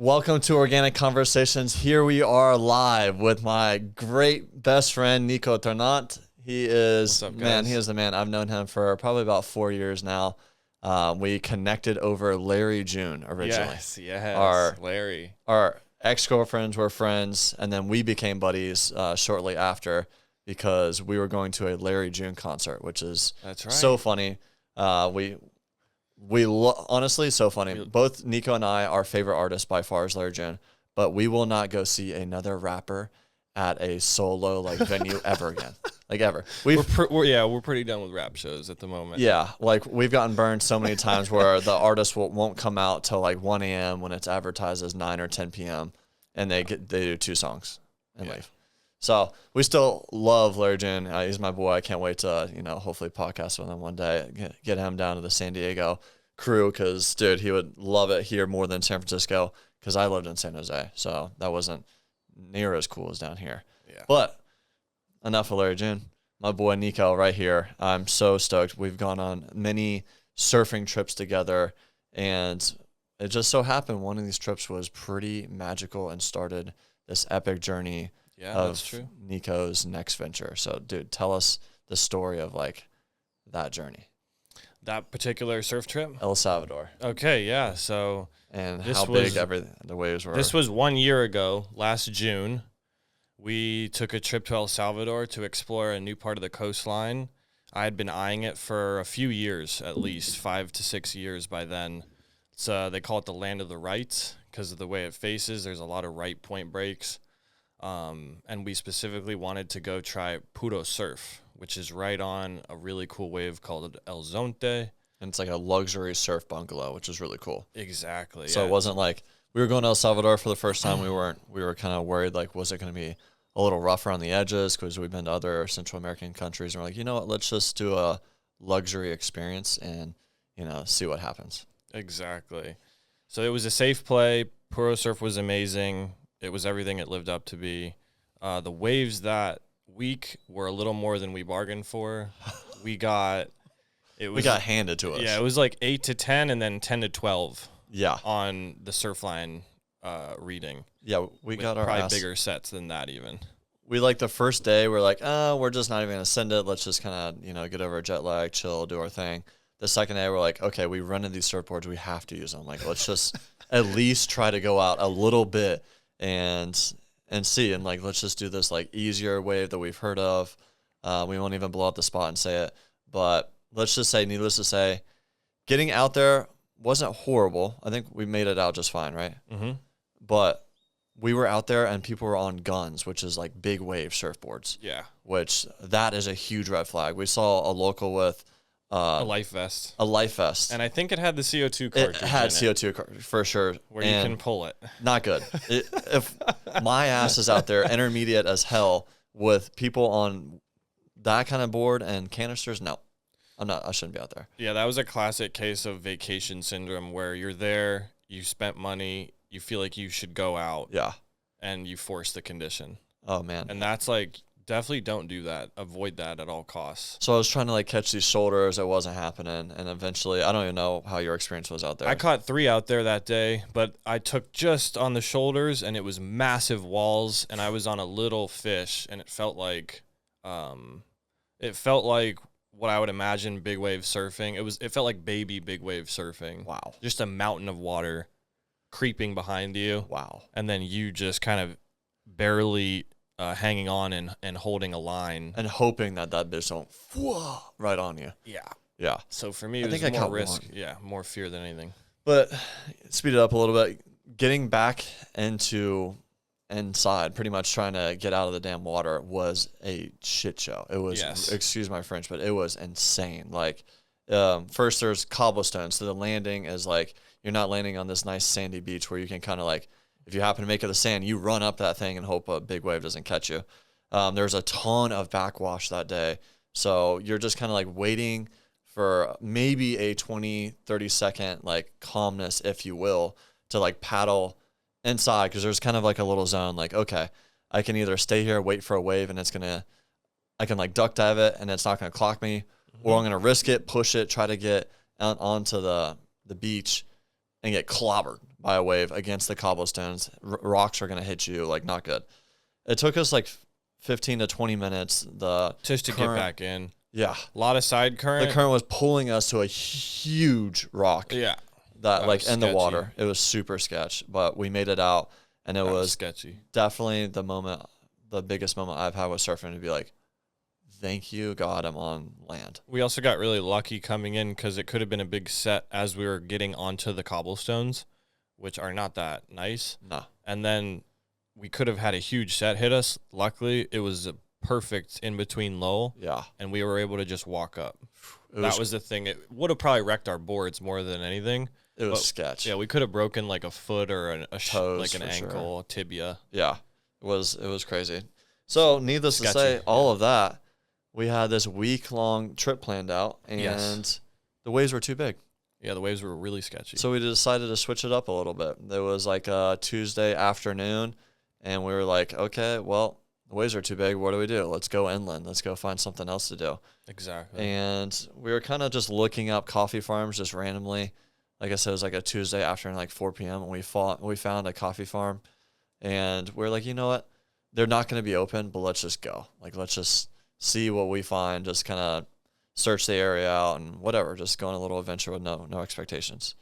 Welcome to Organic Conversations. Here we are live with my great best friend, Nico Tournant. He is, What's up, man, guys? he is the man. I've known him for probably about 4 years now. We connected over Larry June originally. Yes, Larry. Our ex-girlfriends were friends, and then we became buddies shortly after because we were going to a Larry June concert, which is That's right. so funny. Honestly, so funny. Both Nico and I, our favorite artist by far is Larry June, but we will not go see another rapper at a solo venue ever again, ever. We're pretty done with rap shows at the moment. Yeah, we've gotten burned so many times where the artist won't come out till 1 a.m. when it's advertised as 9 or 10 p.m. and they do 2 songs and leave. So we still love Larry June. He's my boy. I can't wait to hopefully podcast with him one day. Get him down to the San Diego crew because dude, he would love it here more than San Francisco because I lived in San Jose, so that wasn't near as cool as down here. Yeah. But enough of Larry June. My boy Nico right here. I'm so stoked. We've gone on many surfing trips together, and it just so happened one of these trips was pretty magical and started this epic journey of Nico's next venture. So, dude, tell us the story of that journey. That particular surf trip? El Salvador. Okay, yeah. So, and how big the waves were. This was 1 year ago, last June. We took a trip to El Salvador to explore a new part of the coastline. I had been eyeing it for a few years, at least 5 to 6 years by then. They call it the land of the rights because of the way it faces. There's a lot of right point breaks. And we specifically wanted to go try puro surf, which is right on a really cool wave called El Zonte. And it's like a luxury surf bungalow, which is really cool. Exactly. So it wasn't like we were going to El Salvador for the first time. We were kind of worried, was it going to be a little rough around the edges because we've been to other Central American countries. And we're like, you know what, let's just do a luxury experience and, see what happens. Exactly. So it was a safe play. Puro surf was amazing. It was everything it lived up to be. The waves that week were a little more than we bargained for. We got handed to us. Yeah, it was like 8 to 10 and then 10 to 12. Yeah. On the Surfline reading. Yeah, we got our probably bigger sets than that even. We the first day we're like, we're just not even gonna send it. Let's just kind of get over our jet lag, chill, do our thing. The second day we're like, okay, we rented these surfboards, we have to use them. Let's just at least try to go out a little bit and see, and let's just do this easier wave that we've heard of. We won't even blow up the spot and say it, but let's just say, needless to say, getting out there wasn't horrible. I think we made it out just fine, right? Mm-hmm. But we were out there and people were on guns, which is big wave surfboards. Yeah. Which that is a huge red flag. We saw a local with a life vest. A life vest. And I think it had the CO2 cartridge. It had CO2 for sure. Where you can pull it. Not good. If my ass is out there intermediate as hell with people on that kind of board and canisters, no. I shouldn't be out there. Yeah, that was a classic case of vacation syndrome where you're there, you spent money, you feel like you should go out. Yeah. And you force the condition. Oh, man. And that's definitely don't do that. Avoid that at all costs. So I was trying to catch these shoulders. It wasn't happening. And eventually, I don't even know how your experience was out there. I caught 3 out there that day, but I took just on the shoulders and it was massive walls and I was on a little fish and it felt like what I would imagine big wave surfing. It felt like baby big wave surfing. Wow. Just a mountain of water creeping behind you. Wow. And then you just kind of barely hanging on and holding a line. And hoping that bitch don't right on you. Yeah. Yeah. So for me, it was more risk. Yeah, more fear than anything. But speed it up a little bit. Getting back inside, pretty much trying to get out of the damn water was a shit show. It was, excuse my French, but it was insane. First there's cobblestones. So the landing is you're not landing on this nice sandy beach where you can kind of if you happen to make it the sand, you run up that thing and hope a big wave doesn't catch you. There's a ton of backwash that day. So you're just kind of waiting for maybe a 20, 30 second calmness, if you will, to paddle inside because there's kind of a little zone. Okay, I can either stay here, wait for a wave, and I can duck dive it and it's not going to clock me, or I'm going to risk it, push it, try to get onto the beach and get clobbered by a wave against the cobblestones. Rocks are going to hit you, like, not good. It took us like 15 to 20 minutes. Just to current, get back in. Yeah. A lot of side current. The current was pulling us to a huge rock. Yeah. That like in sketchy. the water. It was super sketch, but we made it out, and it was sketchy. Definitely the biggest moment I've had with surfing, to be like, thank you, God, I'm on land. We also got really lucky coming in because it could have been a big set as we were getting onto the cobblestones, which are not that nice. No. And then we could have had a huge set hit us. Luckily, it was a perfect in-between lull. Yeah. And we were able to just walk up. That was the thing. It would have probably wrecked our boards more than anything. It was sketch. Yeah, we could have broken like a foot or Toes, like an ankle, tibia. Yeah, it was crazy. So needless to say, all of that, we had this week-long trip planned out, and the waves were too big. Yeah, the waves were really sketchy. So we decided to switch it up a little bit. It was like a Tuesday afternoon, and we were like, okay, well, the waves are too big. What do? Let's go inland. Let's go find something else to do. Exactly. And we were kind of just looking up coffee farms just randomly. Like I said, it was like a Tuesday afternoon, like 4 p.m. And we found a coffee farm, and we're like, you know what? They're not going to be open, but let's just go. Like, let's just see what we find. Just kind of search the area out and whatever. Just go on a little adventure with no expectations.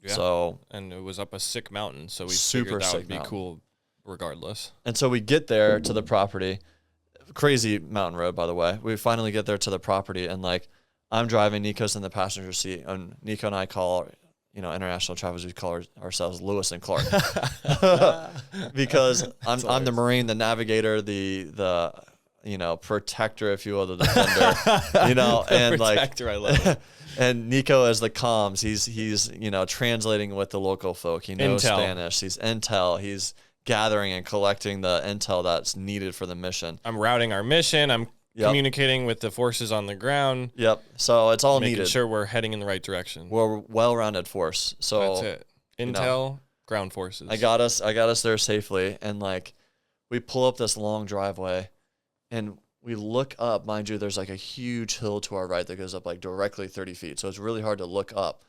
Yeah. So, and it was up a sick mountain, so we super figured that sick would be mountain. Cool regardless. And so we get there to the property. Crazy mountain road, by the way. We finally get there to the property, and like, I'm driving, Nico's in the passenger seat, and Nico and I call, international travelers, we call ourselves Lewis and Clark, because I'm the Marine, the navigator, the protector, if you will, the defender, and protector, I love it. And Nico as the comms, he's translating with the local folk. He knows Spanish. He's intel. He's gathering and collecting the intel that's needed for the mission. I'm routing our mission. I'm communicating with the forces on the ground. Yep. So it's all making needed. Sure we're heading in the right direction. We're a well-rounded force. So that's it. Intel, ground forces. I got us there safely, and like, we pull up this long driveway, and we look up. Mind you, there's like a huge hill to our right that goes up like directly 30 feet. So it's really hard to look up.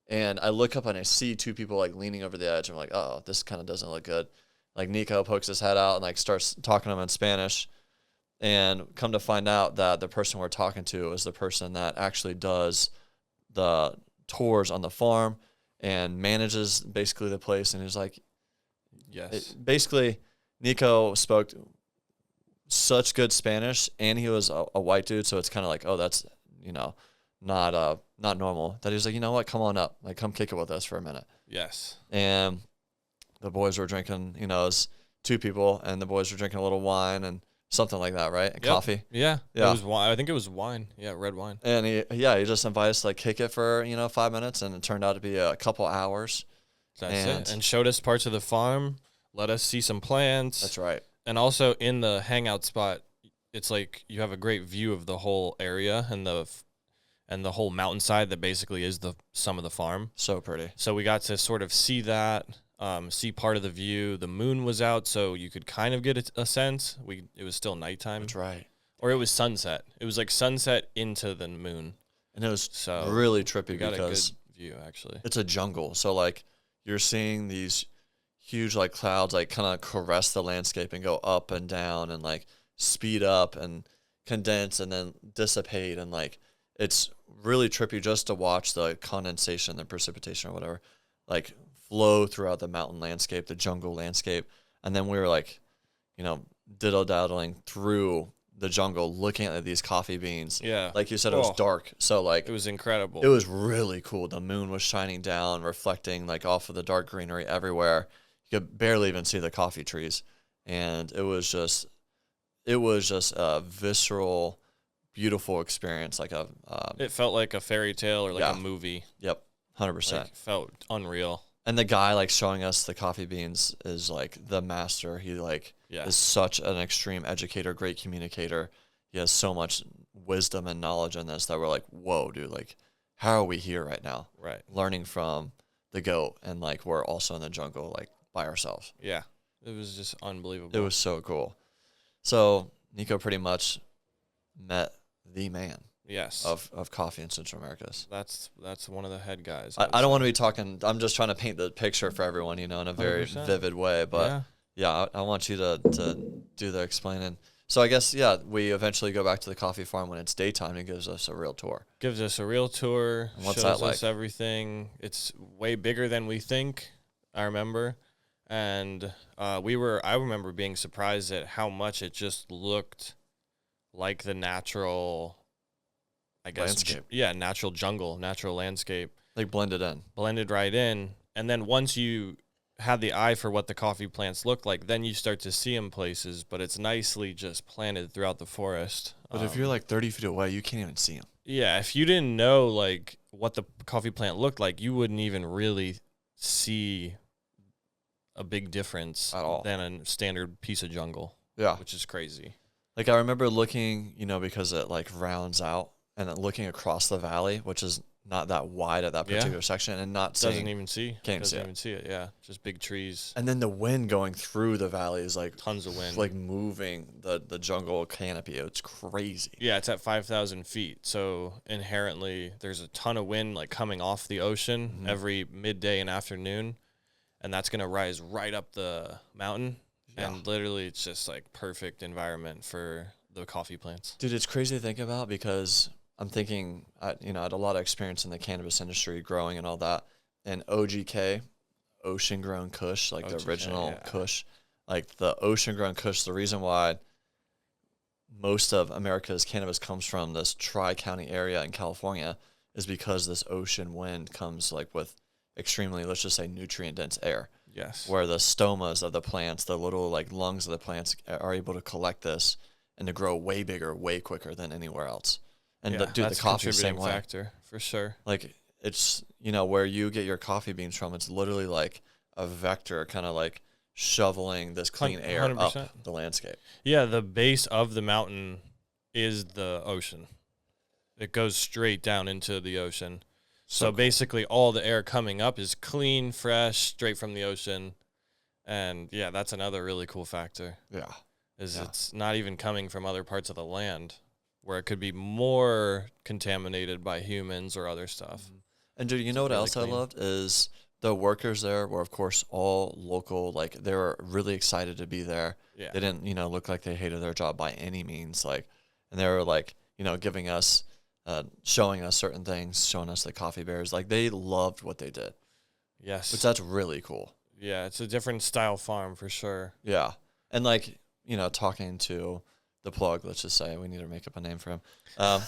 And I look up and I see two people like leaning over the edge. I'm like, oh, this kind of doesn't look good. Like, Nico pokes his head out and like starts talking to him in Spanish, and come to find out that the person we're talking to is the person that actually does the tours on the farm and manages basically the place. And he's like, basically, Nico spoke such good Spanish, and he was a white dude, so it's kind of like, oh, that's not normal. That he was like, you know what, come on up, like, come kick it with us for a minute. Yes. And the boys were drinking, it was two people, and the boys were drinking a little wine and something like that, right? And coffee. Yeah. It was wine. I think it was wine. Yeah, red wine. And he just invited us to like kick it for 5 minutes, and it turned out to be a couple hours. That's it. And showed us parts of the farm, let us see some plants. That's right. And also in the hangout spot, it's like you have a great view of the whole area and the whole mountainside that basically is some of the farm. So pretty. So we got to sort of see that, see part of the view. The moon was out, so you could kind of get a sense. It was still nighttime. That's right. Or it was sunset. It was like sunset into the moon. And it was really trippy got because a good view, actually. It's a jungle. So like, you're seeing these huge like clouds like kind of caress the landscape and go up and down and like speed up and condense and then dissipate, and like, it's really trippy just to watch the condensation, the precipitation or whatever, like, flow throughout the mountain landscape, the jungle landscape. And then we were like, diddle-daddling through the jungle looking at these coffee beans. Yeah. Like you said, it was dark. So like, it was incredible. It was really cool. The moon was shining down, reflecting like off of the dark greenery everywhere. You could barely even see the coffee trees. And it was just a visceral, beautiful experience. Like it felt like a fairy tale or like a movie. Yep. 100%. Like, felt unreal. And the guy like showing us the coffee beans is like the master. He like is such an extreme educator, great communicator. He has so much wisdom and knowledge in this that we're like, whoa, dude, like, how are we here right now? Right. Learning from the goat, and like, we're also in the jungle, like, by ourselves. Yeah. It was just unbelievable. It was so cool. So Nico pretty much met the man. Yes. of coffee in Central Americas. That's one of the head guys. I don't want to be talking. I'm just trying to paint the picture for everyone, in a very 100%. vivid way. But I want you to do the explaining. So I guess, we eventually go back to the coffee farm when it's daytime and gives us a real tour. Gives us a real tour. And what's shows that like? us everything. It's way bigger than we think. I remember. And I remember being surprised at how much it just looked like the natural, I guess, landscape. Natural jungle, natural landscape. Like blended right in. And then once you had the eye for what the coffee plants look like, then you start to see them places, but it's nicely just planted throughout the forest. But if you're like 30 feet away, you can't even see them. Yeah, if you didn't know like what the coffee plant looked like, you wouldn't even really see a big difference At all. than a standard piece of jungle. Yeah. Which is crazy. Like I remember looking, because it like rounds out and then looking across the valley, which is not that wide at that particular section, and not Doesn't seeing, even see. Can't Doesn't see even see it. Yeah, just big trees. And then the wind going through the valley is like tons of wind, like moving the jungle canopy. It's crazy. Yeah, it's at 5,000 feet, so inherently there's a ton of wind like coming off the ocean every midday and afternoon, and that's gonna rise right up the mountain. And literally, it's just like perfect environment for the coffee plants. Dude, it's crazy to think about because I'm thinking, I had a lot of experience in the cannabis industry, growing and all that. And OGK, ocean grown Kush, like OGK, the original Kush, like the ocean grown Kush. The reason why most of America's cannabis comes from this tri-county area in California is because this ocean wind comes like with extremely, let's just say, nutrient dense air. Yes. Where the stomas of the plants, the little like lungs of the plants, are able to collect this and to grow way bigger, way quicker than anywhere else. And that's the coffee the same contributing way. factor for sure. Like it's where you get your coffee beans from. It's literally like a vector, kind of like shoveling this clean air 100%. up the landscape. Yeah, the base of the mountain is the ocean. It goes straight down into the ocean. So cool. Basically, all the air coming up is clean, fresh, straight from the ocean. And yeah, that's another really cool factor. Yeah. It's not even coming from other parts of the land where it could be more contaminated by humans or other stuff. And dude, you know what really else clean. I loved is the workers there were, of course, all local. Like they were really excited to be there. Yeah. They didn't, look like they hated their job by any means. Like, and they were like, giving us, showing us certain things, showing us the coffee bears. Like they loved what they did. Yes. Which that's really cool. Yeah, it's a different style farm for sure. Yeah. And like, talking to the plug, let's just say, we need to make up a name for him. Talking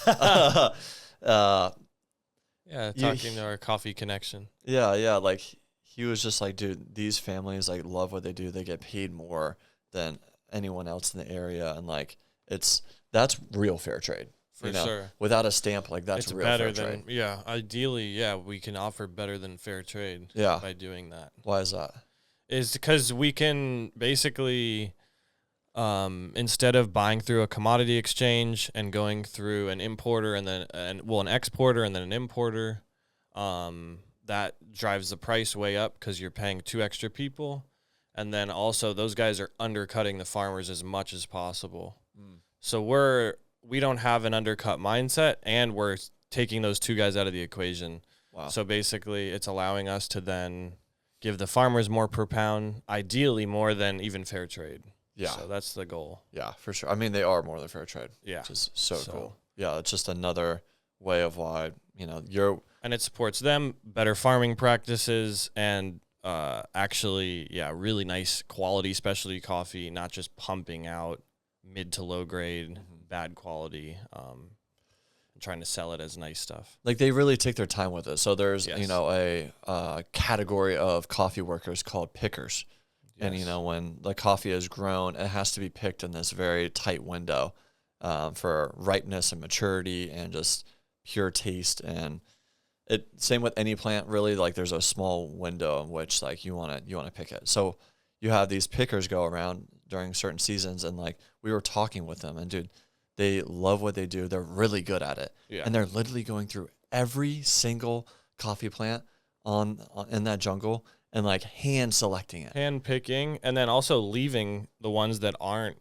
to our coffee connection. Yeah. Like he was just like, dude, these families like love what they do. They get paid more than anyone else in the area. And like, that's real fair trade. For sure. Without a stamp, like that's it's real better fair than, trade. ideally, we can offer better than fair trade by doing that. Why is that? Is because we can basically, instead of buying through a commodity exchange and going through an importer and then an exporter and then an importer, that drives the price way up because you're paying 2 extra people, and then also those guys are undercutting the farmers as much as possible. So we don't have an undercut mindset, and we're taking those 2 guys out of the equation. Wow. So basically, it's allowing us to then give the farmers more per pound, ideally more than even fair trade. Yeah. So that's the goal. Yeah, for sure. I mean, they are more than fair trade. Yeah. Which is so cool. Yeah, it's just another way of why, you're... And it supports them, better farming practices, and actually, really nice quality specialty coffee, not just pumping out mid to low grade, bad quality, trying to sell it as nice stuff. Like they really take their time with it. So there's, Yes. a category of coffee workers called pickers. Yes. And, when the coffee is grown, it has to be picked in this very tight window for ripeness and maturity and just pure taste. And same with any plant, really. Like there's a small window in which like you want to pick it. So you have these pickers go around during certain seasons, and like we were talking with them, and dude, they love what they do. They're really good at it. Yeah. And they're literally going through every single coffee plant in that jungle and like hand selecting it. Hand picking, and then also leaving the ones that aren't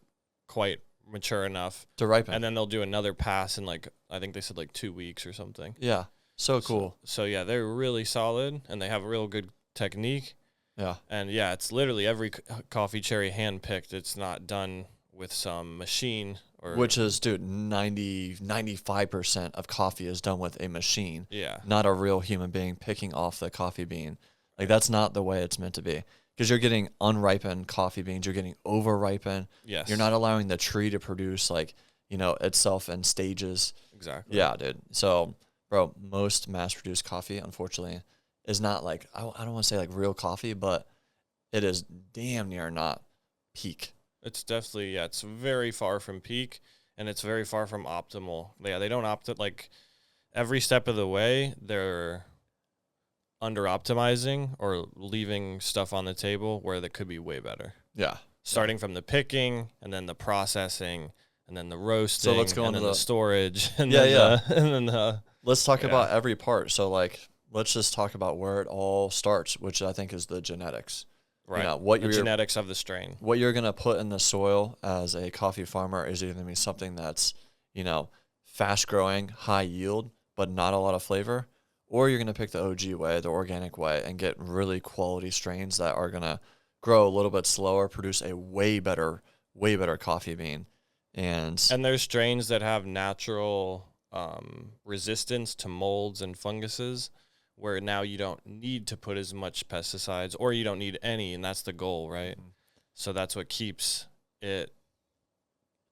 quite mature enough to ripen. And then they'll do another pass in like, I think they said like 2 weeks or something. Yeah. So cool. So yeah, they're really solid and they have a real good technique. Yeah. And yeah, it's literally every coffee cherry hand picked. It's not done with some machine which is, dude, 95% of coffee is done with a machine. Yeah. Not a real human being picking off the coffee bean. Like that's not the way it's meant to be. Because you're getting unripened coffee beans, you're getting over-ripened. Yes. You're not allowing the tree to produce like, itself in stages. Exactly. Yeah, dude. So, bro, most mass-produced coffee, unfortunately, is not like, I don't want to say like real coffee, but it is damn near not peak. It's definitely, it's very far from peak, and it's very far from optimal. Yeah, they don't like every step of the way, they're under-optimizing or leaving stuff on the table where that could be way better. Yeah. Starting from the picking, and then the processing, and then the roasting, so let's go and into then the storage, and let's talk about every part. So, like, let's just talk about where it all starts, which I think is the genetics. Right. What the genetics of the strain. What you're going to put in the soil as a coffee farmer is either going to be something that's, fast growing, high yield, but not a lot of flavor, or you're going to pick the OG way, the organic way, and get really quality strains that are going to grow a little bit slower, produce a way better coffee bean. And there's strains that have natural resistance to molds and funguses, where now you don't need to put as much pesticides, or you don't need any, and that's the goal, right? Mm-hmm. So that's what keeps it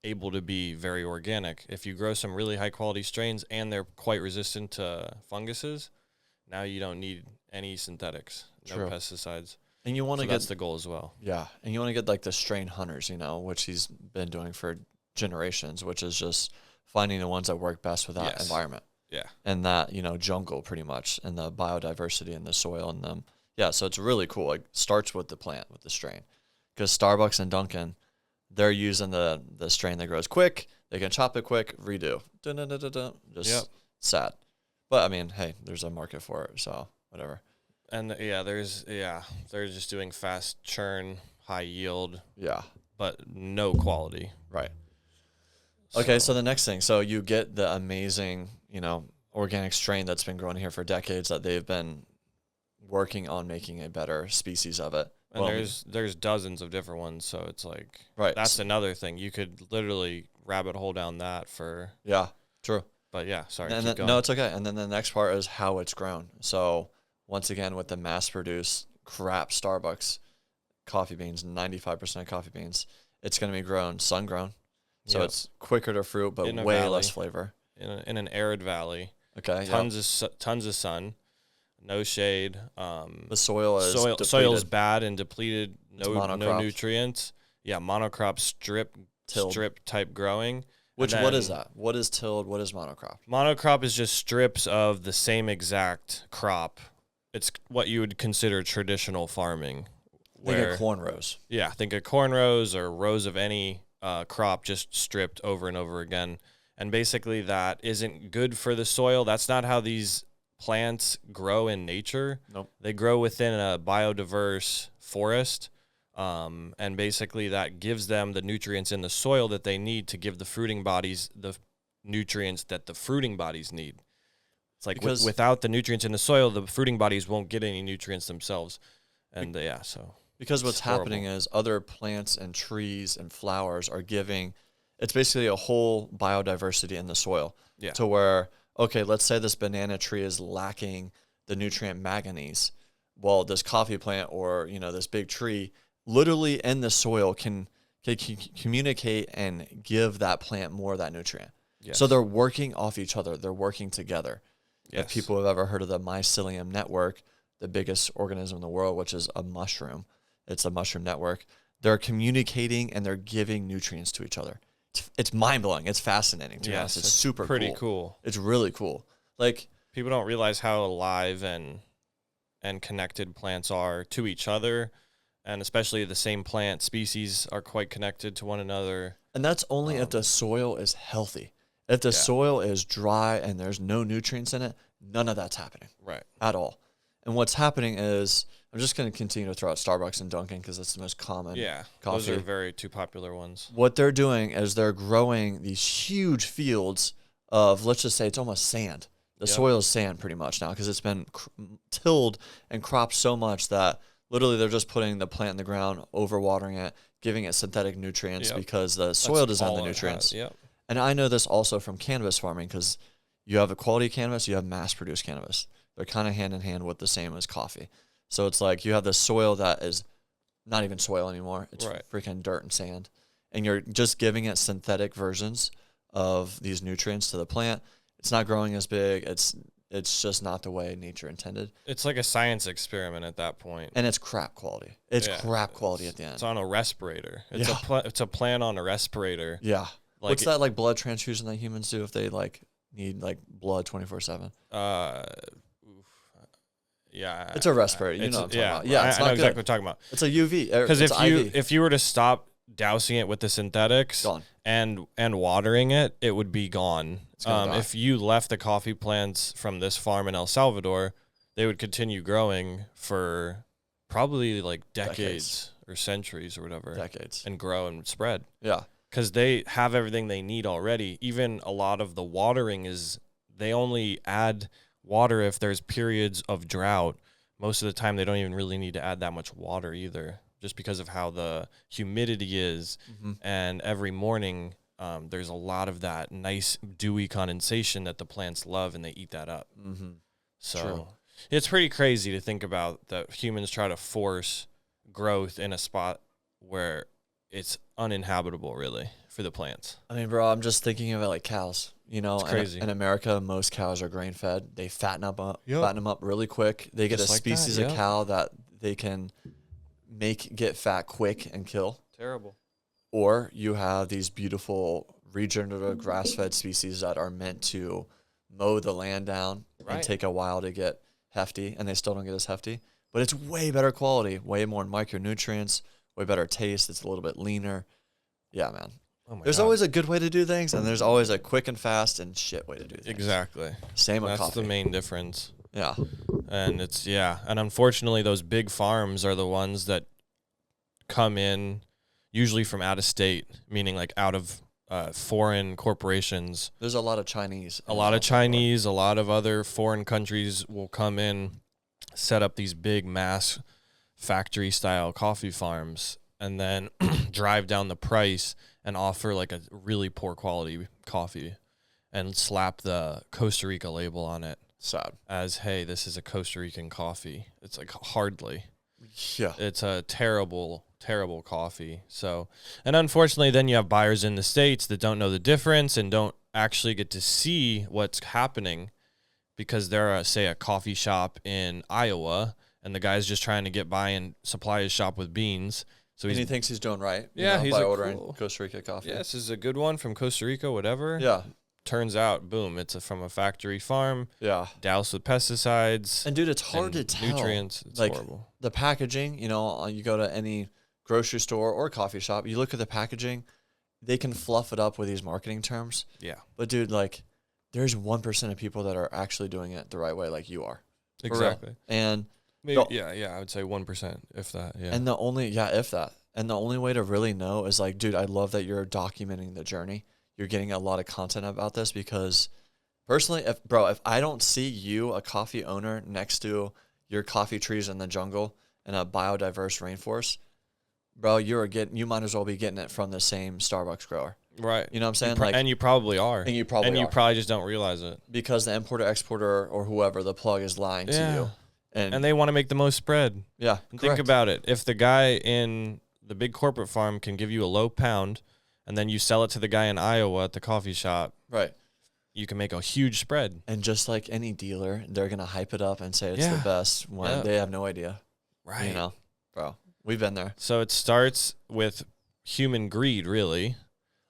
able to be very organic. If you grow some really high-quality strains and they're quite resistant to funguses, now you don't need any synthetics, no pesticides. And you want to that's the goal as well. Yeah, and you want to get like the strain hunters, which he's been doing for generations, which is just finding the ones that work best with that environment. Yeah. And that, jungle pretty much, and the biodiversity in the soil and them. Yeah, so it's really cool. It starts with the plant, with the strain. Because Starbucks and Dunkin', they're using the strain that grows quick. They can chop it quick, redo. Just sad. But, I mean, hey, there's a market for it, so whatever. And, they're just doing fast churn, high yield. Yeah. But no quality. Right. Okay, so the next thing. So you get the amazing, organic strain that's been growing here for decades that they've been working on making a better species of it. And there's dozens of different ones, so it's like that's another thing. You could literally rabbit hole down that for true. But sorry. And no, it's okay. And then the next part is how it's grown. So once again, with the mass-produced crap Starbucks coffee beans, 95% of coffee beans, it's going to be grown sun-grown. So it's quicker to fruit, but way less flavor. In an arid valley. Okay. Tons of sun, no shade. The soil is soil's bad and depleted. No nutrients. Yeah, monocrop strip type growing. What is that? What is tilled? What is monocrop? Monocrop is just strips of the same exact crop. It's what you would consider traditional farming. Think of corn rows. Yeah, think of corn rows or rows of any crop just stripped over and over again. And basically that isn't good for the soil. That's not how these plants grow in nature. Nope. They grow within a biodiverse forest. And basically that gives them the nutrients in the soil that they need to give the fruiting bodies the nutrients that the fruiting bodies need. It's like without the nutrients in the soil, the fruiting bodies won't get any nutrients themselves. And so... Because what's happening is other plants and trees and flowers are giving, it's basically a whole biodiversity in the soil. Yeah. To where, okay, let's say this banana tree is lacking the nutrient manganese. Well, this coffee plant or, this big tree literally in the soil can communicate and give that plant more of that nutrient. Yes. So they're working off each other. They're working together. Yes. If people have ever heard of the mycelium network, the biggest organism in the world, which is a mushroom. It's a mushroom network. They're communicating and they're giving nutrients to each other. It's mind-blowing. It's fascinating, to be honest. It's super pretty cool. It's really cool. Like, people don't realize how alive and connected plants are to each other, and especially the same plant species are quite connected to one another. And that's only if the soil is healthy. If the soil is dry and there's no nutrients in it, none of that's happening. Right. At all. And what's happening is, I'm just going to continue to throw out Starbucks and Dunkin' because that's the most common coffee. Those are two popular ones. What they're doing is they're growing these huge fields of, let's just say it's almost sand. The soil is sand pretty much now because it's been tilled and cropped so much that literally they're just putting the plant in the ground, overwatering it, giving it synthetic nutrients because the soil doesn't have the nutrients. And I know this also from cannabis farming because you have a quality cannabis, you have mass-produced cannabis. They're kind of hand in hand with the same as coffee. So it's like you have the soil that is not even soil anymore. It's freaking dirt and sand. And you're just giving it synthetic versions of these nutrients to the plant. It's not growing as big. It's just not the way nature intended. It's like a science experiment at that point. And it's crap quality. It's crap quality at the end. It's on a respirator. It's a plant on a respirator. Yeah. Like what's that like blood transfusion that humans do if they like need like blood 24/7? Yeah. It's a respirator. You know what I'm talking about. Yeah, I know exactly what I'm talking about. It's a UV. Because if you were to stop dousing it with the synthetics and watering it, it would be gone. If you left the coffee plants from this farm in El Salvador, they would continue growing for probably like decades or centuries or whatever. Decades. And grow and spread. Yeah. Because they have everything they need already. Even a lot of the watering is, they only add water if there's periods of drought. Most of the time, they don't even really need to add that much water either, just because of how the humidity is. And every morning, there's a lot of that nice dewy condensation that the plants love, and they eat that up. So it's pretty crazy to think about that humans try to force growth in a spot where it's uninhabitable, really, for the plants. I mean, bro, I'm just thinking of it like cows. You know, it's crazy. In America, most cows are grain fed. They fatten them up really quick. They get just a species of cow that they can get fat quick and kill. Terrible. Or you have these beautiful regenerative grass-fed species that are meant to mow the land down and take a while to get hefty, and they still don't get as hefty. But it's way better quality, way more micronutrients, way better taste. It's a little bit leaner. Yeah, man. There's always a good way to do things, and there's always a quick and fast and shit way to do things. Exactly. Same with coffee. That's the main difference. Yeah. And and unfortunately, those big farms are the ones that come in usually from out of state, meaning like out of foreign corporations. There's a lot of Chinese. A lot of other foreign countries will come in, set up these big mass factory-style coffee farms, and then drive down the price and offer like a really poor quality coffee and slap the Costa Rica label on it. Sad. As, hey, this is a Costa Rican coffee. It's like hardly. Yeah. It's a terrible, terrible coffee. So, and unfortunately, then you have buyers in the States that don't know the difference and don't actually get to see what's happening because they're, say, a coffee shop in Iowa, and the guy's just trying to get by and supply his shop with beans. So he thinks he's doing right. He's by ordering Costa Rica coffee. Yeah, this is a good one from Costa Rica, whatever. Yeah. Turns out, boom, it's from a factory farm. Yeah. Doused with pesticides. And dude, it's hard to tell. Nutrients. It's like, horrible. The packaging, you go to any grocery store or coffee shop, you look at the packaging, they can fluff it up with these marketing terms. Yeah. But dude, like, there's 1% of people that are actually doing it the right way, like you are. Exactly. And maybe, I would say 1%, if that. Yeah. And if that. And the only way to really know is like, dude, I love that you're documenting the journey. You're getting a lot of content about this because personally, if I don't see you, a coffee owner, next to your coffee trees in the jungle in a biodiverse rainforest, bro, you might as well be getting it from the same Starbucks grower. Right. You know what I'm saying? And you probably are. And you probably just don't realize it. Because the importer, exporter, or whoever, the plug is lying to you. And they want to make the most spread. Yeah. Think about it. If the guy in the big corporate farm can give you a low pound, and then you sell it to the guy in Iowa at the coffee shop, right? You can make a huge spread. And just like any dealer, they're going to hype it up and say it's the best when they have no idea. Right. Bro, we've been there. So it starts with human greed, really.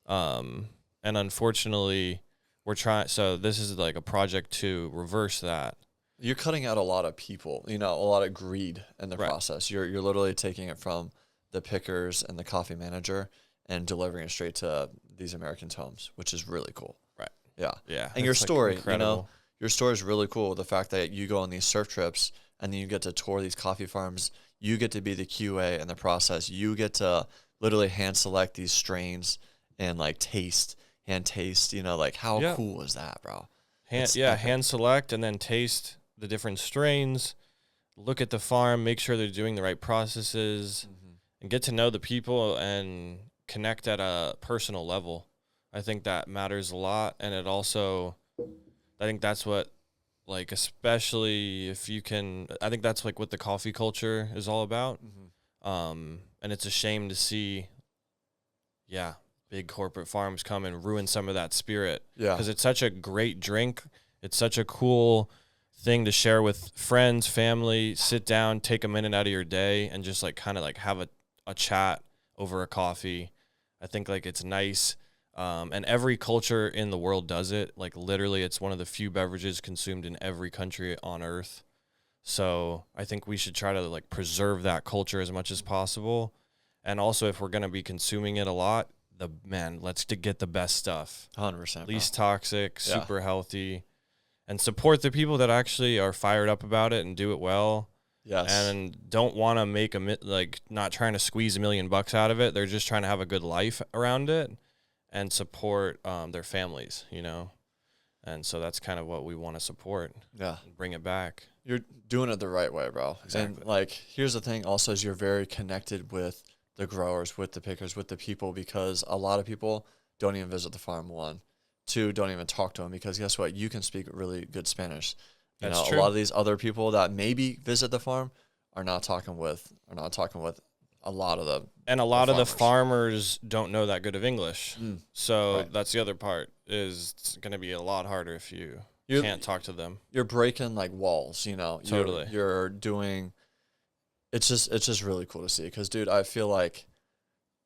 And unfortunately, we're trying. So this is like a project to reverse that. You're cutting out a lot of people, a lot of greed in the process. You're literally taking it from the pickers and the coffee manager and delivering it straight to these Americans' homes, which is really cool. Right. Yeah. Yeah. And your story, incredible. Your story is really cool. The fact that you go on these surf trips and then you get to tour these coffee farms. You get to be the QA in the process. You get to literally hand select these strains and like hand taste, you know, like how cool is that, bro? Hand select and then taste the different strains, look at the farm, make sure they're doing the right processes, and get to know the people and connect at a personal level. I think that matters a lot. And it also, I think that's what, like, especially if you can, I think that's like what the coffee culture is all about. And it's a shame to see, big corporate farms come and ruin some of that spirit. Yeah. Because it's such a great drink. It's such a cool thing to share with friends, family, sit down, take a minute out of your day and just like kind of like have a chat over a coffee. I think like it's nice. And every culture in the world does it. Like literally it's one of the few beverages consumed in every country on earth. So I think we should try to like preserve that culture as much as possible. And also if we're going to be consuming it a lot, let's get the best stuff. 100%. Least toxic, super healthy, and support the people that actually are fired up about it and do it well. Yes. And don't want to make not trying to squeeze $1 million out of it. They're just trying to have a good life around it and support their families, you know? And so that's kind of what we want to support. Yeah. Bring it back. You're doing it the right way, bro. Exactly. And like, here's the thing also is you're very connected with the growers, with the pickers, with the people, because a lot of people don't even visit the farm. 1, 2, don't even talk to them, because guess what? You can speak really good Spanish. That's true. A lot of these other people that maybe visit the farm are not talking with a lot of the and a lot of the farmers don't know that good of English. So that's the other part, is it's going to be a lot harder if you can't talk to them. You're breaking like walls, you know. Totally. You're doing. It's just really cool to see, because dude, I feel like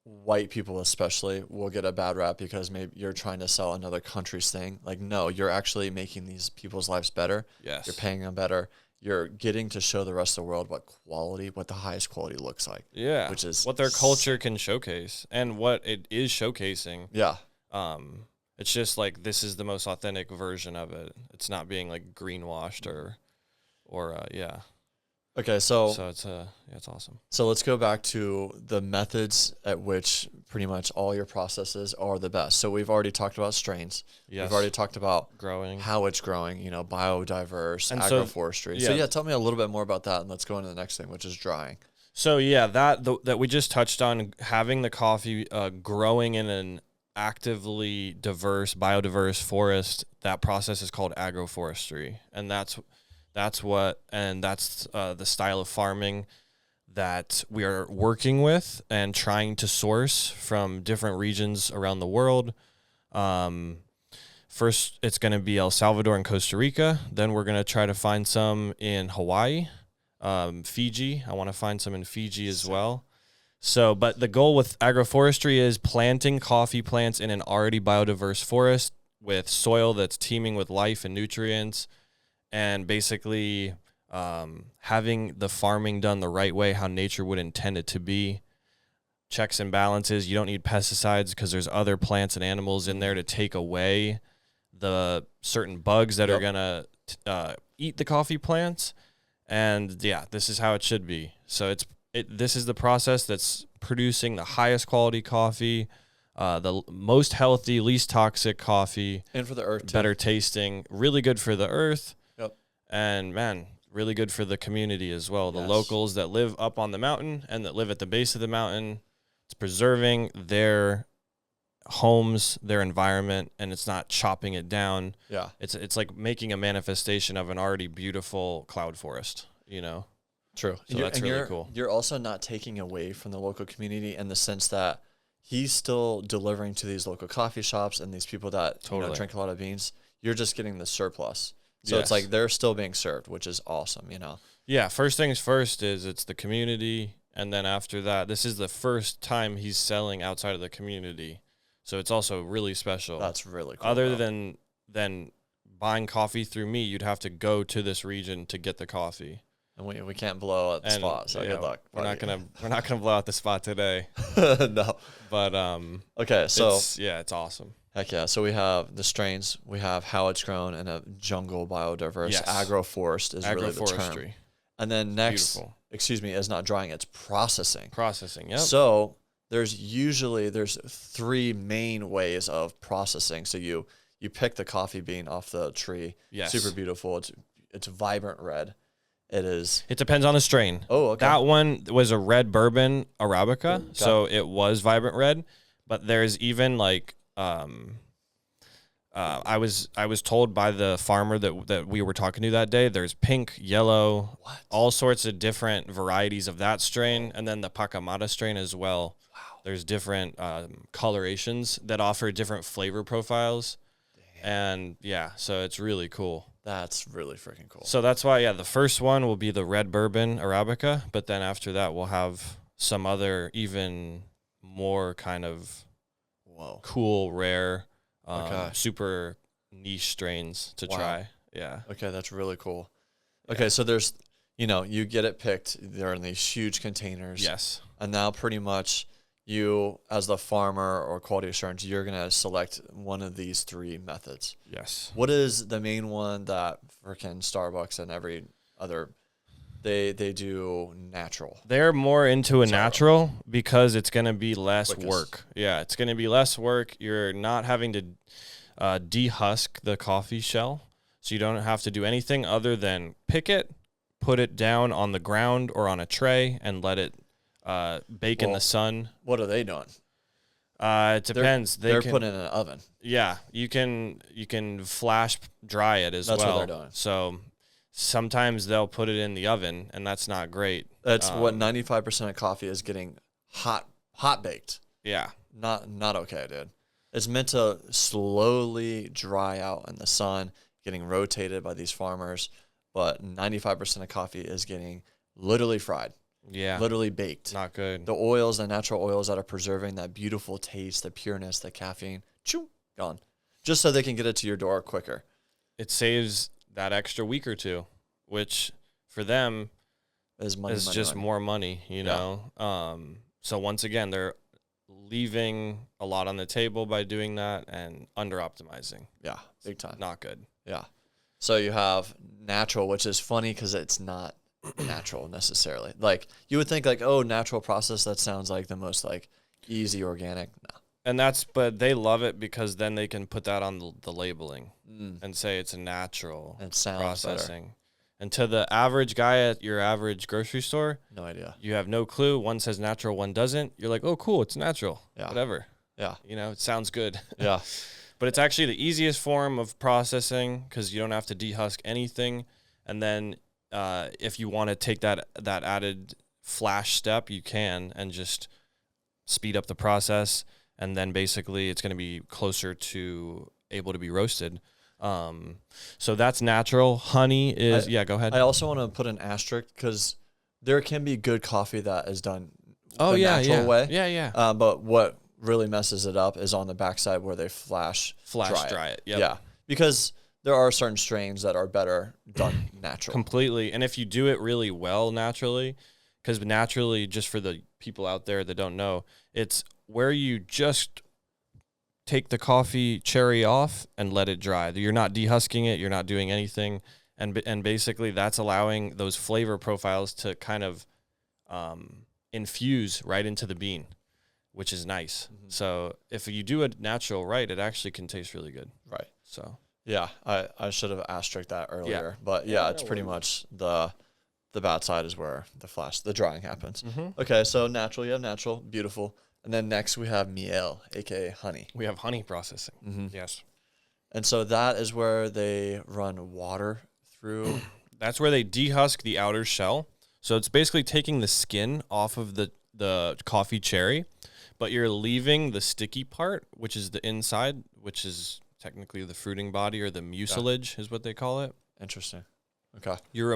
white people especially will get a bad rap because maybe you're trying to sell another country's thing. Like, no, you're actually making these people's lives better. Yes. You're paying them better. You're getting to show the rest of the world what the highest quality looks like. Yeah. Which is what their culture can showcase and what it is showcasing. Yeah. It's just like, this is the most authentic version of it. It's not being like greenwashed or yeah. Okay, so it's awesome. So let's go back to the methods at which pretty much all your processes are the best. So we've already talked about strains. Yes. We've already talked about growing, how it's growing, you know, biodiverse, and agroforestry. So tell me a little bit more about that, and let's go into the next thing, which is drying. So that we just touched on, having the coffee growing in an actively biodiverse forest. That process is called agroforestry, and that's the style of farming that we are working with and trying to source from different regions around the world. First, it's going to be El Salvador and Costa Rica. Then we're going to try to find some in Hawaii, Fiji. I want to find some in Fiji as well. So, but the goal with agroforestry is planting coffee plants in an already biodiverse forest with soil that's teeming with life and nutrients, and basically having the farming done the right way, how nature would intend it to be. Checks and balances. You don't need pesticides because there's other plants and animals in there to take away the certain bugs that are going to eat the coffee plants. And this is how it should be. So this is the process that's producing the highest quality coffee, the most healthy, least toxic coffee. And for the earth, too. Better tasting, really good for the earth. Yep. And man, really good for the community as well. The locals that live up on the mountain and that live at the base of the mountain. It's preserving their homes, their environment, and it's not chopping it down. Yeah. It's like making a manifestation of an already beautiful cloud forest, you know? True. So that's really cool. You're also not taking away from the local community in the sense that he's still delivering to these local coffee shops and these people that drink a lot of beans. You're just getting the surplus. So it's like they're still being served, which is awesome, you know? Yeah, first things first is it's the community, and then after that, this is the first time he's selling outside of the community. So it's also really special. That's really cool. Other than buying coffee through me, you'd have to go to this region to get the coffee. And we can't blow out the spot, so good luck. We're not gonna blow out the spot today. No. But okay, so it's awesome. Heck yeah. So we have the strains, we have how it's grown, and a jungle biodiverse. Agroforest is really the term. And then next, Beautiful. is not drying, it's processing. Processing, yep. So there's 3 main ways of processing. So you pick the coffee bean off the tree. Yes. Super beautiful. It's vibrant red. It is. It depends on the strain. Oh, okay. That one was a red bourbon Arabica, so it was vibrant red. But there's even like I was told by the farmer that we were talking to that day, there's pink, yellow, all sorts of different varieties of that strain, and then the Pacamata strain as well. Wow. There's different colorations that offer different flavor profiles. Damn. And yeah, so it's really cool. That's really freaking cool. So that's why, the first one will be the red bourbon Arabica, but then after that we'll have some other even more kind of cool, rare, super niche strains to try. Yeah. Okay, that's really cool. Okay, so there's, you get it picked. They're in these huge containers. Yes. And now pretty much you, as the farmer or quality assurance, you're going to select one of these 3 methods. Yes. What is the main one that freaking Starbucks and every other, they do natural? They're more into a natural because it's going to be less work. Yeah, it's going to be less work. You're not having to dehusk the coffee shell, so you don't have to do anything other than pick it, put it down on the ground or on a tray, and let it bake in the sun. What are they doing? It depends. They're putting it in an oven. Yeah, you can flash dry it as well. That's what they're doing. So sometimes they'll put it in the oven, and that's not great. That's what 95% of coffee is getting hot baked. Yeah. Not okay, dude. It's meant to slowly dry out in the sun, getting rotated by these farmers, but 95% of coffee is getting literally fried. Yeah. Literally baked. Not good. The oils, the natural oils that are preserving that beautiful taste, the pureness, the caffeine, gone. Just so they can get it to your door quicker. It saves that extra week or two, which for them is just more money, you know? So once again, they're leaving a lot on the table by doing that and under optimizing. Yeah, big time. Not good. Yeah. So you have natural, which is funny because it's not natural necessarily. Like you would think like, oh, natural process, that sounds like the most like easy organic. No. And but they love it because then they can put that on the labeling and say it's a natural processing. Better. And to the average guy at your average grocery store, no idea. You have no clue. One says natural, one doesn't. You're like, oh, cool, it's natural. Yeah. Whatever. Yeah. It sounds good. Yeah. But it's actually the easiest form of processing because you don't have to dehusk anything. And then if you want to take that added flash step, you can and just speed up the process. And then basically it's going to be closer to able to be roasted. So that's natural. Honey is, go ahead. I also want to put an asterisk because there can be good coffee that is done natural way. Yeah. But what really messes it up is on the backside where they flash dry it. Yep. Yeah. Because there are certain strains that are better done natural. Completely. And if you do it really well naturally, because naturally, just for the people out there that don't know, it's where you just take the coffee cherry off and let it dry. You're not dehusking it. You're not doing anything. And basically that's allowing those flavor profiles to kind of infuse right into the bean, which is nice. Mm-hmm. So if you do it natural right, it actually can taste really good. Right. So yeah, I should have asterisked that earlier. But it's pretty much the bad side is where the drying happens. Mm-hmm. Okay, so natural, you have natural, beautiful. And then next we have miel, aka honey. We have honey processing. Mm-hmm. Yes. And so that is where they run water through. That's where they dehusk the outer shell. So it's basically taking the skin off of the coffee cherry, but you're leaving the sticky part, which is the inside, which is technically the fruiting body or the mucilage is what they call it. Interesting. Okay. You're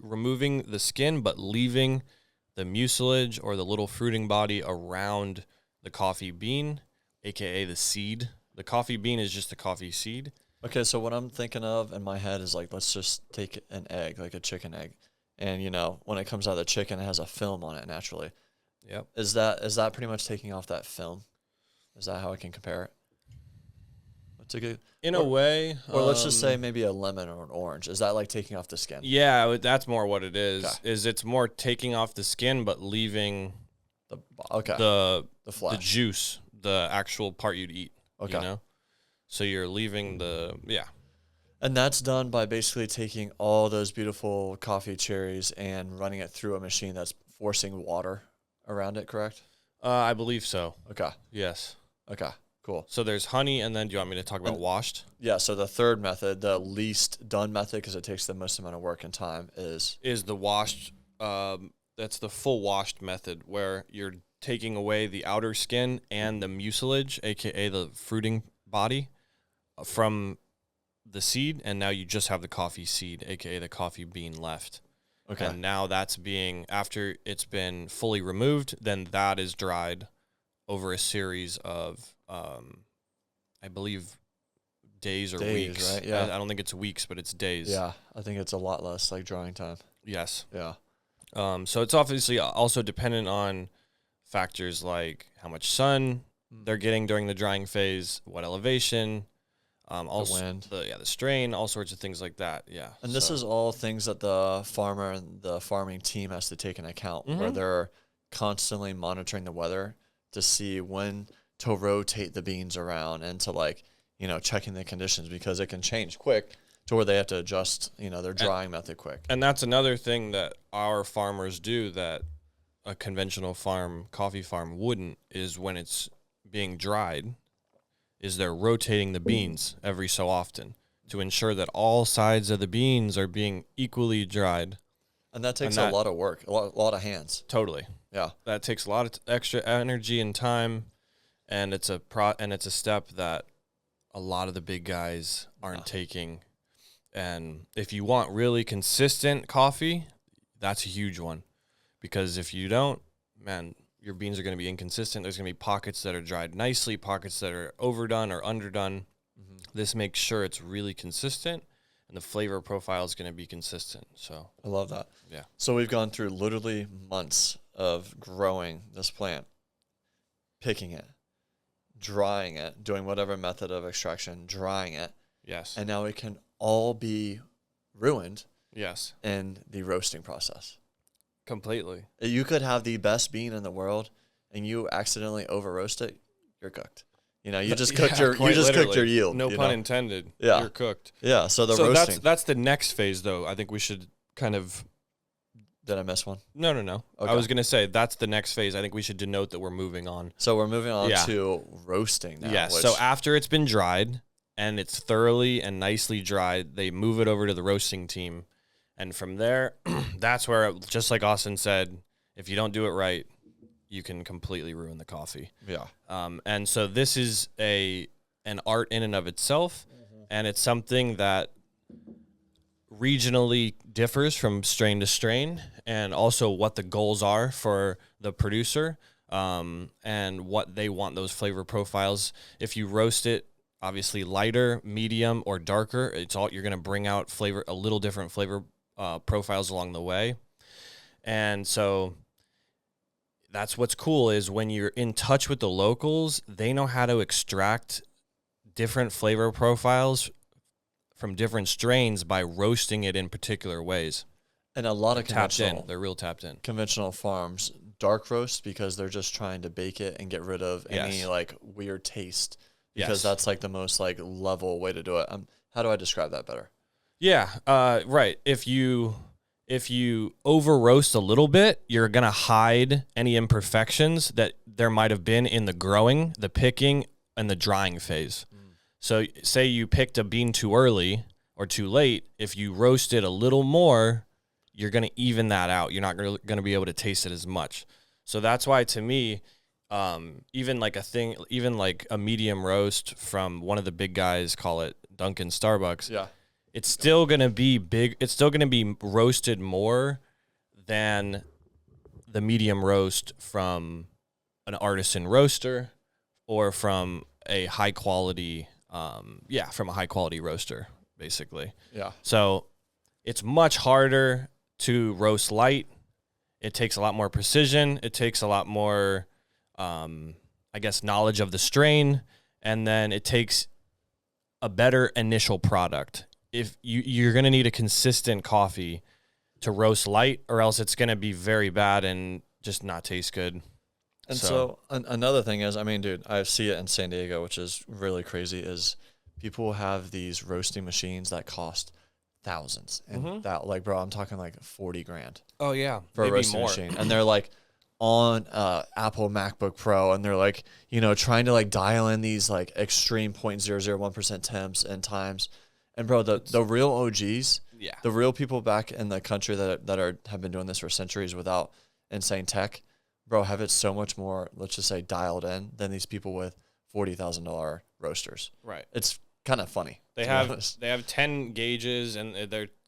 removing the skin, but leaving the mucilage or the little fruiting body around the coffee bean, aka the seed. The coffee bean is just the coffee seed. Okay, so what I'm thinking of in my head is like, let's just take an egg, like a chicken egg. And, when it comes out of the chicken, it has a film on it naturally. Yep. Is that pretty much taking off that film? Is that how I can compare it? It's a good, In a way. or let's just say maybe a lemon or an orange. Is that like taking off the skin? Yeah, that's more what it is. Okay. Is it's more taking off the skin, but leaving The the flesh. juice, the actual part you'd eat. Okay. You know? So you're leaving And that's done by basically taking all those beautiful coffee cherries and running it through a machine that's forcing water around it, correct? I believe so. Okay. Yes. Okay. Cool. So there's honey, and then do you want me to talk about washed? Yeah, so the third method, the least done method, because it takes the most amount of work and time, is The washed. That's the full washed method, where you're taking away the outer skin and the mucilage, aka the fruiting body, from the seed, and now you just have the coffee seed, aka the coffee bean left. okay. And now that's after it's been fully removed, then that is dried over a series of, I believe, days or weeks. Right? Yeah. I don't think it's weeks, but it's days. Yeah, I think it's a lot less like drying time. Yes. Yeah. So it's obviously also dependent on factors like how much sun they're getting during the drying phase, what elevation, also the wind. the strain, all sorts of things like that. Yeah. And this is all things that the farmer and the farming team has to take into account, where they're constantly monitoring the weather to see when to rotate the beans around and to checking the conditions, because it can change quick to where they have to adjust, their drying method quick. And that's another thing that our farmers do that a conventional coffee farm wouldn't, is when it's being dried, is they're rotating the beans every so often to ensure that all sides of the beans are being equally dried. And that takes a lot of work, a lot of hands. Totally. Yeah. That takes a lot of extra energy and time, and it's a step that a lot of the big guys aren't taking. And if you want really consistent coffee, that's a huge one, because if you don't, man, your beans are going to be inconsistent. There's going to be pockets that are dried nicely, pockets that are overdone or underdone. This makes sure it's really consistent, and the flavor profile is going to be consistent. So I love that. Yeah. So we've gone through literally months of growing this plant, picking it, drying it, doing whatever method of extraction, drying it. Yes. And now it can all be ruined Yes. in the roasting process. Completely. You could have the best bean in the world, and you accidentally over roast it, you're cooked. You just cooked cooked your yield. No pun intended. Yeah. You're cooked. Yeah. So roasting. That's the next phase, though. I think we should kind of. Did I miss one? No. Okay. I was gonna say that's the next phase. I think we should denote that we're moving on. So we're moving on to roasting now. Yes. So after it's been dried and it's thoroughly and nicely dried, they move it over to the roasting team, and from there, that's where, just like Austin said, if you don't do it right, you can completely ruin the coffee. Yeah. And so this is an art in and of itself, and it's something that regionally differs from strain to strain, and also what the goals are for the producer, and what they want those flavor profiles. If you roast it, obviously lighter, medium, or darker, you're going to bring out a little different flavor profiles along the way. And so that's what's cool, is when you're in touch with the locals, they know how to extract different flavor profiles from different strains by roasting it in particular ways. And a lot of They're real tapped in. Conventional farms dark roast because they're just trying to bake it and get rid of any weird taste, because that's the most level way to do it. How do I describe that better? Yeah, right. If you over roast a little bit, you're gonna hide any imperfections that there might have been in the growing, the picking, and the drying phase. So say you picked a bean too early or too late, if you roast it a little more, you're going to even that out. You're not going to be able to taste it as much. So that's why, to me, even a medium roast from one of the big guys, call it Dunkin' Starbucks. Yeah. It's still going to be big. It's still going to be roasted more than the medium roast from an artisan roaster or from a high quality roaster, basically. Yeah. So it's much harder to roast light. It takes a lot more precision. It takes a lot more, knowledge of the strain. And then it takes a better initial product. If you're going to need a consistent coffee to roast light, or else it's going to be very bad and just not taste good. And so another thing is, I mean, dude, I see it in San Diego, which is really crazy, is people have these roasting machines that cost thousands. And that, like, bro, I'm talking like 40 grand. Oh, yeah. For a roasting machine. And they're like on Apple MacBook Pro, and they're like, you know, trying to like dial in these like extreme 0.001% temps and times. And bro, the real OGs, the real people back in the country that have been doing this for centuries without insane tech, bro, have it so much more, let's just say, dialed in than these people with $40,000 roasters. Right. It's kind of funny. They have 10 gauges, and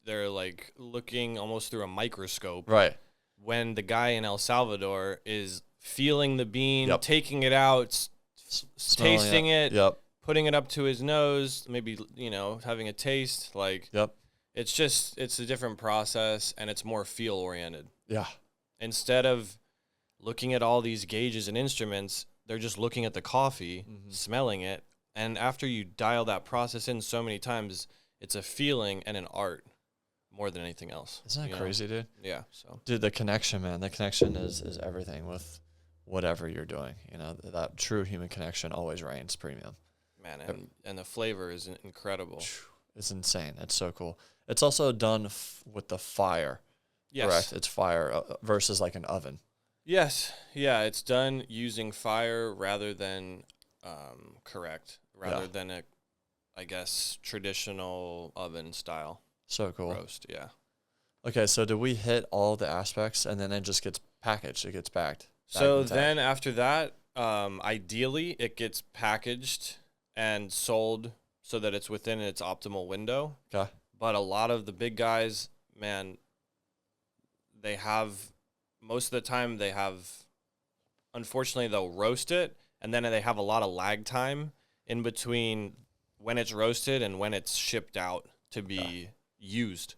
they're like looking almost through a microscope. Right. When the guy in El Salvador is feeling the bean, taking it out, tasting it, putting it up to his nose, maybe, you know, having a taste, like, it's a different process, and it's more feel oriented. Yeah. Instead of looking at all these gauges and instruments, they're just looking at the coffee, smelling it, and after you dial that process in so many times, it's a feeling and an art more than anything else. Isn't that crazy, dude? Yeah. So, dude, the connection, man, the connection is everything with whatever you're doing. You know, that true human connection always reigns premium. Man, and the flavor is incredible. It's insane. It's so cool. It's also done with the fire. Yes. Correct? It's fire versus like an oven. Yes. Yeah, it's done using fire rather than than a, I guess, traditional oven style. So cool. Roast, yeah. Okay, so do we hit all the aspects, and then it just gets packaged? It gets bagged. So then after that, ideally it gets packaged and sold so that it's within its optimal window. Okay. But a lot of the big guys, man, most of the time unfortunately, they'll roast it, and then they have a lot of lag time in between when it's roasted and when it's shipped out to be used.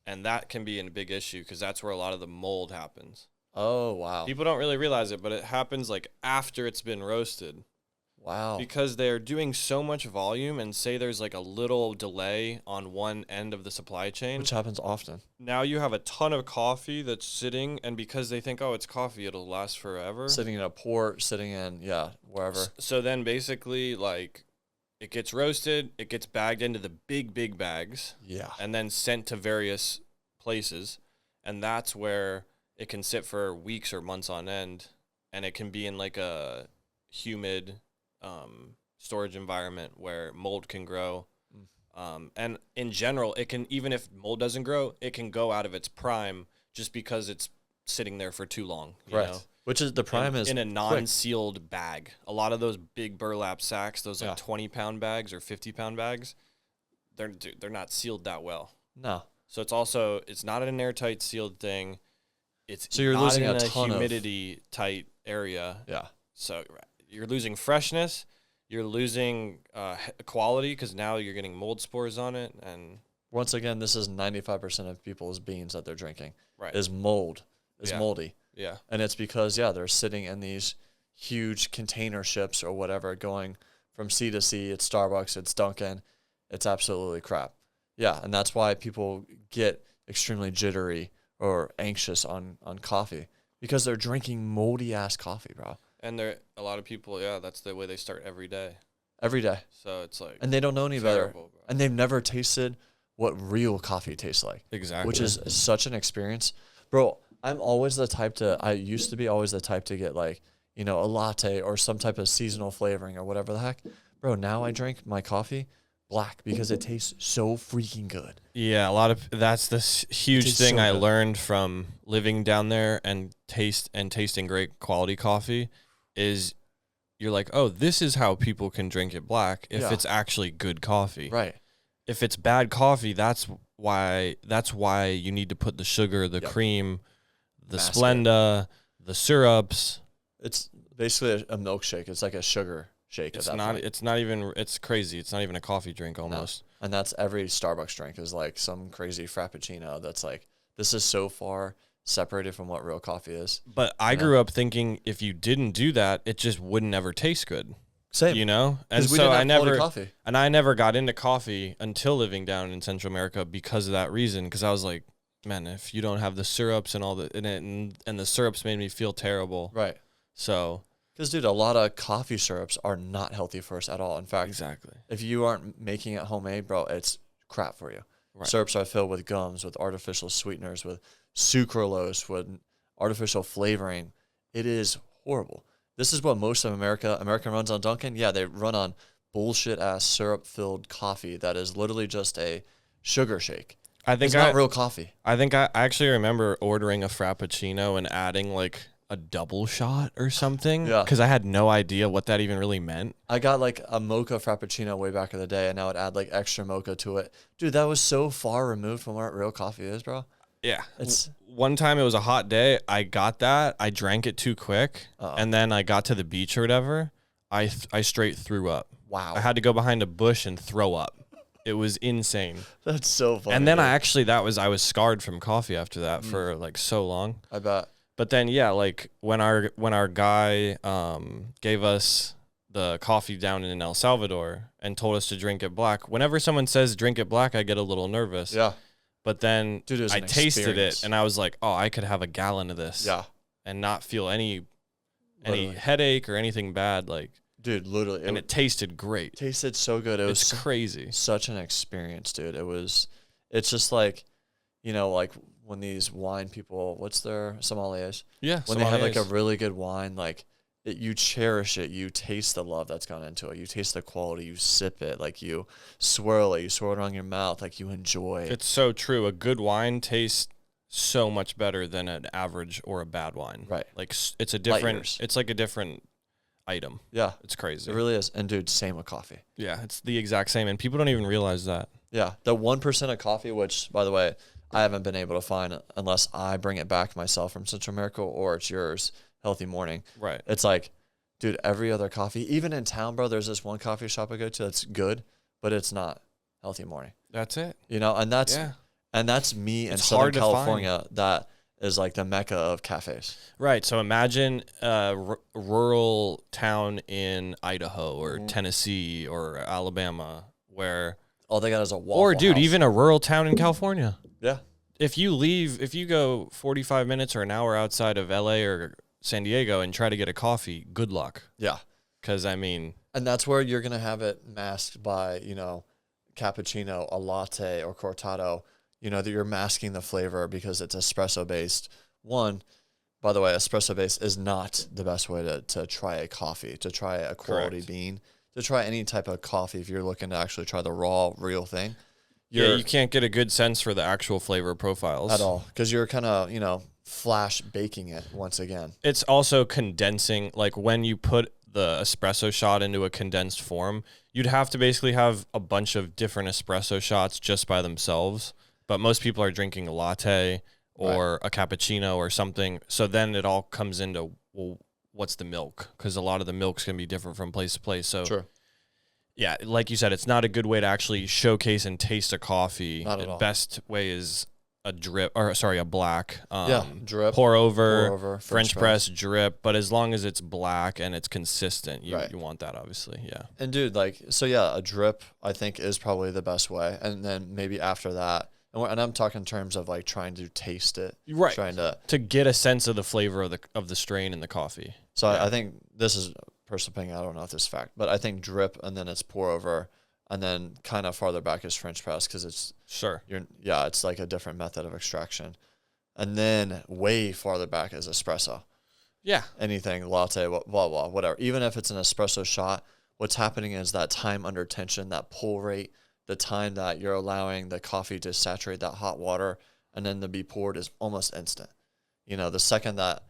And that can be a big issue because that's where a lot of the mold happens. Oh, wow. People don't really realize it, but it happens like after it's been roasted. Wow. Because they're doing so much volume, and say there's like a little delay on one end of the supply chain. Which happens often. Now you have a ton of coffee that's sitting, and because they think, oh, it's coffee, it'll last forever. Sitting in a port, sitting in, wherever. So then basically, like, it gets roasted, it gets bagged into the big bags. Yeah. And then sent to various places. And that's where it can sit for weeks or months on end. And it can be in like a humid storage environment where mold can grow. And in general, it can, even if mold doesn't grow, it can go out of its prime just because it's sitting there for too long. You know? Which is the prime in a non-sealed bag. A lot of those big burlap sacks, those like 20-pound bags or 50-pound bags, they're not sealed that well. No. So it's not an airtight sealed thing. So you're losing a ton humidity tight area. Yeah. So you're losing freshness. You're losing quality because now you're getting mold spores on it. And once again, this is 95% of people's beans that they're drinking. Right. Is mold. Is moldy. Yeah. And it's because, they're sitting in these huge container ships or whatever, going from sea to sea. It's Starbucks, it's Dunkin'. It's absolutely crap. Yeah, and that's why people get extremely jittery or anxious on coffee, because they're drinking moldy-ass coffee, bro. And a lot of people, that's the way they start every day. Every day. So it's like... And they don't know any better. Bro. And they've never tasted what real coffee tastes like. Exactly. Which is such an experience. Bro, I'm always the type I used to be always the type to get like, a latte or some type of seasonal flavoring or whatever the heck. Bro, now I drink my coffee black because it tastes so freaking good. Yeah, that's this huge thing I learned from living down there and tasting great quality coffee is you're like, oh, this is how people can drink it black if it's actually good coffee. Right. If it's bad coffee, that's why you need to put the sugar, the cream, the Splenda, the syrups. It's basically a milkshake. It's like a sugar shake. It's not even. It's crazy. It's not even a coffee drink almost. No. And that's every Starbucks drink is like some crazy frappuccino. That's like, this is so far separated from what real coffee is. But I grew up thinking if you didn't do that, it just wouldn't ever taste good. Same. You know? And Because we so didn't have quality coffee. I never got into coffee until living down in Central America because of that reason. Because I was like, man, if you don't have the syrups and all the in it, and the syrups made me feel terrible. Right. So. Because, dude, a lot of coffee syrups are not healthy for us at all. In fact, Exactly. if you aren't making it homemade, bro, it's crap for you. Right. Syrups are filled with gums, with artificial sweeteners, with sucralose, with artificial flavoring. It is horrible. This is what most of America runs on Dunkin'. Yeah, they run on bullshit-ass syrup-filled coffee that is literally just a sugar shake. It's not real coffee. I think I actually remember ordering a Frappuccino and adding like a double shot or something. Yeah. Because I had no idea what that even really meant. I got like a mocha Frappuccino way back in the day, and I would add like extra mocha to it. Dude, that was so far removed from what real coffee is, bro. Yeah. One time it was a hot day. I got that. I drank it too quick. And then I got to the beach or whatever. I straight threw up. Wow. I had to go behind a bush and throw up. It was insane. That's so funny. And then I was scarred from coffee after that for like so long. I bet. But then, yeah, like when our guy gave us the coffee down in El Salvador and told us to drink it black, whenever someone says drink it black, I get a little nervous. Yeah. But then Dude, I tasted it and I was like, oh, I could have a gallon of this. Yeah. And not feel any headache or anything bad. Like, dude, literally. And it tasted great. Tasted so good. It was crazy. Such an experience, dude. It's just like, you know, like when these wine people, what's their sommeliers? Yeah. When they have like a really good wine, like you cherish it. You taste the love that's gone into it. You taste the quality. You sip it. Like you swirl it. You swirl it around your mouth. Like you enjoy it. It's so true. A good wine tastes so much better than an average or a bad wine. Right. Like it's like a different item. Yeah. It's crazy. It really is. And dude, same with coffee. Yeah. It's the exact same. And people don't even realize that. Yeah. The 1% of coffee, which by the way, I haven't been able to find unless I bring it back myself from Central America or it's yours, Healthy Morning. Right. It's like, dude, every other coffee, even in town, bro, there's this one coffee shop I go to that's good, but it's not Healthy Morning. That's it. You know, and that's me in Southern California. That is like the mecca of cafes. Right. So imagine a rural town in Idaho or Tennessee or Alabama where all they got is a Waffle House. Even a rural town in California. Yeah. If you go 45 minutes or an hour outside of LA or San Diego and try to get a coffee, good luck. Yeah. Because, and that's where you're going to have it masked by, you know, cappuccino, a latte, or cortado, you know, that you're masking the flavor because it's espresso based. One, by the way, espresso based is not the best way to try a coffee, to try a quality bean, to try any type of coffee if you're looking to actually try the raw, real thing. You can't get a good sense for the actual flavor profiles. At all, because you're kind of, you know, flash baking it once again. It's also condensing, like when you put the espresso shot into a condensed form, you'd have to basically have a bunch of different espresso shots just by themselves. But most people are drinking a latte or a cappuccino or something. So then it all comes into, well, what's the milk? Because a lot of the milk's going to be different from place to place. So, sure. Yeah, like you said, it's not a good way to actually showcase and taste a coffee. Not at all. The best way is a black. Drip. Pour over French press, drip. But as long as it's black and it's consistent, you want that, obviously. Yeah. And dude, a drip I think is probably the best way. And then maybe after that, and I'm talking in terms of like trying to taste it, right? Trying to get a sense of the flavor of the strain in the coffee. So I think this is personal opinion. I don't know if this is fact, but I think drip and then it's pour over, and then kind of farther back is French press because it's it's like a different method of extraction, and then way farther back is espresso. Yeah, anything latte, blah blah, whatever. Even if it's an espresso shot, what's happening is that time under tension, that pull rate. The time that you're allowing the coffee to saturate that hot water and then to be poured is almost instant. You know, the second that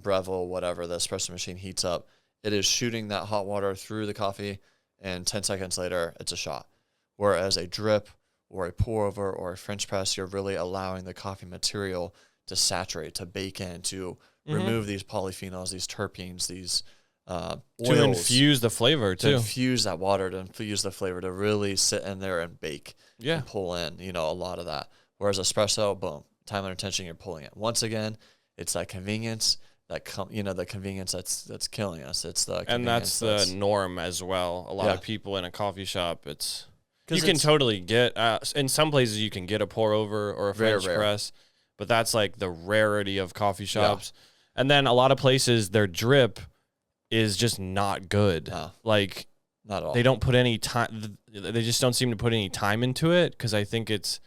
Breville, whatever, the espresso machine heats up, it is shooting that hot water through the coffee, and 10 seconds later, it's a shot. Whereas a drip or a pour over or a French press, you're really allowing the coffee material to saturate, to bake in, to remove these polyphenols, these terpenes, these oils, to infuse the flavor too. To infuse that water, to infuse the flavor, to really sit in there and bake. Yeah. And pull in, you know, a lot of that. Whereas espresso, boom, time under tension, you're pulling it. Once again, it's that convenience, the convenience that's killing us. It's the And that's the norm as well. A lot of people in a coffee shop, you can totally get in some places you can get a pour over or a French press, but that's like the rarity of coffee shops. Yeah. And then a lot of places their drip is just not good. No, like not at all. They don't put any time. They just don't seem to put any time into it, because I think it's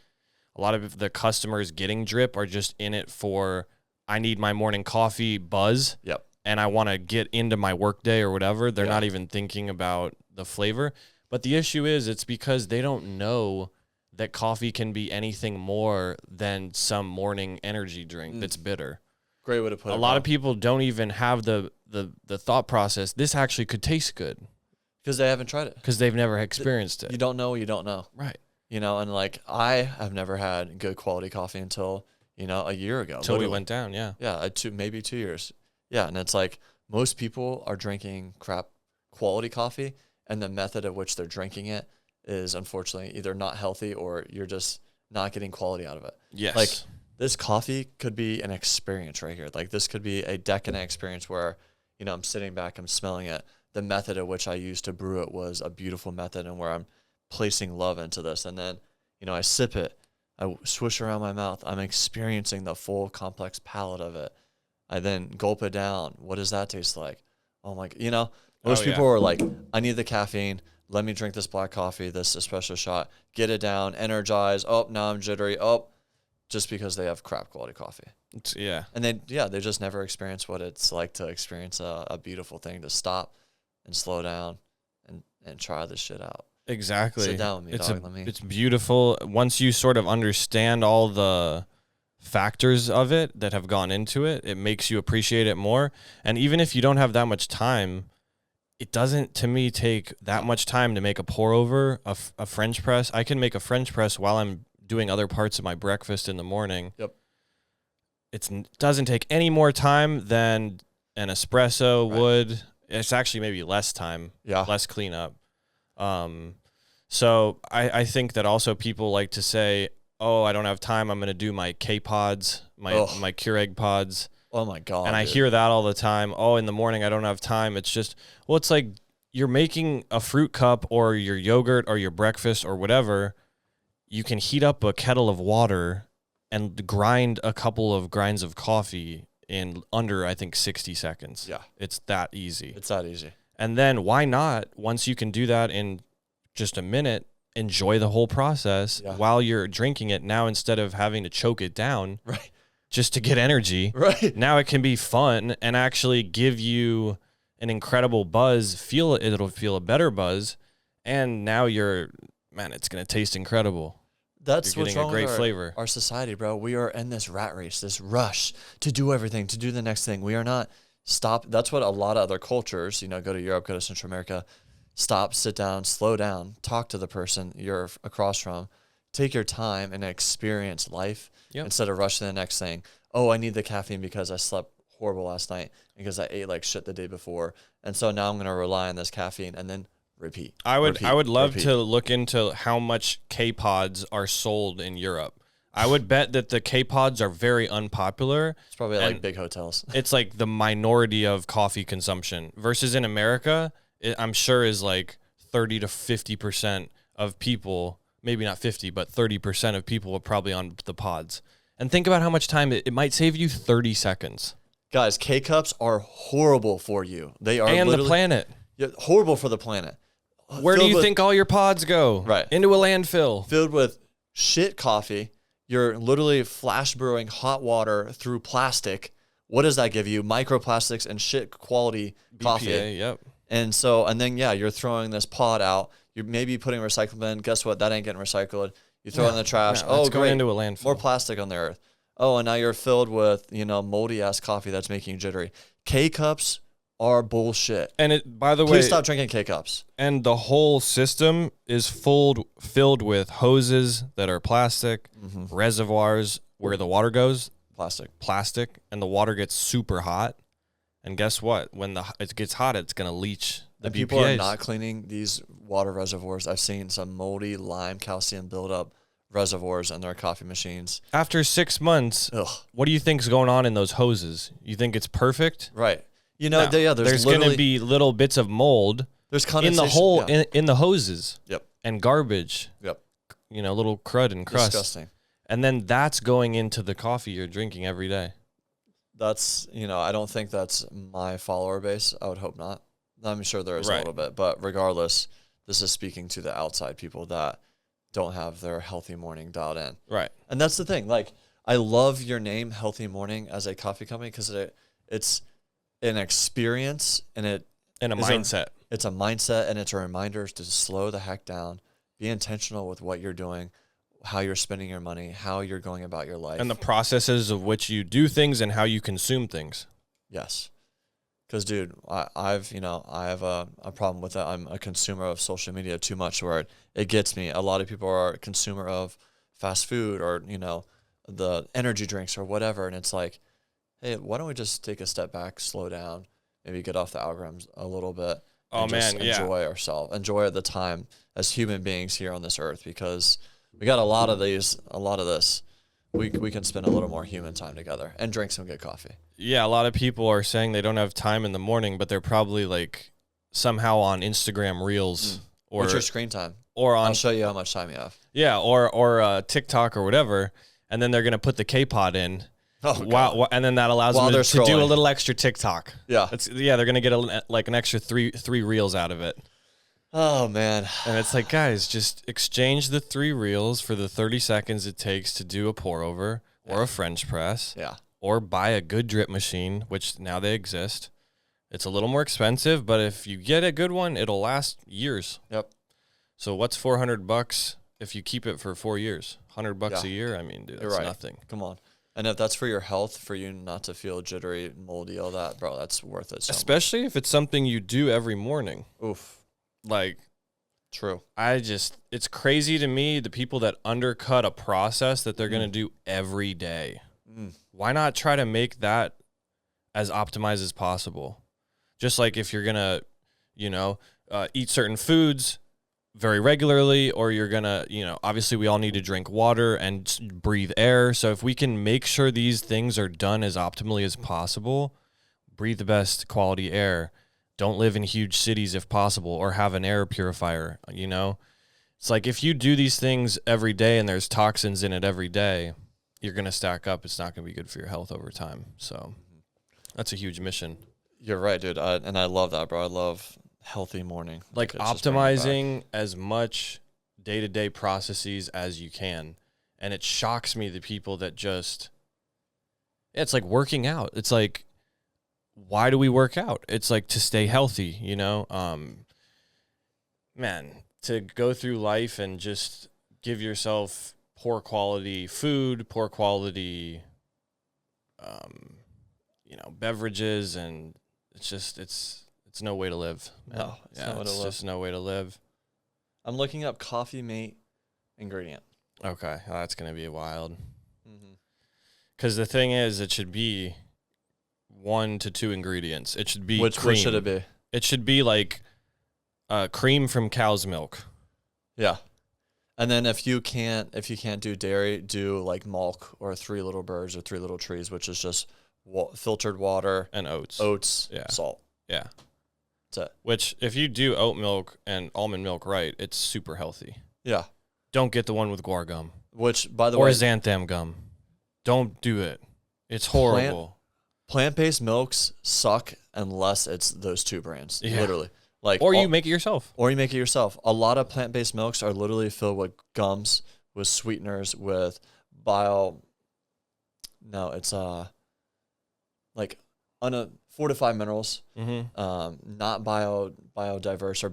a lot of the customers getting drip are just in it for, I need my morning coffee buzz. Yep. And I want to get into my workday or whatever. They're not even thinking about the flavor. But the issue is, it's because they don't know that coffee can be anything more than some morning energy drink that's bitter. Great way to put it. A lot of people don't even have the thought process, this actually could taste good. Because they haven't tried it. Because they've never experienced it. You don't know what you don't know. Right. And like, I have never had good quality coffee until, a year ago. Until we went down, yeah. Yeah, maybe 2 years. Yeah, and it's like, most people are drinking crap quality coffee, and the method of which they're drinking it is unfortunately either not healthy or you're just not getting quality out of it. Yes. Like, this coffee could be an experience right here. Like, this could be a decadent experience where, I'm sitting back, I'm smelling it. The method at which I used to brew it was a beautiful method, and where I'm placing love into this. And then, I sip it, I swish around my mouth, I'm experiencing the full complex palate of it. I then gulp it down. What does that taste like? Oh my, most people are like, I need the caffeine. Let me drink this black coffee, this espresso shot, get it down, energize. Oh, now I'm jittery. Oh, just because they have crap quality coffee. And they just never experience what it's like to experience a beautiful thing, to stop and slow down and try this shit out. Exactly. Sit down with me, dog. It's beautiful. Once you sort of understand all the factors of it that have gone into it, it makes you appreciate it more. And even if you don't have that much time, it doesn't, to me, take that much time to make a pour over, a French press. I can make a French press while I'm doing other parts of my breakfast in the morning. Yep. It doesn't take any more time than an espresso would. It's actually maybe less time, less cleanup. So I think that also people like to say, oh, I don't have time, I'm going to do my K-pods, my Keurig pods. Oh, my God. And I hear that all the time. Oh, in the morning, I don't have time. It's just, well, it's like you're making a fruit cup or your yogurt or your breakfast or whatever. You can heat up a kettle of water and grind a couple of grinds of coffee in under, I think, 60 seconds. Yeah. It's that easy. It's that easy. And then why not, once you can do that in just a minute, enjoy the whole process while you're drinking it. Now, instead of having to choke it down just to get energy, now it can be fun and actually give you an incredible buzz. It'll feel a better buzz. And now it's going to taste incredible. That's You're what's getting wrong a great with flavor. Our society, bro. We are in this rat race, this rush to do everything, to do the next thing. We are not stopped. That's what a lot of other cultures, go to Europe, go to Central America, stop, sit down, slow down, talk to the person you're across from, take your time and experience life instead of rushing the next thing. Oh, I need the caffeine because I slept horrible last night and because I ate like shit the day before. And so now I'm going to rely on this caffeine and then repeat. I would love to look into how much K-pods are sold in Europe. I would bet that the K-pods are very unpopular. It's probably like big hotels. It's like the minority of coffee consumption versus in America, I'm sure is like 30 to 50% of people, maybe not 50, but 30% of people are probably on the pods. And think about how much time it might save you. 30 seconds. Guys, K-cups are horrible for you. They are and the planet. Horrible for the planet. Where do you think all your pods go? Right. Into a landfill. Filled with shit coffee. You're literally flash brewing hot water through plastic. What does that give you? Microplastics and shit quality coffee. BPA, yep. And so, and then, you're throwing this pod out. You're maybe putting recyclable in. Guess what? That ain't getting recycled. You throw it in the trash. It's going into a landfill. More plastic on the earth. Oh, and now you're filled with, moldy-ass coffee that's making you jittery. K-cups are bullshit. And by the way, please stop drinking K-cups. And the whole system is filled with hoses that are plastic, reservoirs where the water goes, plastic, and the water gets super hot. And guess what? When it gets hot, it's going to leach the BPAs. People are not cleaning these water reservoirs. I've seen some moldy lime calcium buildup reservoirs in their coffee machines. After 6 months, what do you think's going on in those hoses? You think it's perfect? Right. You know, No. There's going to be little bits of mold there's in the hole in the hoses. Yep. And garbage. Yep. You know, little crud and crust. Disgusting. And then that's going into the coffee you're drinking every day. That's, I don't think that's my follower base. I would hope not. I'm sure there is a little bit, but regardless, this is speaking to the outside people that don't have their healthy morning dialed in. Right. And that's the thing. Like, I love your name, Healthy Morning, as a coffee company, because it's an experience and a mindset. It's a mindset, and it's a reminder to slow the heck down, be intentional with what you're doing, how you're spending your money, how you're going about your life. And the processes of which you do things and how you consume things. Yes. Because, dude, I have a problem with that. I'm a consumer of social media too much, where it gets me. A lot of people are a consumer of fast food or, the energy drinks or whatever. And it's like, hey, why don't we just take a step back, slow down, maybe get off the algorithms a little bit. Enjoy ourselves, enjoy the time as human beings here on this earth, because we got a lot of this. We can spend a little more human time together and drink some good coffee. Yeah, a lot of people are saying they don't have time in the morning, but they're probably like somehow on Instagram Reels or what's your screen time? Or I'll show you how much time you have. Yeah, or TikTok or whatever, and then they're gonna put the K-pod in. Oh, wow. And then that allows them to do a little extra TikTok. Yeah. They're going to get an extra three reels out of it. Oh, man. And it's like, guys, just exchange the 3 reels for the 30 seconds it takes to do a pour over or a French press. Yeah. Or buy a good drip machine, which now they exist. It's a little more expensive, but if you get a good one, it'll last years. Yep. So what's $400 if you keep it for 4 years? $100 a year? I mean, dude, that's nothing. Come on. And if that's for your health, for you not to feel jittery, moldy, all that, bro, that's worth it. Especially if it's something you do every morning. Oof. Like, true. It's crazy to me, the people that undercut a process that they're going to do every day. Why not try to make that as optimized as possible? Just like if you're going to, eat certain foods very regularly, or you're going to, obviously we all need to drink water and breathe air. So if we can make sure these things are done as optimally as possible, breathe the best quality air, don't live in huge cities if possible, or have an air purifier, It's like if you do these things every day and there's toxins in it every day, you're going to stack up. It's not going to be good for your health over time. So that's a huge mission. You're right, dude. And I love that, bro. I love healthy morning. Like optimizing as much day-to-day processes as you can. And it shocks me the people that it's like working out. It's like, why do we work out? It's like to stay healthy, man, to go through life and just give yourself poor quality food, poor quality, beverages, and it's no way to live. Man. No, it's just no way to live. I'm looking up coffee mate ingredient. Okay, that's gonna be wild. Because the thing is, it should be 1 to 2 ingredients. It should be which cream. should it be? It should be like cream from cow's milk. Yeah. And then if you can't do dairy, do like milk or 3 Little Birds or 3 Little Trees, which is just filtered water and oats, salt. Yeah. That's it. Which, if you do oat milk and almond milk right, it's super healthy. Yeah. Don't get the one with guar gum. Which, by the way, or xanthan gum. Don't do it. It's horrible. Plant-based milks suck unless it's those 2 brands. Yeah. Literally. Or you make it yourself. A lot of plant-based milks are literally filled with gums, with sweeteners, with fortified minerals, not biodiverse or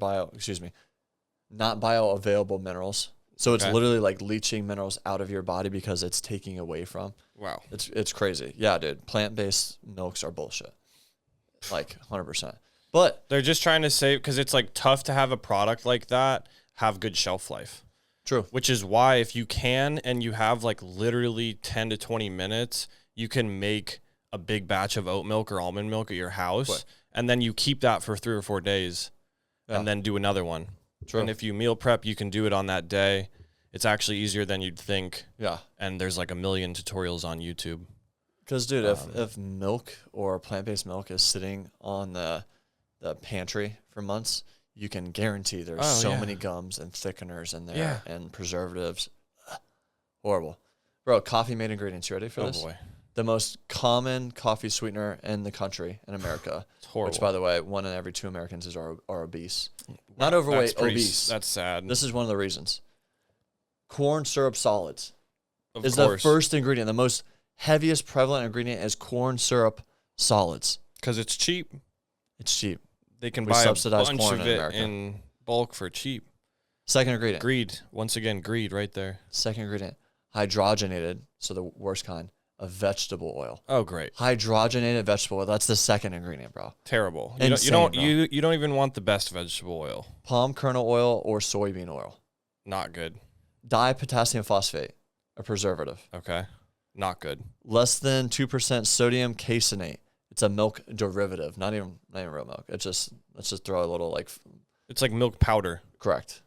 not bioavailable minerals. So it's literally like leaching minerals out of your body because it's taking away from. Wow. It's crazy. Yeah, dude. Plant-based milks are bullshit. Like 100%. But they're just trying to say, because it's like tough to have a product like that have good shelf life. True. Which is why if you can and you have like literally 10 to 20 minutes, you can make a big batch of oat milk or almond milk at your house. And then you keep that for 3 or 4 days and then do another one. True. And if you meal prep, you can do it on that day. It's actually easier than you'd think. Yeah. And there's like a million tutorials on YouTube. Because, dude, if milk or plant-based milk is sitting on the pantry for months, you can guarantee there's so many gums and thickeners in there and preservatives. Horrible. Bro, coffee-made ingredients. You ready for this? Oh, boy. The most common coffee sweetener in the country, in America. It's horrible. Which, by the way, 1 in every 2 Americans are obese. Not overweight, obese. That's sad. This is one of the reasons. Corn syrup solids is course. the first ingredient. The most heaviest prevalent ingredient is corn syrup solids. Because it's cheap. It's cheap. They can We buy a subsidize bunch corn of in it America. in bulk for cheap. Second ingredient. Greed. Once again, greed right there. Second ingredient. Hydrogenated, so the worst kind, of vegetable oil. Oh, great. Hydrogenated vegetable oil. That's the second ingredient, bro. Terrible. Insane, You don't even want the best vegetable oil. Palm kernel oil or soybean oil. Not good. Dipotassium phosphate, a preservative. Okay. Not good. Less than 2% sodium caseinate. It's a milk derivative, not even real milk. Let's just throw a little It's like milk powder. Correct.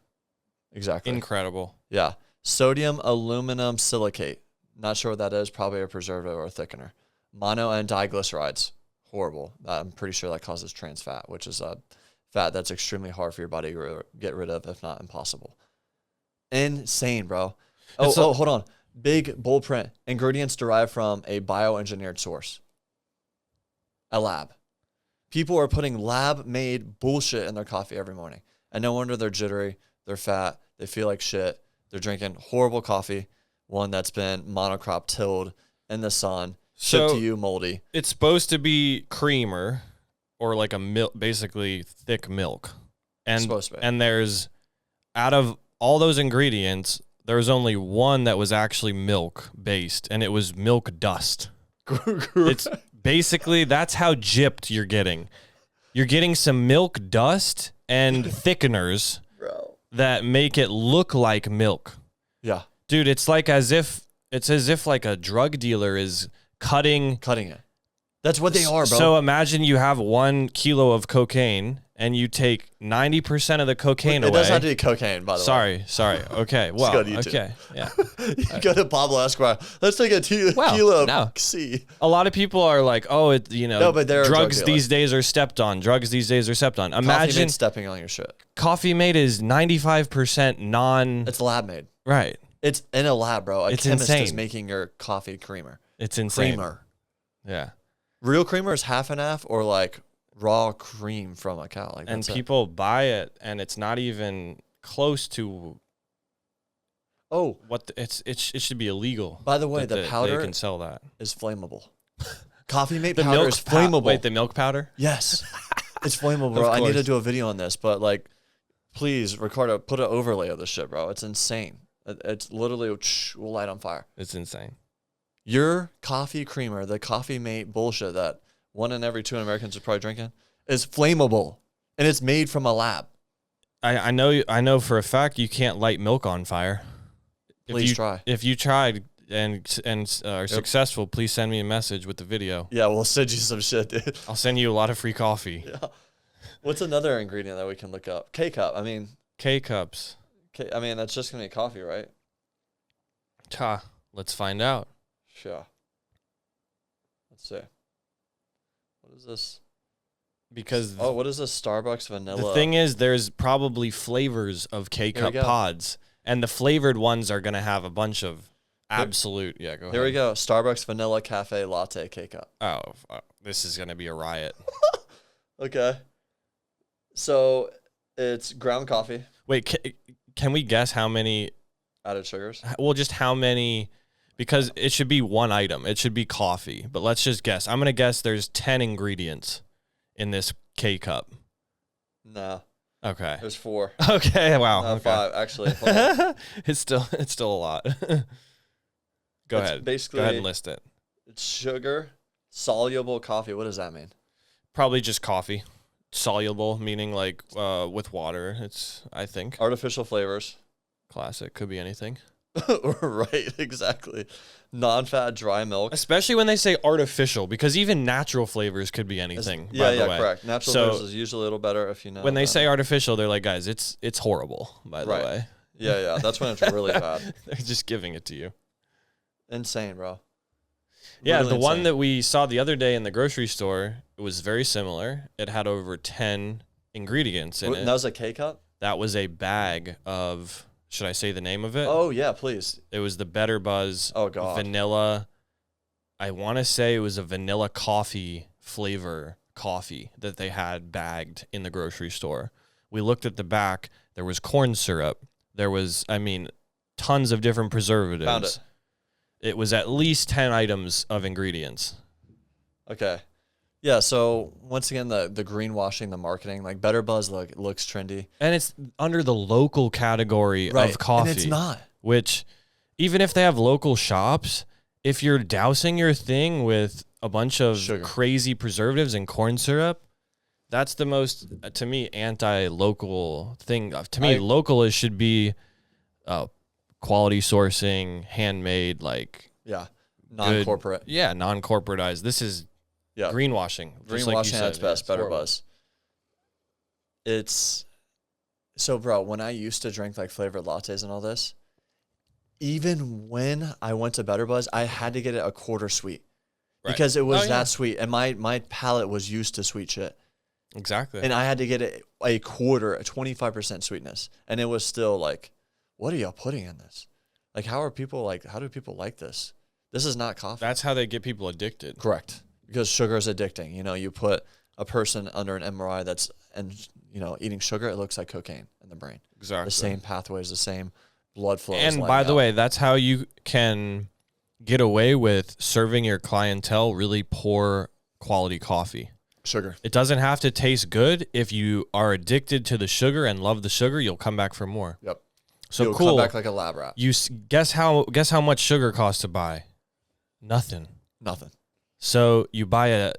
Exactly. Incredible. Yeah. Sodium aluminum silicate. Not sure what that is. Probably a preservative or a thickener. Mono and diglycerides. Horrible. I'm pretty sure that causes trans fat, which is a fat that's extremely hard for your body to get rid of, if not impossible. Insane, bro. Hold on. Big bold print. Ingredients derived from a bioengineered source. A lab. People are putting lab-made bullshit in their coffee every morning. And no wonder they're jittery, they're fat, they feel like shit. They're drinking horrible coffee, one that's been monocrop tilled in the sun, shipped to you moldy. It's supposed to be creamer or like a milk, basically thick milk. And, supposed to be. And there's, out of all those ingredients, there was only one that was actually milk-based, and it was milk dust. It's basically, that's how gypped you're getting. You're getting some milk dust and thickeners that make it look like milk. Yeah. Dude, it's as if like a drug dealer is cutting it. That's what they are, bro. So imagine you have 1 kilo of cocaine and you take 90% of the cocaine away. It doesn't have to be cocaine, by the way. Sorry. Okay. Well, okay. Yeah. You go to Pablo Escobar. Let's take a kilo of C. A lot of people are like, oh, but they're drugs these days are stepped on. Imagine Coffee Mate stepping on your shit. Coffee Mate is 95% non. It's lab made. Right. It's in a lab, bro. A It's chemist insane. is making your coffee creamer. It's insane. Creamer. Yeah. Real creamer is half and half, or like raw cream from a cow. Like, and people buy it, and it's not even close to. What it should be illegal. By the way, the powder they can sell that is flammable. Coffee Mate powder is flammable. Wait, the milk powder? Yes, it's flammable, bro. I need to do a video on this, but like, please, Ricardo, put an overlay of this shit, bro. It's insane. It's literally will light on fire. It's insane. Your coffee creamer, the Coffee Mate bullshit that 1 in every 2 Americans are probably drinking, is flammable, and it's made from a lab. I know for a fact you can't light milk on fire. Please try. If you tried and are successful, please send me a message with the video. Yeah, we'll send you some shit, dude. I'll send you a lot of free coffee. Yeah. What's another ingredient that we can look up? K-cup. I mean, K-cups. That's just gonna be coffee, right? Let's find out. Sure. Let's see. What is this? Because what is this Starbucks vanilla? The thing is, there's probably flavors of K-cup pods, and the flavored ones are gonna have a bunch of absolute. Yeah, go ahead. Here we go. Starbucks vanilla cafe latte K-cup. Oh, this is gonna be a riot. Okay. So it's ground coffee. Wait, can we guess how many added sugars? Well, just how many. Because it should be one item. It should be coffee. But let's just guess. I'm going to guess there's 10 ingredients in this K-cup. No. Okay. There's 4. Okay, wow. No, okay. 5, actually. Hold on. It's still a lot. Go ahead. Basically, go ahead and list it. It's sugar, soluble coffee. What does that mean? Probably just coffee. Soluble, meaning like with water. I think. Artificial flavors. Classic. Could be anything. Right, exactly. Non-fat dry milk. Especially when they say artificial, because even natural flavors could be anything. By the way. Correct. Natural flavors is usually a little better if you know. When they say artificial, they're like, guys, it's horrible, by the way. Yeah. That's when it's really bad. They're just giving it to you. Insane, bro. Yeah, Literally the one insane. that we saw the other day in the grocery store, it was very similar. It had over 10 ingredients in That it. was a K-cup? That was a bag of, should I say the name of it? Oh, yeah, please. It was the Better Buzz Oh, God. vanilla. I want to say it was a vanilla coffee flavor coffee that they had bagged in the grocery store. We looked at the back. There was corn syrup. There was, tons of different preservatives. Found it. It was at least 10 items of ingredients. Okay. Yeah, so once again, the greenwashing, the marketing, like Better Buzz looks trendy. And it's under the local category of coffee. And it's not. Which, even if they have local shops, if you're dousing your thing with a bunch of Sugar. crazy preservatives and corn syrup, that's the most, to me, anti-local thing. To me, local should be quality sourcing, handmade, like... Yeah, non-corporate. Non-corporatized. This is greenwashing. Greenwashing at its best, Better horrible. Buzz. It's... So, bro, when I used to drink, like, flavored lattes and all this, even when I went to Better Buzz, I had to get it a quarter sweet. Right. Because it was that sweet, and my palate was used to sweet shit. Exactly. And I had to get it a quarter, a 25% sweetness. And it was still like, what are y'all putting in this? Like, how do people like this? This is not coffee. That's how they get people addicted. Correct. Because sugar is addicting. You put a person under an MRI eating sugar, it looks like cocaine in the brain. Exactly. The same pathways, the same blood flow. And by the way, that's how you can get away with serving your clientele really poor quality coffee. Sugar. It doesn't have to taste good. If you are addicted to the sugar and love the sugar, you'll come back for more. Yep. So You'll cool. come back like a lab rat. Guess how much sugar costs to buy? Nothing. So you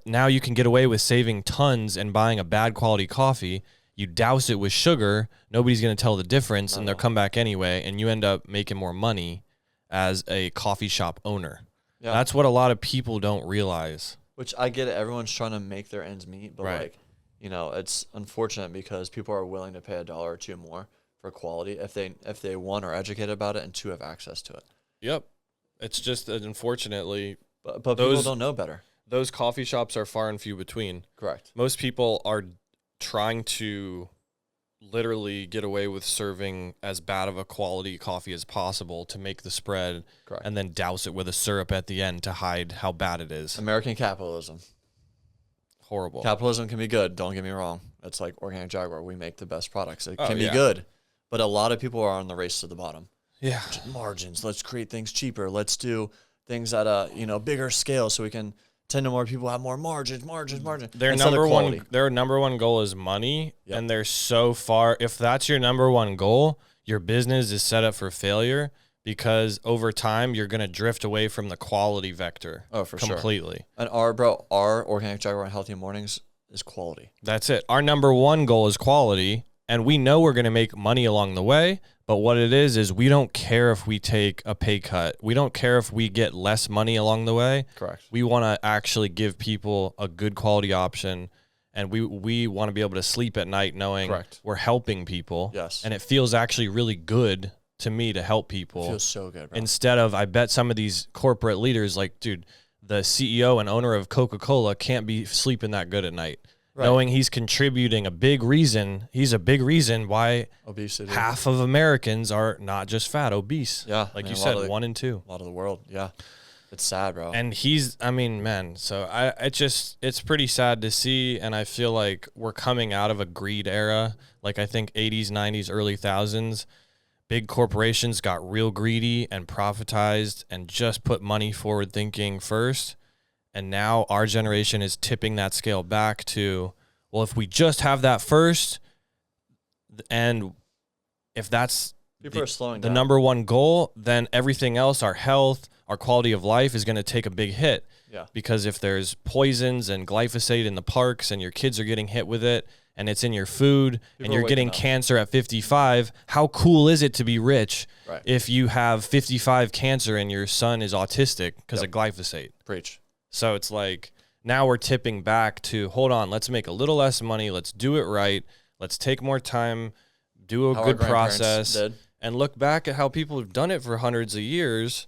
now you can get away with saving tons and buying a bad quality coffee. You douse it with sugar. Nobody's going to tell the difference, and they'll come back anyway, and you end up making more money as a coffee shop owner. Yeah. That's what a lot of people don't realize. Which I get it. Everyone's trying to make their ends meet, but it's unfortunate because people are willing to pay $1 or $2 more for quality if they one are educated about it and two have access to it. Yep. It's just that unfortunately, but people don't know better. Those coffee shops are far and few between. Correct. Most people are trying to literally get away with serving as bad of a quality coffee as possible to make the spread. Correct. And then douse it with a syrup at the end to hide how bad it is. American capitalism. Horrible. Capitalism can be good. Don't get me wrong. It's like Organic Jaguar. We make the best products. It can be good, but a lot of people are on the race to the bottom. Yeah. Margins. Let's create things cheaper. Let's do things at a bigger scale so we can tend to more people, have more margins. Their number one goal is money, and they're so far. If that's your number one goal, your business is set up for failure because over time you're gonna drift away from the quality vector. Oh, for sure, completely. And our Organic Jaguar and Healthy Mornings is quality. That's it. Our number one goal is quality, and we know we're gonna make money along the way. But what it is we don't care if we take a pay cut. We don't care if we get less money along the way. Correct. We want to actually give people a good quality option, and we want to be able to sleep at night knowing we're helping people. Yes. And it feels actually really good to me to help people. It feels so good, bro. Instead of, I bet some of these corporate leaders, like, dude, the CEO and owner of Coca-Cola can't be sleeping that good at night. Right. Knowing he's contributing he's a big reason why obesity, half of Americans are not just fat, obese. Yeah. Like you said, 1 in 2. A lot of the world. Yeah. It's sad, bro. And so it's pretty sad to see. And I feel like we're coming out of a greed era. Like I think 80s, 90s, early thousands, big corporations got real greedy and profitized and just put money forward thinking first. And now our generation is tipping that scale back to, well, if we just have that first, and if that's people are slowing the down. number one goal, then everything else, our health, our quality of life is going to take a big hit. Yeah. Because if there's poisons and glyphosate in the parks and your kids are getting hit with it and it's in your food and you're getting cancer at 55, how cool is it to be rich if you have 55 cancer and your son is autistic because of glyphosate? Preach. So it's like now we're tipping back to, hold on, let's make a little less money. Let's do it right. Let's take more time, do a good process. and look back at how people have done it for hundreds of years.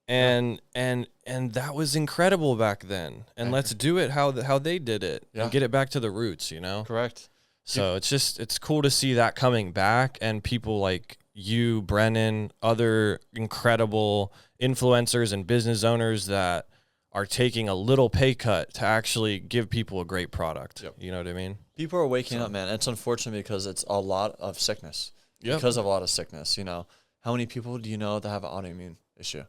And that was incredible back then. And let's do it how they did it and get it back to the roots, you know? Correct. So it's cool to see that coming back, and people like you, Brennan, other incredible influencers and business owners that are taking a little pay cut to actually give people a great product. Yep. You know what I mean? People are waking up, man. It's unfortunate because it's a lot of sickness. Yep. Because of a lot of sickness, you know. How many people do you know that have an autoimmune issue?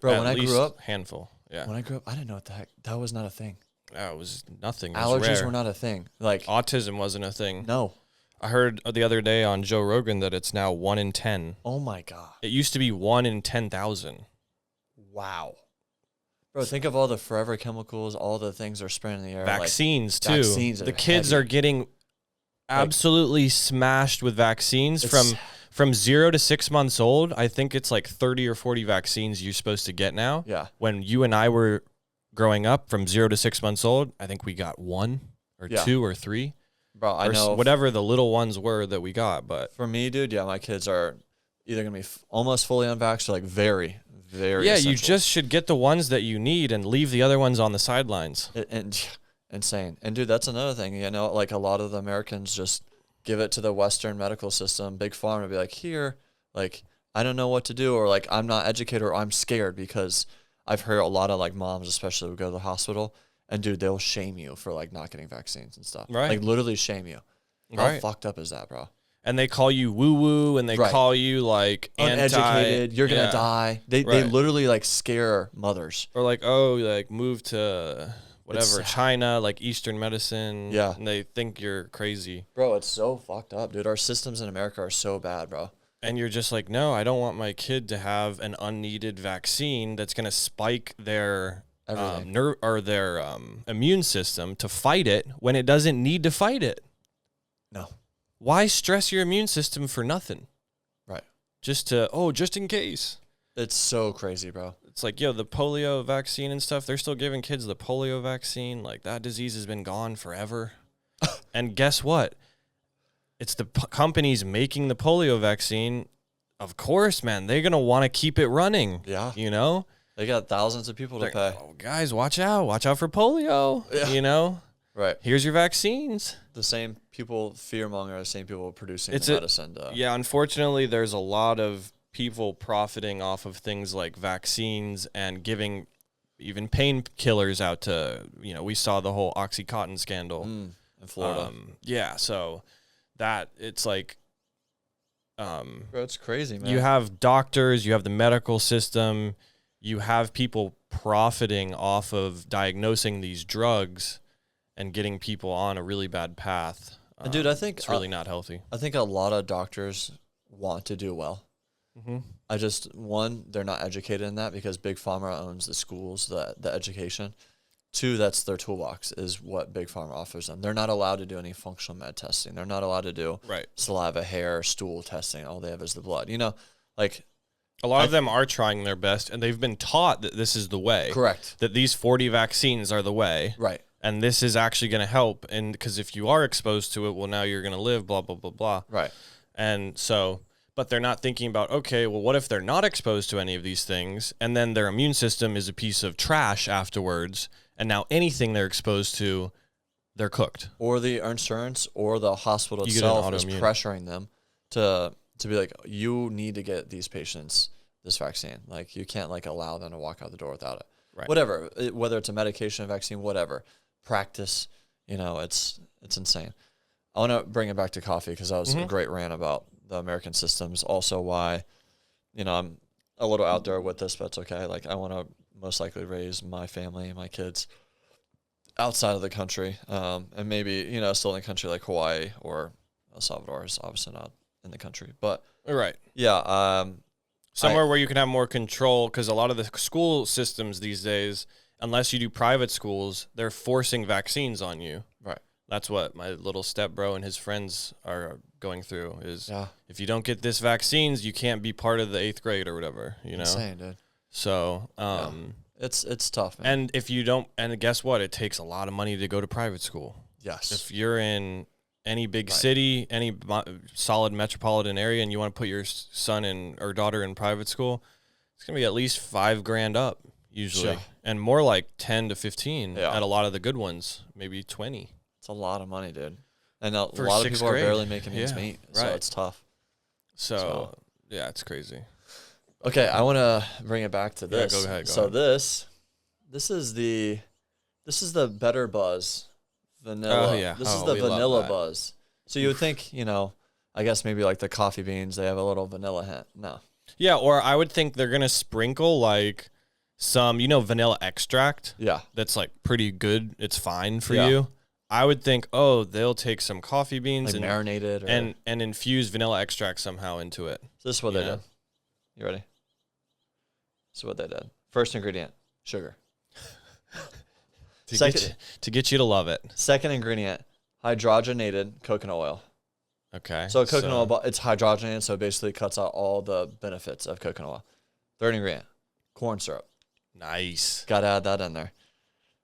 Bro, when I grew up, handful. Yeah. When I grew up, I didn't know what the heck. That was not a thing. It was nothing. It was Allergies rare. were not a thing. Like autism wasn't a thing. No. I heard the other day on Joe Rogan that it's now 1 in 10. Oh my God. It used to be 1 in 10,000. Wow. Bro, think of all the forever chemicals, all the things they're spraying in the air. Vaccines, too. Vaccines the kids are getting absolutely smashed with vaccines from 0 to 6 months old. I think it's like 30 or 40 vaccines you're supposed to get now. Yeah. When you and I were growing up from 0 to 6 months old, I think we got 1 or 2 or 3. Bro, I know. Whatever the little ones were that we got. But for me, dude, my kids are either going to be almost fully unvaxxed or like very, very essential. You just should get the ones that you need and leave the other ones on the sidelines. Insane. And, dude, that's another thing. You know, like a lot of the Americans just give it to the Western medical system, big pharma, be like, here, like, I don't know what to do, or like, I'm not educated, or I'm scared, because I've heard a lot of like moms, especially, who go to the hospital, and dude, they'll shame you for like not getting vaccines and stuff. Right. Like literally shame you. How fucked up is that, bro? And they call you woo-woo, and they call you like uneducated. You're going to die. They literally like scare mothers. Or like, oh, like move to whatever, China, like Eastern medicine. Yeah. And they think you're crazy. Bro, it's so fucked up, dude. Our systems in America are so bad, bro. And you're just like, no, I don't want my kid to have an unneeded vaccine that's going to spike their immune system to fight it when it doesn't need to fight it. No. Why stress your immune system for nothing? Right. Just in case. It's so crazy, bro. It's like, the polio vaccine and stuff, they're still giving kids the polio vaccine. Like, that disease has been gone forever. And guess what? It's the companies making the polio vaccine. Of course, man, they're going to want to keep it running. Yeah. You know? They got thousands of people to pay. Oh, guys, watch out. Watch out for polio. Yeah. You know? Right. Here's your vaccines. The same people fear-mongering are the same people producing the medicine. Yeah, unfortunately, there's a lot of people profiting off of things like vaccines and giving even painkillers out to, we saw the whole Oxycontin scandal. In Florida. So that, it's like... Bro, it's crazy, man. You have doctors, you have the medical system, you have people profiting off of diagnosing these drugs and getting people on a really bad path. And dude, I think it's really not healthy. I think a lot of doctors want to do well. Mm-hmm. They're not educated in that because Big Pharma owns the schools, the education. 2, that's their toolbox, is what Big Pharma offers them. They're not allowed to do any functional med testing. They're not allowed to do saliva, hair, stool testing. All they have is the blood. Like a lot of them are trying their best, and they've been taught that this is the way. Correct. That these 40 vaccines are the way. Right. And this is actually going to help. And because if you are exposed to it, well, now you're going to live, blah, blah, blah, blah. Right. And so, but they're not thinking about, okay, well, what if they're not exposed to any of these things? And then their immune system is a piece of trash afterwards. And now anything they're exposed to, they're cooked. Or the insurance or the hospital itself is pressuring them to be like, you need to get these patients this vaccine. Like, you can't like allow them to walk out the door without it. Right. Whatever, whether it's a medication, a vaccine, whatever. Practice, it's insane. I want to bring it back to coffee because that was a great rant about the American systems. Also why, I'm a little out there with this, but it's okay. Like, I want to most likely raise my family and my kids outside of the country. And maybe, still in a country like Hawaii or El Salvador is obviously not in the country. But right. Yeah. Somewhere where you can have more control, because a lot of the school systems these days, unless you do private schools, they're forcing vaccines on you. Right. That's what my little stepbro and his friends are going through is if you don't get this vaccines, you can't be part of the 8th grade or whatever, Insane, dude. So, it's tough, man. And if you don't, and guess what? It takes a lot of money to go to private school. Yes. If you're in any big city, any solid metropolitan area, and you want to put your son or daughter in private school, it's going to be at least $5,000 up usually, and more like 10 to 15 at a lot of the good ones, maybe 20. It's a lot of money, dude. And a lot of people are barely making ends meet, so it's tough. So, yeah, it's crazy. Okay, I want to bring it back to this. Go ahead. This is the Better Buzz vanilla. Oh, yeah. This is the vanilla buzz. So you would think, I guess maybe like the coffee beans, they have a little vanilla hint. No. Yeah, or I would think they're going to sprinkle like some, vanilla extract. Yeah. That's like pretty good. It's fine for you. I would think, they'll take some coffee beans like marinated and infuse vanilla extract somehow into it. So this is what they did. You ready? This is what they did. First ingredient, sugar. To get you to love it. Second ingredient, hydrogenated coconut oil. Okay. So coconut oil, it's hydrogenated, so it basically cuts out all the benefits of coconut oil. Third ingredient, corn syrup. Nice. Got to add that in there.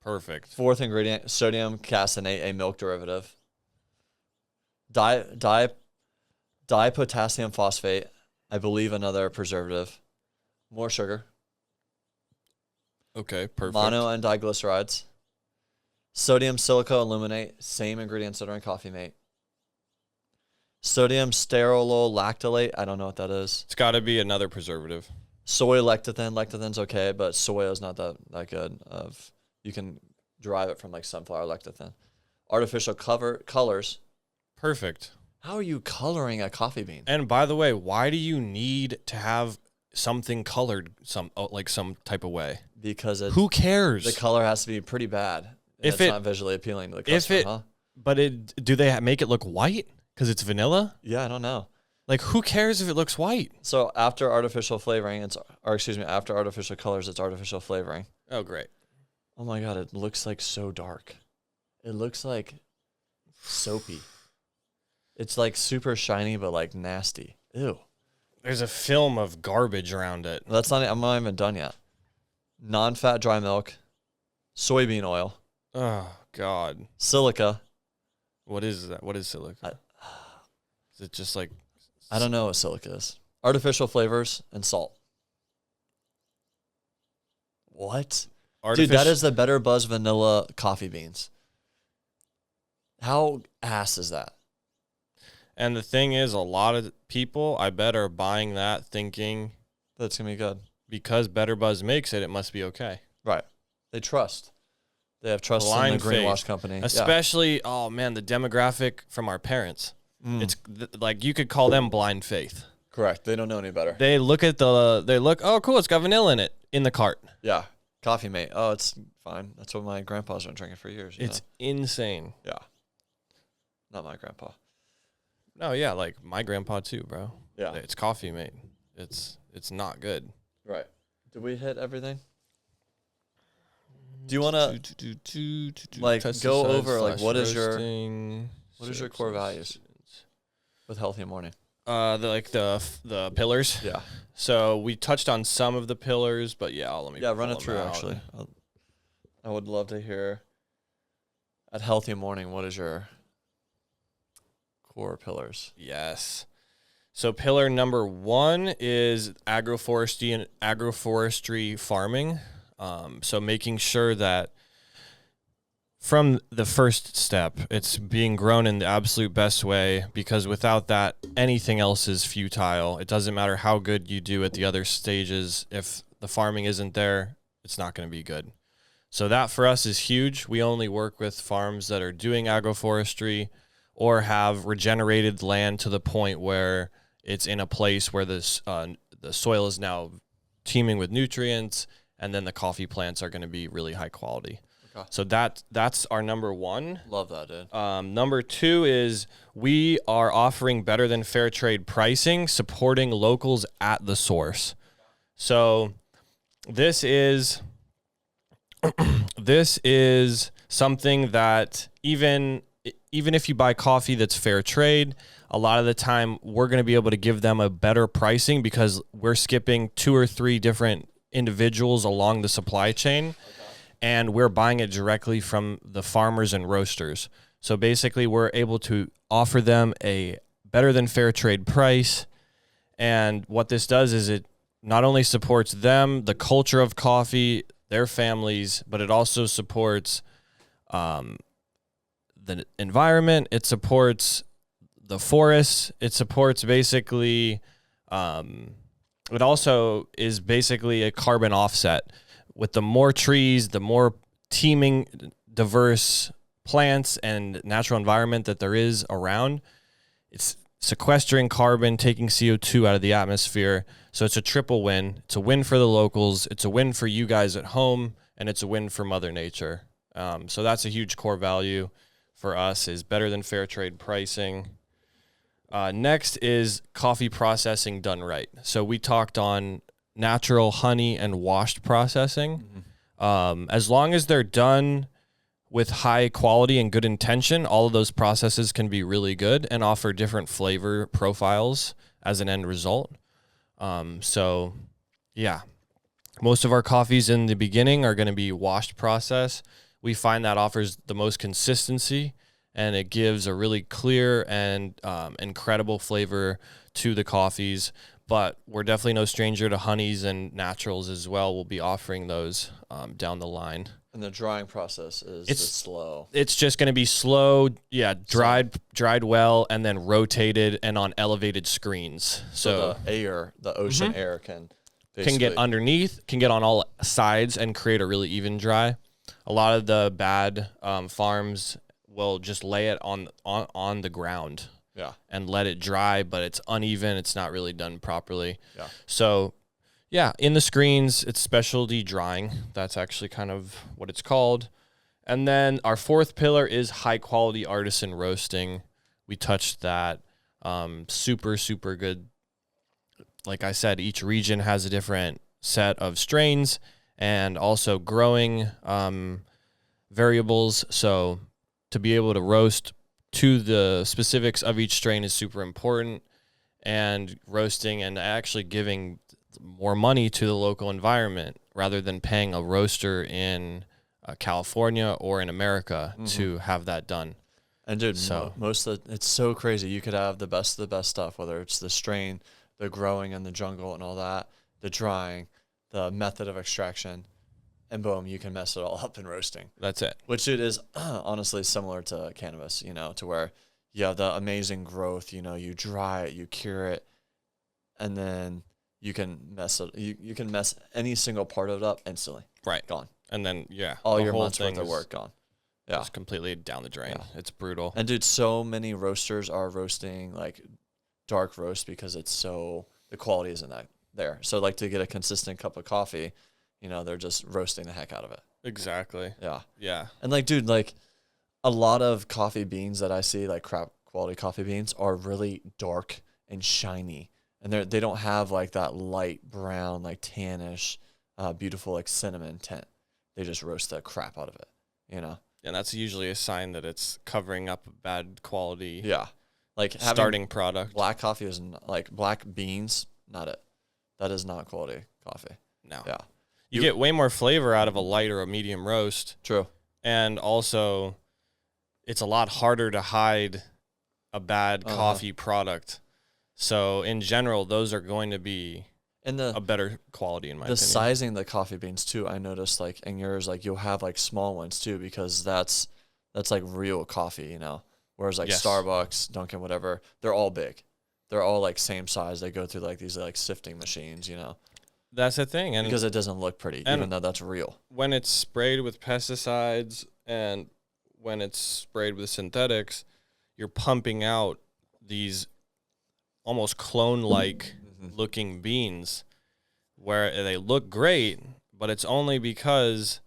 Perfect. Fourth ingredient, sodium caseinate, a milk derivative. Dipotassium phosphate, I believe another preservative. More sugar. Okay, perfect. Mono and diglycerides. Sodium silicoaluminate, same ingredients that are in Coffee Mate. Sodium sterololactylate, I don't know what that is. It's got to be another preservative. Soy lecithin, lecithin's okay, but soy is not that good. You can derive it from like sunflower lecithin. Artificial colors. Perfect. How are you coloring a coffee bean? And by the way, why do you need to have something colored some type of way? Because who cares? The color has to be pretty bad. If it's not visually appealing to the customer, But do they make it look white because it's vanilla? Yeah, I don't know. Like, who cares if it looks white? So after artificial flavoring, after artificial colors, it's artificial flavoring. Oh, great. Oh my God, it looks like so dark. It looks like soapy. It's like super shiny, but like nasty. Ew. There's a film of garbage around it. I'm not even done yet. Non-fat dry milk, soybean oil. Oh, God. Silica. What is that? What is silica? Is it just like... I don't know what silica is. Artificial flavors and salt. What? Dude, that is the Better Buzz vanilla coffee beans. How ass is that? And the thing is, a lot of people, I bet, are buying that thinking... That's going to be good. Because Better Buzz makes it, it must be okay. Right. They trust. They have trust in the greenwash company. Especially, oh man, the demographic from our parents. It's like you could call them blind faith. Correct. They don't know any better. They look, oh cool, it's got vanilla in it in the cart. Yeah. Coffee Mate. Oh, it's fine. That's what my grandpa's been drinking for years. It's insane. Yeah. Not my grandpa. No, yeah, like my grandpa too, bro. Yeah. It's Coffee Mate. It's not good. Right. Did we hit everything? Do you want to like go over like what is your core values with Healthy Morning? The pillars. Yeah. So we touched on some of the pillars, but let me run it through actually. I would love to hear at Healthy Morning, what is your core pillars? Yes. So pillar number 1 is agroforestry farming. So making sure that from the first step, it's being grown in the absolute best way, because without that, anything else is futile. It doesn't matter how good you do at the other stages. If the farming isn't there, it's not going to be good. So that for us is huge. We only work with farms that are doing agroforestry or have regenerated land to the point where it's in a place where the soil is now teeming with nutrients, and then the coffee plants are going to be really high quality. Okay. So that's our number 1. Love that, dude. Number 2 is we are offering better than fair trade pricing, supporting locals at the source. So this is something that even if you buy coffee that's fair trade, a lot of the time we're going to be able to give them a better pricing because we're skipping 2 or 3 different individuals along the supply chain, and we're buying it directly from the farmers and roasters. So basically we're able to offer them a better than fair trade price. And what this does is it not only supports them, the culture of coffee, their families, but it also supports the environment. It supports the forests. It supports basically, it also is basically a carbon offset. With the more trees, the more teeming, diverse plants and natural environment that there is around, it's sequestering carbon, taking CO2 out of the atmosphere. So it's a triple win. It's a win for the locals. It's a win for you guys at home, and it's a win for Mother Nature. So that's a huge core value for us, is better than fair trade pricing. Next is coffee processing done right. So we talked on natural honey and washed processing. As long as they're done with high quality and good intention, all of those processes can be really good and offer different flavor profiles as an end result. So yeah, most of our coffees in the beginning are going to be washed process. We find that offers the most consistency, and it gives a really clear and incredible flavor to the coffees. But we're definitely no stranger to honeys and naturals as well. We'll be offering those down the line. And the drying process is slow. It's just going to be slow, dried well, and then rotated and on elevated screens. So the ocean air can get underneath, can get on all sides and create a really even dry. A lot of the bad farms will just lay it on the ground. Yeah. And let it dry, but it's uneven. It's not really done properly. Yeah. So, yeah, in the screens, it's specialty drying. That's actually kind of what it's called. And then our fourth pillar is high quality artisan roasting. We touched that. Super, super good. Like I said, each region has a different set of strains and also growing variables. So to be able to roast to the specifics of each strain is super important, and roasting and actually giving more money to the local environment rather than paying a roaster in California or in America to have that done. And dude, it's so crazy. You could have the best of the best stuff, whether it's the strain, the growing in the jungle and all that, the drying, the method of extraction, and boom, you can mess it all up in roasting. That's it. Which it is honestly similar to cannabis, to where you have the amazing growth, you dry it, you cure it, and then you can mess it. You can mess any single part of it up instantly. Right. Gone. And then, all your months worth of work gone. Yeah. Just completely down the drain. Yeah. It's brutal. And dude, so many roasters are roasting like dark roast because the quality isn't that there. So like to get a consistent cup of coffee, they're just roasting the heck out of it. Exactly. Yeah. Yeah. And like, dude, like a lot of coffee beans that I see, like crap quality coffee beans, are really dark and shiny. And they don't have like that light brown, like tannish, beautiful like cinnamon tint. They just roast the crap out of it, And that's usually a sign that it's covering up a bad quality. Yeah. Like starting product. Black coffee is like black beans, not it. That is not quality coffee. No. Yeah. You get way more flavor out of a light or a medium roast. True. And also, it's a lot harder to hide a bad coffee product. So, in general, those are going to be a better quality, in my opinion. The sizing of the coffee beans, too, I noticed, like, in yours, like, you'll have, like, small ones, too, because that's like, real coffee, Whereas, like, Starbucks, Dunkin', whatever, they're all big. They're all, like, same size. They go through, like, these, like, sifting machines, That's the thing. And because it doesn't look pretty, even though that's real. When it's sprayed with pesticides and when it's sprayed with synthetics, you're pumping out these almost clone-like looking beans where they look great, but it's only because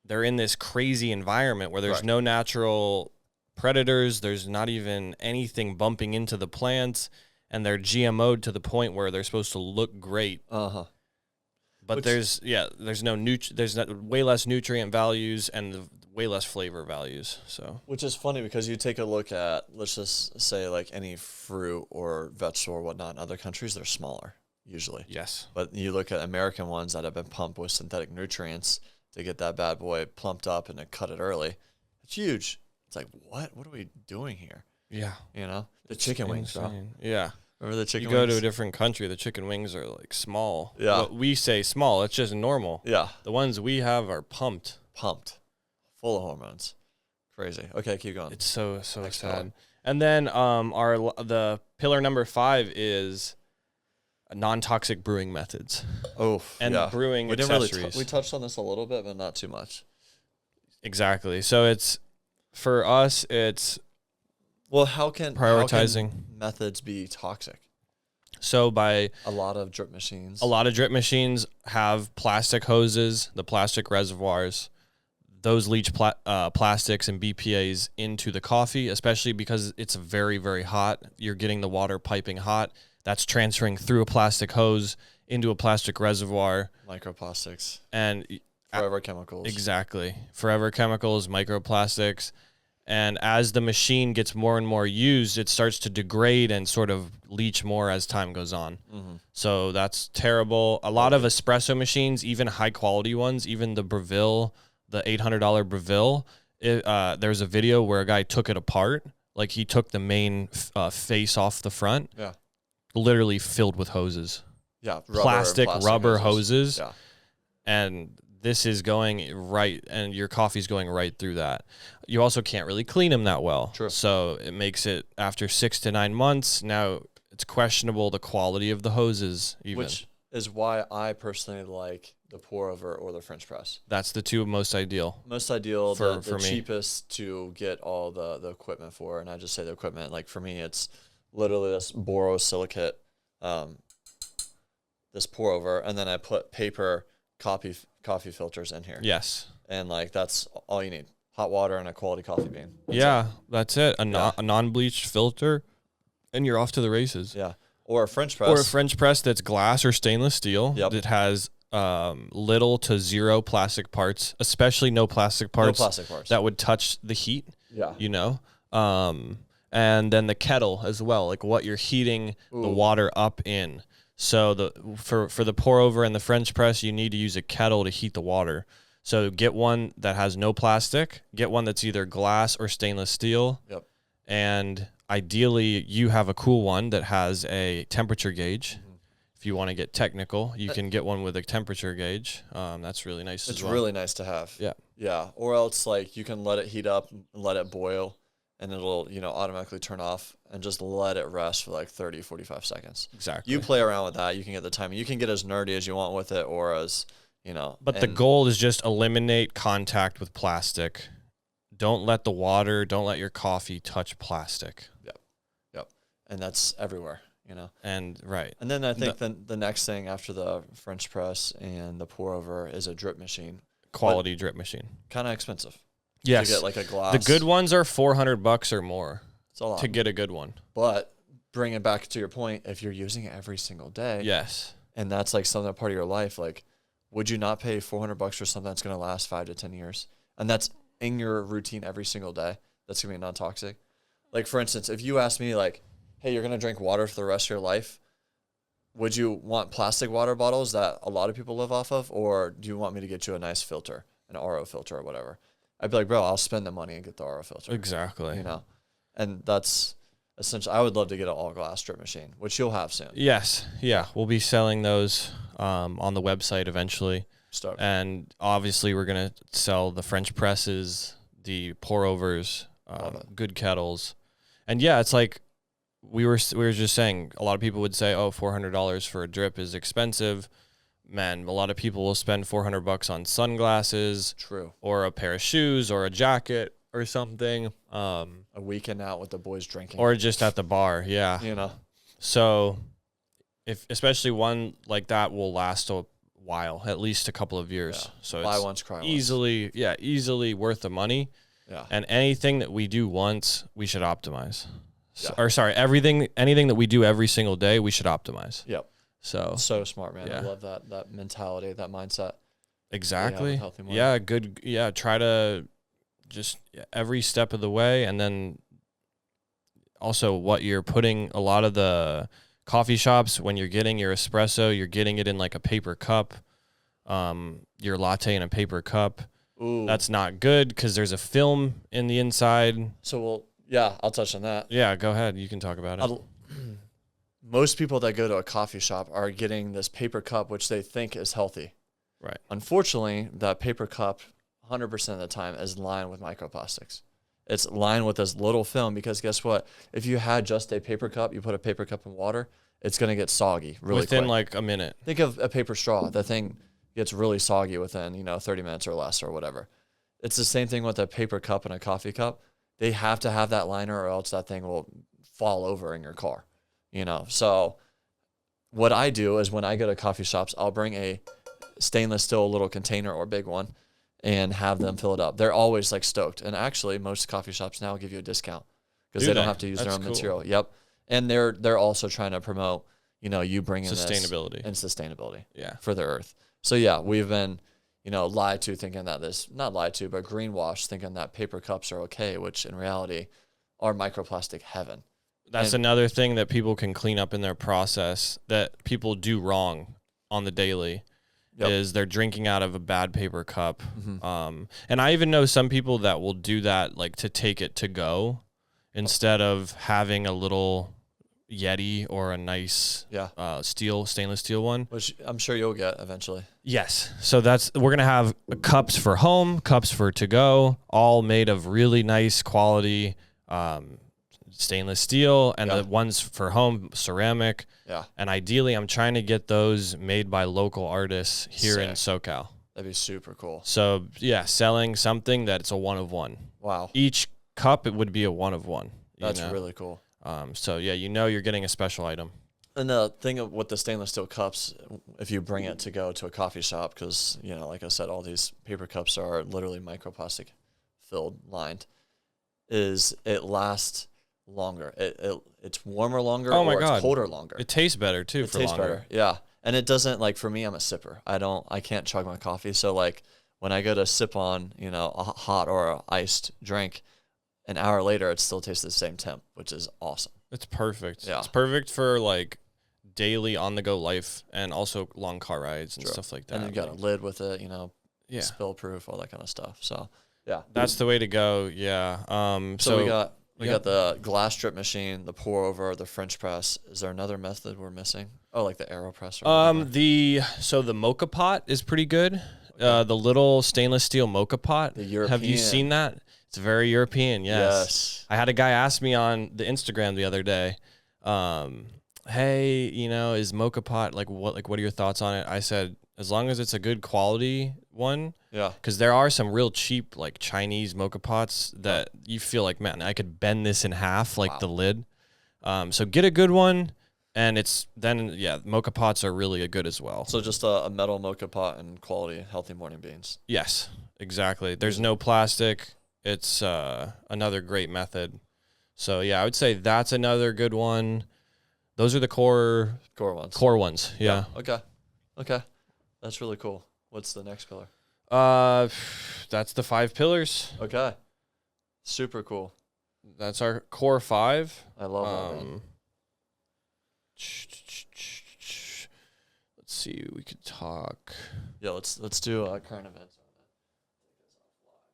they're in this crazy environment where there's no natural predators, there's not even anything bumping into the plants, and they're GMO'd to the point where they're supposed to look great. But there's way less nutrient values and way less flavor values. So, which is funny because you take a look at, let's just say, like any fruit or vegetable or whatnot in other countries, they're smaller usually. Yes. But you look at American ones that have been pumped with synthetic nutrients to get that bad boy plumped up and to cut it early. It's huge. It's like, what? What are we doing here? Yeah. You know, the chicken wings, bro. Yeah. Remember the chicken wings? You go wings? to a different country, the chicken wings are like small. Yeah. What we say small, it's just normal. Yeah. The ones we have are pumped. Full of hormones. Crazy. Okay, keep going. It's so sad. And then the pillar number 5 is non-toxic brewing methods. Oh, and brewing we didn't accessories. really we touched on this a little bit, but not too much. Exactly. So it's for us. It's how can methods be toxic? So by a lot of drip machines have plastic hoses, the plastic reservoirs. Those leach plastics and BPAs into the coffee, especially because it's very, very hot. You're getting the water piping hot. That's transferring through a plastic hose into a plastic reservoir. Microplastics. And forever chemicals. Exactly. Forever chemicals, microplastics. And as the machine gets more and more used, it starts to degrade and sort of leach more as time goes on. Mm-hmm. So that's terrible. A lot of espresso machines, even high quality ones, even the Breville, the $800 Breville, there's a video where a guy took it apart. Like he took the main face off the front. Yeah. Literally filled with hoses. Yeah. Plastic rubber hoses. Yeah. And this is going right, and your coffee's going right through that. You also can't really clean them that well. True. So it makes it, after 6 to 9 months, now it's questionable the quality of the hoses even. Which is why I personally like the pour over or the French press. That's the two most ideal. Most ideal, for the me. Cheapest to get all the equipment for. And I just say the equipment, like for me, it's literally this borosilicate, this pour over, and then I put paper coffee filters in here. Yes. And like that's all you need. Hot water and a quality coffee bean. That's it. A non-bleached filter, and you're off to the races. Yeah. Or a French press. Or a French press that's glass or stainless steel. Yep. That has little to zero plastic parts, especially no plastic parts. That would touch the heat. Yeah. You know? And then the kettle as well, like what you're heating the water up in. So for the pour over and the French press, you need to use a kettle to heat the water. So get one that has no plastic, get one that's either glass or stainless steel. Yep. And ideally you have a cool one that has a temperature gauge. Mm-hmm. If you want to get technical, you can get one with a temperature gauge. That's really nice as well. It's really nice to have. Yeah. Yeah. Or else like you can let it heat up and let it boil, and it'll, automatically turn off, and just let it rest for like 30, 45 seconds. Exactly. You play around with that. You can get the timing. You can get as nerdy as you want with it, or as, But the goal is just eliminate contact with plastic. Don't let your coffee touch plastic. Yep. And that's everywhere, And right. And then I think the next thing after the French press and the pour over is a drip machine. Quality drip machine. Kind of expensive. Yes. To get like a glass. The good ones are $400 or more. It's a lot. To get a good one. But bring it back to your point, if you're using it every single day. Yes. And that's like something part of your life, like, would you not pay $400 for something that's going to last 5 to 10 years? And that's in your routine every single day. That's going to be non-toxic. Like, for instance, if you ask me, like, hey, you're going to drink water for the rest of your life, would you want plastic water bottles that a lot of people live off of? Or do you want me to get you a nice filter, an RO filter or whatever? I'd be like, bro, I'll spend the money and get the RO filter. Exactly. And that's essentially, I would love to get an all-glass drip machine, which you'll have soon. Yes. Yeah. We'll be selling those on the website eventually. Stoked. And obviously we're going to sell the French presses, the pour overs, good kettles. And yeah, it's like we were just saying, a lot of people would say, oh, $400 for a drip is expensive. Man, a lot of people will spend $400 on sunglasses. True. Or a pair of shoes or a jacket or something. A weekend out with the boys drinking. Or just at the bar, yeah. So especially one like that will last a while, at least a couple of years. Yeah. So buy it's once, cry easily worth the money. Yeah. And anything that we do once, we should optimize. Anything that we do every single day, we should optimize. Yep. So smart, man. I love that mentality, that mindset. Exactly. Yeah, good. Yeah, try to just every step of the way, and then also what you're putting. A lot of the coffee shops, when you're getting your espresso, you're getting it in like a paper cup. Your latte in a paper cup. Ooh. That's not good because there's a film in the inside. So Yeah, I'll touch on that. Yeah, go ahead. You can talk about it. Most people that go to a coffee shop are getting this paper cup, which they think is healthy. Right. Unfortunately, that paper cup, 100% of the time, is lined with microplastics. It's lined with this little film because guess what? If you had just a paper cup, you put a paper cup in water, it's going to get soggy really within quick. like a minute. Think of a paper straw. The thing gets really soggy within, 30 minutes or less or whatever. It's the same thing with a paper cup and a coffee cup. They have to have that liner or else that thing will fall over in your car, So what I do is when I go to coffee shops, I'll bring a stainless steel little container or big one and have them fill it up. They're always like stoked. And actually most coffee shops now give you a discount because they don't have to use their own material. Yep. And they're also trying to promote, you bringing sustainability and sustainability for the earth. So yeah, we've been, lied to thinking that not lied to, but greenwashed thinking that paper cups are okay, which in reality are microplastic heaven. That's another thing that people can clean up in their process that people do wrong on the daily. Is they're drinking out of a bad paper cup. Mm-hmm. And I even know some people that will do that like to take it to go instead of having a little Yeti or a nice stainless steel one. Which I'm sure you'll get eventually. Yes. So we're going to have cups for home, cups for to go, all made of really nice quality stainless steel, and the ones for home, ceramic. Yeah. And ideally, I'm trying to get those made by local artists here in SoCal. That'd be super cool. So, yeah, selling something that's a one of one. Wow. Each cup, it would be a one of one. That's really cool. So, yeah, you're getting a special item. And the thing with the stainless steel cups, if you bring it to go to a coffee shop, because, like I said, all these paper cups are literally microplastic filled, lined, is it lasts longer. It's warmer longer it's colder longer. It tastes better too for longer. It tastes better. Yeah. And it doesn't, like, for me, I'm a sipper. I can't chug my coffee. So like when I go to sip on, a hot or a iced drink, an hour later it still tastes the same temp, which is awesome. It's perfect. Yeah. It's perfect for like daily on the go life and also long car rides and stuff like that. And you got a lid with it, spill proof, all that kind of stuff. So yeah. That's the way to go. Yeah. So we got the glass strip machine, the pour over, the French press. Is there another method we're missing? Oh, like the AeroPress. The mocha pot is pretty good. The little stainless steel mocha pot. The European. Have you seen that? It's very European. Yes. I had a guy ask me on the Instagram the other day, hey, is mocha pot what are your thoughts on it? I said, as long as it's a good quality one. Yeah. Because there are some real cheap, like Chinese mocha pots that you feel like, man, I could bend this in half, like the lid. So get a good one, and mocha pots are really good as well. So just a metal mocha pot and quality, healthy morning beans. Yes, exactly. There's no plastic. It's another great method. So yeah, I would say that's another good one. Those are the core ones. Core ones. Yeah. Okay. That's really cool. What's the next pillar? That's the 5 pillars. Okay. Super cool. That's our core 5. I love that. Man. Let's see. We could talk. Yeah, let's do current events.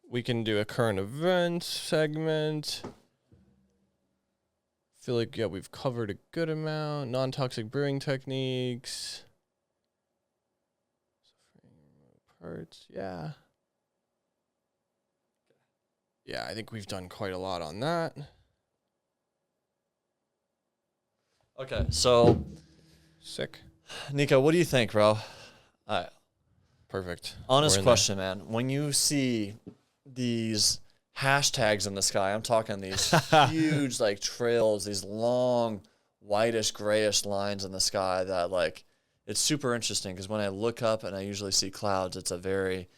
We can do a current event segment. I feel like we've covered a good amount. Non-toxic brewing techniques. Parts, yeah. Yeah, I think we've done quite a lot on that. Okay, so sick. Nico, what do you think, bro? All right. Perfect. Honest question, man. When you see these hashtags in the sky, I'm talking these huge like trails, these long, whitish, grayish lines in the sky that like, it's super interesting because when I look up and I usually see clouds, it's a very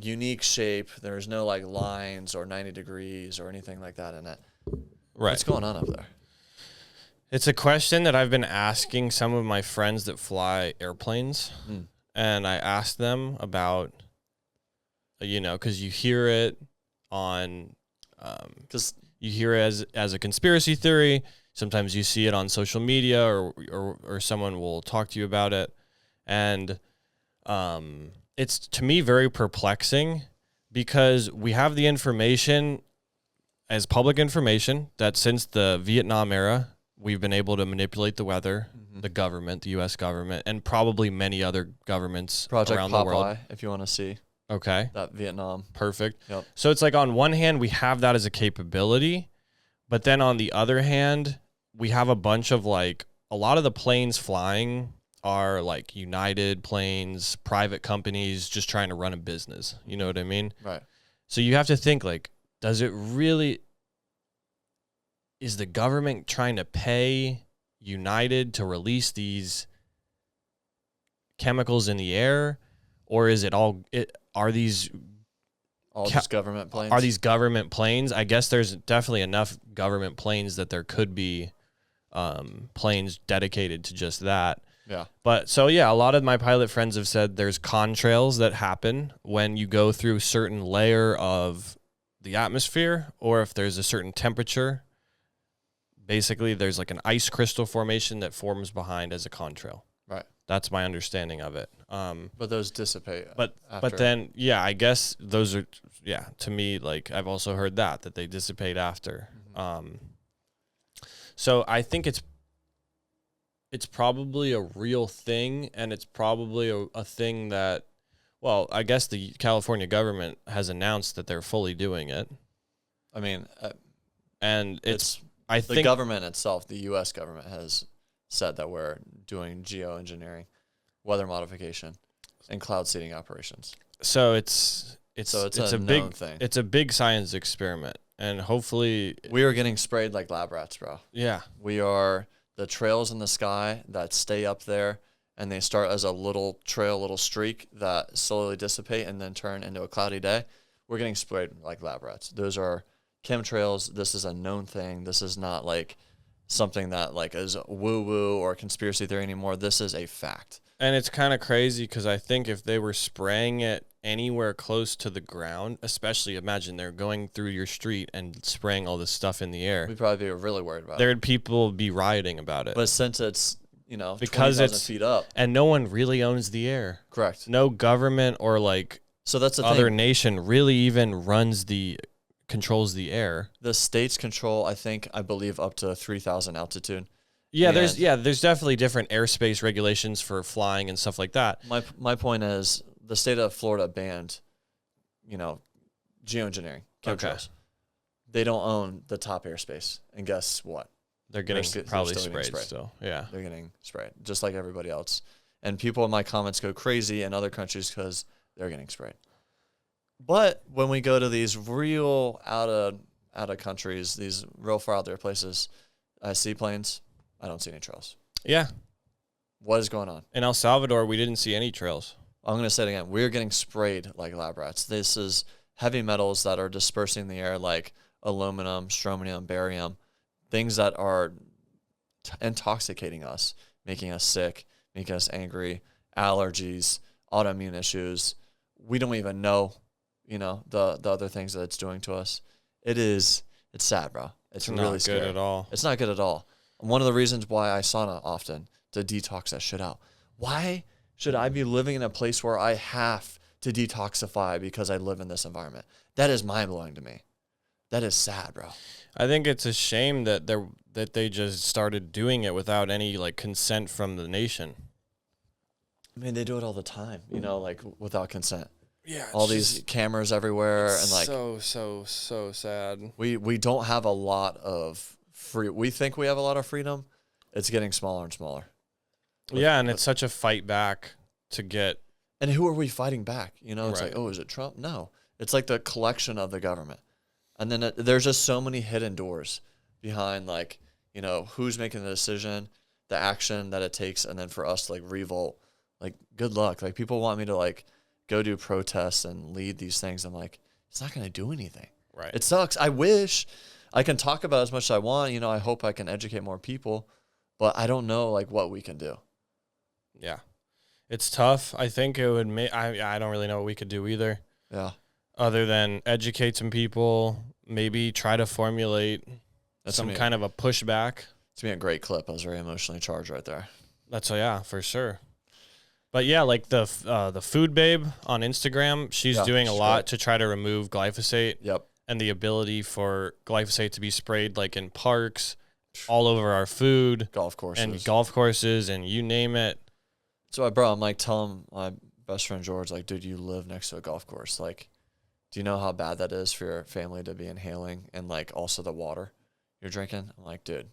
unique shape. There's no like lines or 90 degrees or anything like that in it. Right. What's going on up there? It's a question that I've been asking some of my friends that fly airplanes. And I asked them about, because you hear it on, because you hear it as a conspiracy theory. Sometimes you see it on social media or someone will talk to you about it. And it's, to me, very perplexing because we have the information as public information that since the Vietnam era, we've been able to manipulate the weather, the government, the U.S. government, and probably many other governments Project around Popeye, the world. if you want to see Okay. that Vietnam. Perfect. Yep. So it's like on one hand, we have that as a capability, but then on the other hand, we have a bunch of like a lot of the planes flying are like United planes, private companies just trying to run a business. You know what I mean? Right. So you have to think like, is the government trying to pay United to release these chemicals in the air, or is are these just government planes? Are these government planes? I guess there's definitely enough government planes that there could be planes dedicated to just that. Yeah. But so, yeah, a lot of my pilot friends have said there's contrails that happen when you go through a certain layer of the atmosphere, or if there's a certain temperature. Basically, there's like an ice crystal formation that forms behind as a contrail. Right. That's my understanding of it. But those dissipate. But then, yeah, I guess those are, yeah, to me, like I've also heard that they dissipate after. So I think it's probably a real thing, and it's probably a thing that, well, I guess the California government has announced that they're fully doing it. I mean, and I the think government itself, the U.S. government has said that we're doing geoengineering, weather modification, and cloud seeding operations. So it's a known big thing. It's a big science experiment, and hopefully we are getting sprayed like lab rats, bro. Yeah, we are the trails in the sky that stay up there, and they start as a little trail, little streak that slowly dissipate and then turn into a cloudy day. We're getting sprayed like lab rats. Those are chemtrails. This is a known thing. This is not like something that like is woo-woo or conspiracy theory anymore. This is a fact. And it's kind of crazy because I think if they were spraying it anywhere close to the ground, especially imagine they're going through your street and spraying all this stuff in the air. We'd probably be really worried about it. There'd people be rioting about it. But since it's, because 20,000 it's feet up. And no one really owns the air. Correct. No government or like so that's the other thing. Nation really even controls the air. The states control, I believe, up to 3,000 altitude. Yeah, there's definitely different airspace regulations for flying and stuff like that. My point is the state of Florida banned, geoengineering, chemtrails. Okay. They don't own the top airspace, and guess what? They're probably sprayed still. Yeah, they're getting sprayed just like everybody else. And people in my comments go crazy in other countries because they're getting sprayed. But when we go to these real out of countries, these real far out there places, I see planes. I don't see any trails. Yeah. What is going on? In El Salvador, we didn't see any trails. I'm going to say it again. We're getting sprayed like lab rats. This is heavy metals that are dispersing in the air like aluminum, strontium, barium, things that are intoxicating us, making us sick, making us angry, allergies, autoimmune issues. We don't even know, the other things that it's doing to us. It's sad, bro. It's really not scary. Good at all. It's not good at all. One of the reasons why I sauna often, to detox that shit out. Why should I be living in a place where I have to detoxify because I live in this environment? That is mind-blowing to me. That is sad, bro. I think it's a shame that they just started doing it without any like consent from the nation. I mean, they do it all the time, like without consent. Yeah. All these cameras everywhere and like so sad. We don't have a lot of free. We think we have a lot of freedom. It's getting smaller and smaller. And it's such a fight back to get. And who are we fighting back? It's right. like, oh, is it Trump? No, it's like the collection of the government. And then there's just so many hidden doors behind, like, who's making the decision, the action that it takes, and then for us to, like, revolt. Like, good luck. Like, people want me to, like, go do protests and lead these things. I'm like, it's not going to do anything. Right. It sucks. I wish I can talk about it as much as I want. I hope I can educate more people. But I don't know, like, what we can do. Yeah. It's tough. I think it would make... I don't really know what we could do either. Yeah. Other than educate some people, maybe try to formulate some kind of a pushback. It's been a great clip. I was very emotionally charged right there. Yeah, for sure. But yeah, like the food babe on Instagram, she's doing a lot to try to remove glyphosate. Yep. and the ability for glyphosate to be sprayed like in parks, all over our food, golf courses, and you name it. So I'm like telling my best friend George, like, dude, you live next to a golf course. Like, do you know how bad that is for your family to be inhaling and like also the water you're drinking? I'm like, dude,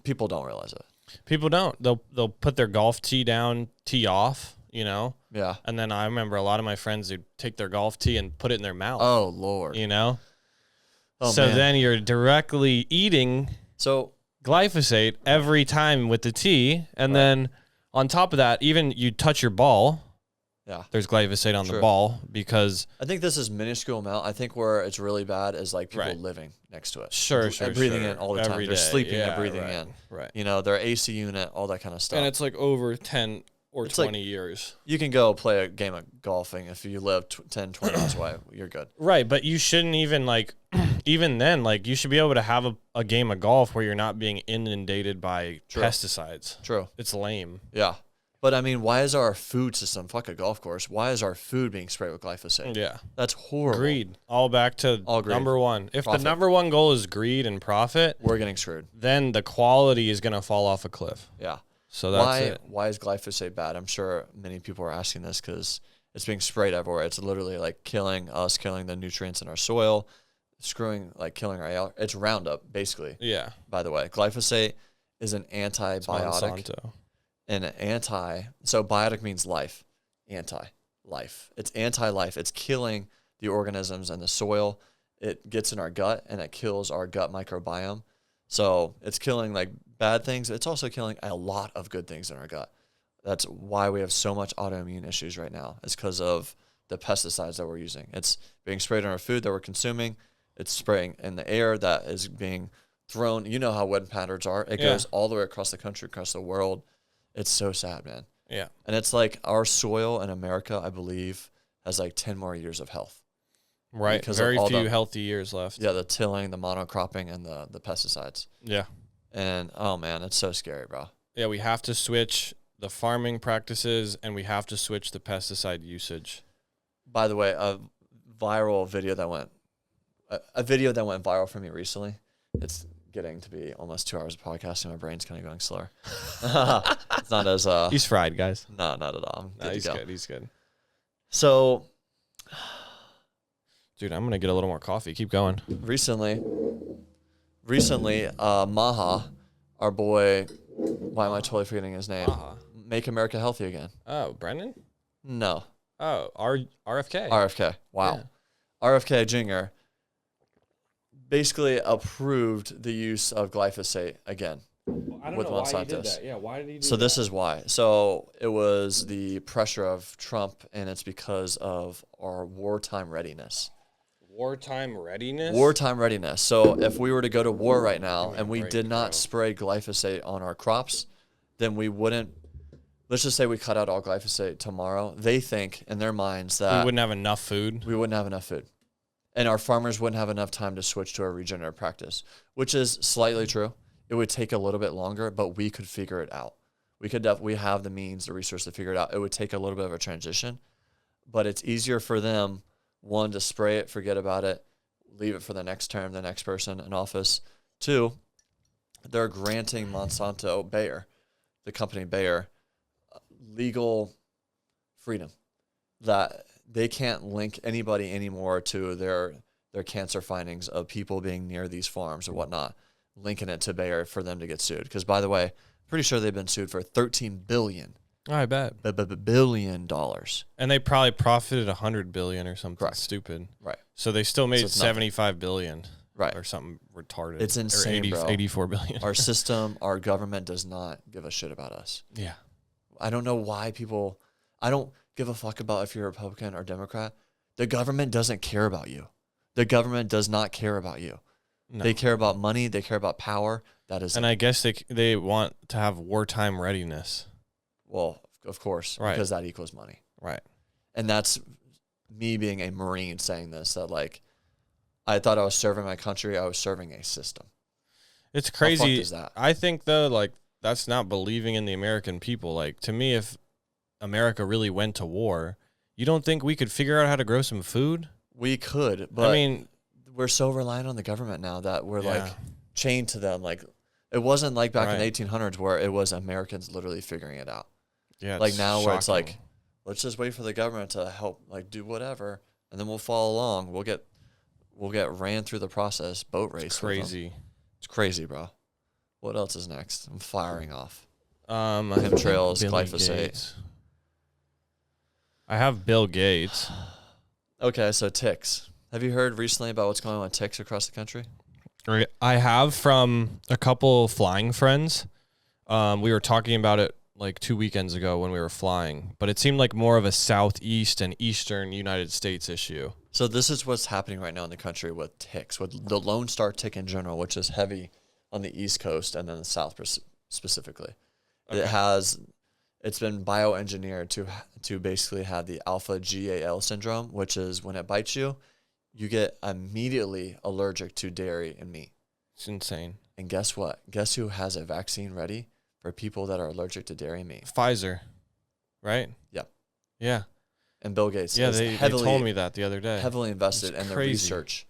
people don't realize it. People don't. They'll put their golf tee down, tee off, you know? Yeah. And then I remember a lot of my friends would take their golf tee and put it in their mouth. Oh, Lord. You know? Oh, so man. then you're directly eating glyphosate every time with the tee. And then on top of that, even you touch your ball. Yeah. There's glyphosate on the ball because I think this is minuscule amount. I think where it's really bad is like people living next to it. Sure. And breathing in all the time. Every They're day. sleeping and breathing in. Right. You know, their AC unit, all that kind of stuff. And it's like over 10 or 20 years. You can go play a game of golfing if you live 10, 20 miles away. You're good. Right, but you shouldn't even like, even then, like you should be able to have a game of golf where you're not being inundated by pesticides. True. It's lame. Yeah. But I mean, why is our food system, fuck a golf course, why is our food being sprayed with glyphosate? Yeah. That's horrible. Greed. All back to number one. If the number one goal is greed and profit, we're getting screwed. Then the quality is going to fall off a cliff. Yeah. So that's it. Why is glyphosate bad? I'm sure many people are asking this because it's being sprayed everywhere. It's literally like killing the nutrients in our soil, killing our, it's Roundup, basically. Yeah. By the way, glyphosate is an antibiotic. So biotic means life, anti-life. It's anti-life. It's killing the organisms in the soil. It gets in our gut and it kills our gut microbiome. So it's killing like bad things. It's also killing a lot of good things in our gut. That's why we have so much autoimmune issues right now. It's because of the pesticides that we're using. It's being sprayed on our food that we're consuming. It's spraying in the air that is being thrown. You know how wind patterns are. It goes all the way across the country, across the world. It's so sad, man. Yeah. And it's like our soil in America, I believe, has like 10 more years of health. Right. Because very few healthy years left. Yeah, the tilling, the monocropping, and the pesticides. Yeah. And, oh, man, it's so scary, bro. Yeah, we have to switch the farming practices, and we have to switch the pesticide usage. By the way, a video that went viral for me recently. It's getting to be almost 2 hours of podcasting. My brain's kind of going slower. It's not as he's fried, guys. No, not at all. He's good. He's good. So, dude, I'm gonna get a little more coffee. Keep going. Recently, Maha, our boy, why am I totally forgetting his name? Make America Healthy Again. Oh, Brendan? No. Oh, RFK. RFK. Wow. Yeah. RFK Jr. basically approved the use of glyphosate again. I don't know why he did that. Yeah, why did he do that? So this is why. So it was the pressure of Trump, and it's because of our wartime readiness. Wartime readiness? Wartime readiness. So if we were to go to war right now and we did not spray glyphosate on our crops, then we wouldn't. Let's just say we cut out all glyphosate tomorrow. They think in their minds that we wouldn't have enough food. We wouldn't have enough food. And our farmers wouldn't have enough time to switch to a regenerative practice, which is slightly true. It would take a little bit longer, but we could figure it out. We have the means, the resource to figure it out. It would take a little bit of a transition, but it's easier for them, one, to spray it, forget about it, leave it for the next term, the next person in office. Two, they're granting Monsanto, Bayer, the company Bayer, legal freedom that they can't link anybody anymore to their cancer findings of people being near these farms or whatnot, linking it to Bayer for them to get sued. Because, by the way, pretty sure they've been sued for $13 billion. I bet. Billion. And they probably profited $100 billion or something stupid. Right. So they still made $75 billion. Right. Or something retarded. It's insane, or 84 billion. Our system, our government does not give a shit about us. Yeah. I don't know why I don't give a fuck about if you're a Republican or Democrat. The government doesn't care about you. The government does not care about you. No. They care about money. They care about power. That is. And I guess they want to have wartime readiness. Well, of course, right. Because that equals money. Right. And that's me being a Marine saying this, that like, I thought I was serving my country. I was serving a system. It's crazy. How fucked is that? I think though, like, that's not believing in the American people. Like, to me, if America really went to war, you don't think we could figure out how to grow some food? We could, but I mean, we're so reliant on the government now that we're Yeah. like chained to them. Like it wasn't like back in Right. the 1800s where it was Americans literally figuring it out. yeah, Like it's now where it's like, shocking. let's just wait for the government to help, like do whatever, and then we'll follow along. We'll get ran through the process. Boat race. It's with them. crazy. It's crazy, bro. What else is next? I'm firing off. I think Chemtrails, Billy glyphosate. Gates. I have Bill Gates. Okay, so ticks. Have you heard recently about what's going on with ticks across the country? I have from a couple flying friends. We were talking about it like 2 weekends ago when we were flying, but it seemed like more of a southeast and eastern United States issue. So this is what's happening right now in the country with ticks, with the Lone Star tick in general, which is heavy on the East Coast and then the South specifically. Okay. It's been bioengineered to basically have the alpha GAL syndrome, which is when it bites you, you get immediately allergic to dairy and meat. It's insane. And guess what? Guess who has a vaccine ready for people that are allergic to dairy and meat? Pfizer, right? Yep. Yeah. And Bill Gates Yeah, is they told me that the other day. heavily invested It's in the crazy. research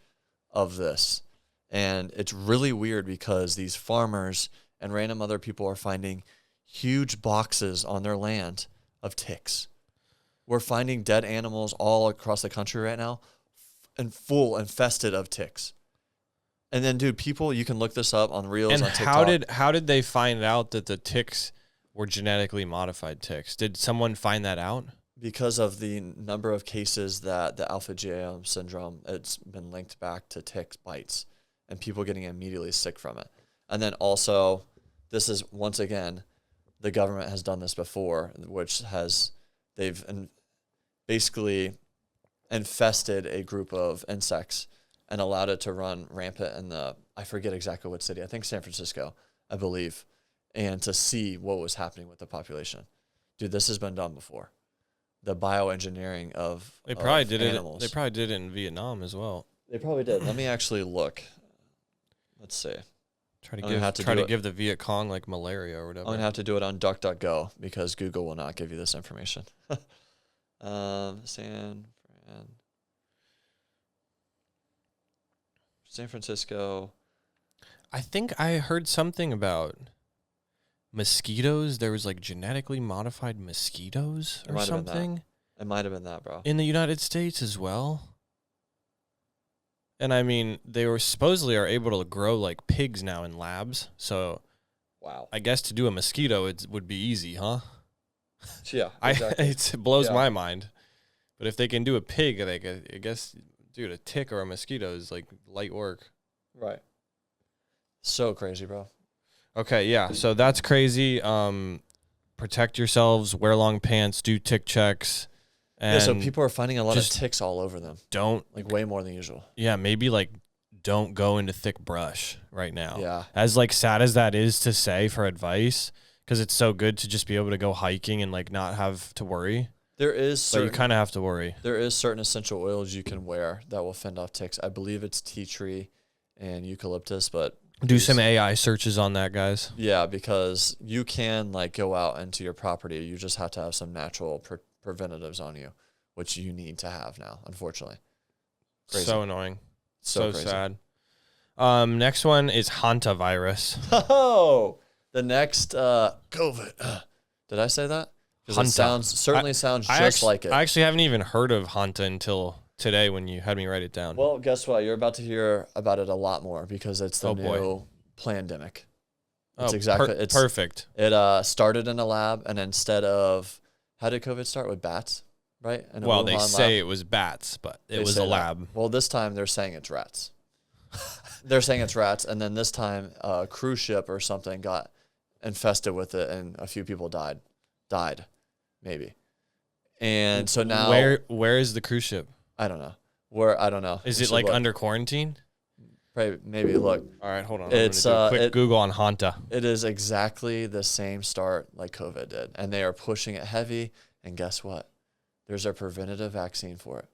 of this. And it's really weird because these farmers and random other people are finding huge boxes on their land of ticks. We're finding dead animals all across the country right now and full infested of ticks. And then, dude, people, you can look this up on Reels And on TikTok. how did they find out that the ticks were genetically modified ticks? Did someone find that out? Because of the number of cases that the alpha GAM syndrome, it's been linked back to tick bites and people getting immediately sick from it. And then also, this is, once again, the government has done this before, which they've basically infested a group of insects and allowed it to run rampant in I forget exactly what city, I think San Francisco, I believe, and to see what was happening with the population. Dude, this has been done before. The bioengineering of They probably did animals. it. They probably did it in Vietnam as well. They probably did. Let me actually look. Let's see. Try I'm to gonna give the Viet Cong like malaria or I'm whatever. going to have to do it on DuckDuckGo because Google will not give you this information. San Francisco. I think I heard something about mosquitoes. There was like genetically modified mosquitoes It or might have been that. something It might have been that, bro. in the United States as well. And I mean, they were supposedly are able to grow like pigs now in labs. So Wow. I guess to do a mosquito, it would be easy, huh? Yeah. Exactly. It blows Yeah. my mind. But if they can do a pig, I guess, dude, a tick or a mosquito is like light work. Right. So crazy, bro. Okay, yeah. So that's crazy. Protect yourselves, wear long pants, do tick checks. And Yeah, so people are finding a lot of just ticks all over them, don't, like way more than usual. yeah, maybe like don't go into thick brush right now. Yeah. As like sad as that is to say for advice, because it's so good to just be able to go hiking and like not have to worry. There is So you kind of have to worry. There is certain essential oils you can wear that will fend off ticks. I believe it's tea tree and eucalyptus, but Do some AI searches on that, guys. yeah, because you can like go out into your property. You just have to have some natural preventatives on you, which you need to have now, unfortunately. Crazy. So annoying. So crazy. sad. Next one is hantavirus. Oh, the next COVID. Did I say that? Because it Hanta. sounds just like it. I actually haven't even heard of Hanta until today when you had me write it down. Well, guess what? You're about to hear about it a lot more because it's the Oh, boy. new pandemic. Oh, It's perfect. It started in a lab, and instead of how did COVID start with bats, right? In a Well, they Wuhan say lab. it was bats, but it They was say a that. lab. Well, this time they're saying it's rats. They're saying it's rats, and then this time a cruise ship or something got infested with it, and a few people died, maybe. And so now Where is the cruise ship? I don't know. I don't know. Is We it should like look. under quarantine? Maybe look. All right, hold on. It's, I'm gonna do a quick it- Google on Hanta. It is exactly the same start like COVID did, and they are pushing it heavy. And guess what? There's a preventative vaccine for it.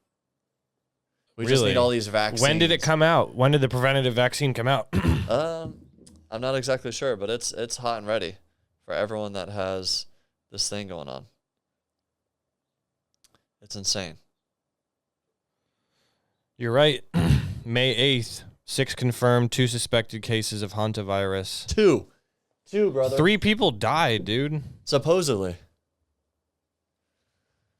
We just Really? need all these vaccines. When did it come out? When did the preventative vaccine come out? I'm not exactly sure, but it's hot and ready for everyone that has this thing going on. It's insane. You're right. May 8th, 6 confirmed, 2 suspected cases of hantavirus. Two, brother. 3 people died, dude. Supposedly.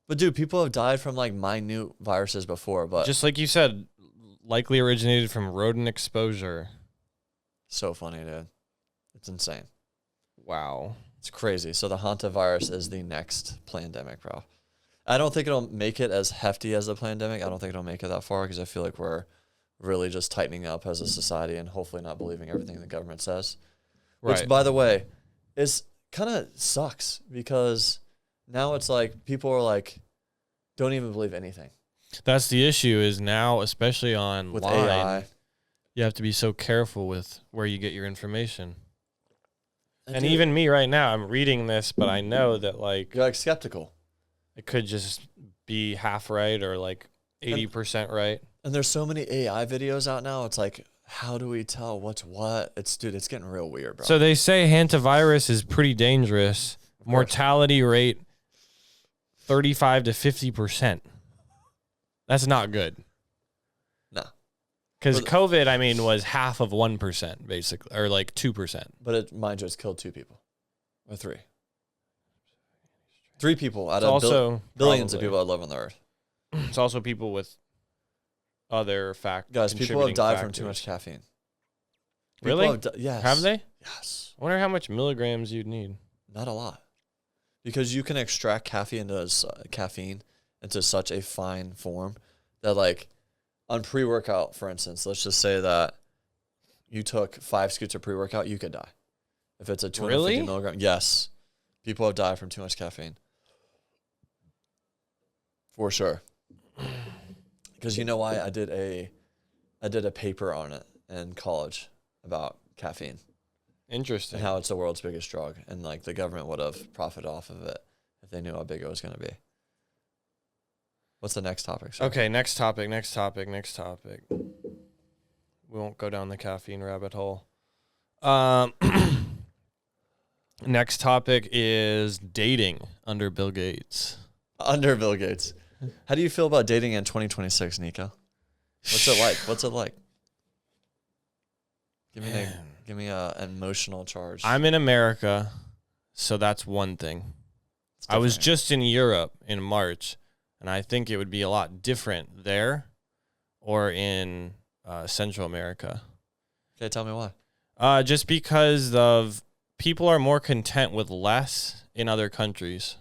But dude, people have died from like minute viruses before, but Just like you said, likely originated from rodent exposure. so funny, dude. It's insane. Wow. It's crazy. So the hantavirus is the next pandemic, bro. I don't think it'll make it as hefty as the pandemic. I don't think it'll make it that far because I feel like we're really just tightening up as a society and hopefully not believing everything the government says. Right. Which, by the way, is kind of sucks because now it's like people are like, don't even believe anything. That's the issue is now, especially online, With AI. you have to be so careful with where you get your information. And dude, even me right now, I'm reading this, but I know that like you're like skeptical. it could just be half right or like 80% right. And there's so many AI videos out now. It's like, how do we tell what's what? It's getting real weird, bro. So they say hantavirus is pretty dangerous. Mortality rate 35 to 50%. That's not good. No. Because COVID, I mean, was half of 1%, basically, or like 2%. But mind you, it's killed 2 people. Or 3. 3 people out It's of also billions of probably- people that live on the earth. It's also people with other factors. Guys, people have died from too much caffeine. People Really? have yes. Have they? Yes. I wonder how much milligrams you'd need. Not a lot. Because you can extract caffeine into such a fine form that, like, on pre-workout, for instance, let's just say that you took 5 scoops of pre-workout, you could die. If it's a 250 milligram. Yes. People have died from too much caffeine. For sure. Because you know why? I did a paper on it in college about caffeine. Interesting. And how it's the world's biggest drug. And like the government would have profited off of it if they knew how big it was going to be. What's the next topic? Sir? Okay, next topic. We won't go down the caffeine rabbit hole. Next topic is dating under Bill Gates. Under Bill Gates. How do you feel about dating in 2026, Nico? What's it like? What's it like? Give me an emotional charge. I'm in America, so that's one thing. I was just in Europe in March, and I think it would be a lot different there or in Central America. Okay, tell me why. Just because of people are more content with less in other countries.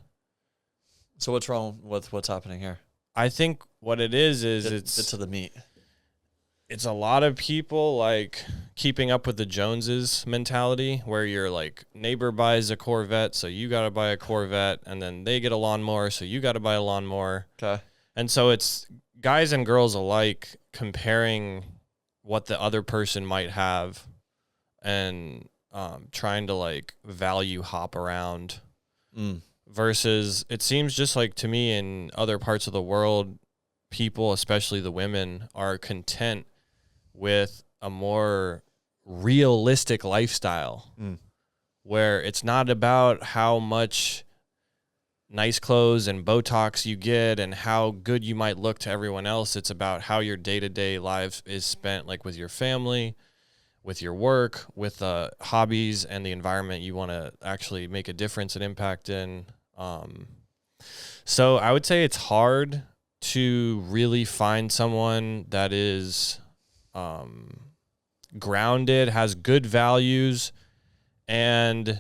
So what's wrong with what's happening here? I think what it is Get to the meat. It's a lot of people like keeping up with the Joneses mentality where you're like neighbor buys a Corvette, so you got to buy a Corvette, and then they get a lawnmower, so you got to buy a lawnmower. Okay. And so it's guys and girls alike comparing what the other person might have and trying to like value hop around. Versus it seems just like to me in other parts of the world, people, especially the women, are content with a more realistic lifestyle where it's not about how much nice clothes and Botox you get and how good you might look to everyone else. It's about how your day-to-day life is spent, like with your family, with your work, with hobbies and the environment you want to actually make a difference and impact in. So I would say it's hard to really find someone that is grounded, has good values, and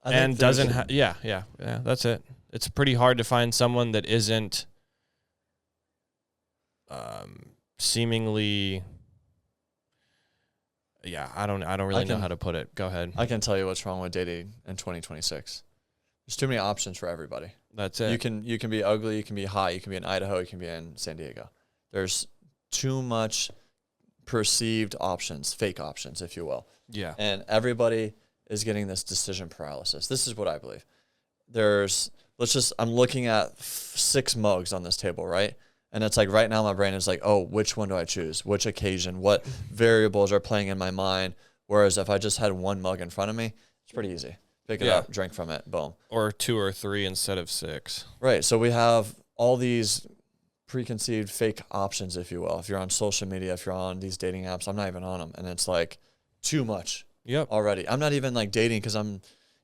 doesn't have yeah, that's it. It's pretty hard to find someone that isn't seemingly I don't really know how to put it. Go ahead. I can tell you what's wrong with dating in 2026. There's too many options for everybody. That's it. You can be ugly, you can be hot, you can be in Idaho, you can be in San Diego. There's too much perceived options, fake options, if you will. Yeah. And everybody is getting this decision paralysis. This is what I believe. I'm looking at 6 mugs on this table, right? And it's like right now my brain is like, oh, which one do I choose? Which occasion? What variables are playing in my mind? Whereas if I just had 1 mug in front of me, it's pretty easy. Pick it up, drink from it, boom. Or 2 or 3 instead of 6. Right. So we have all these preconceived fake options, if you will. If you're on social media, if you're on these dating apps, I'm not even on them. And it's like too much already. I'm not even like dating because I'm,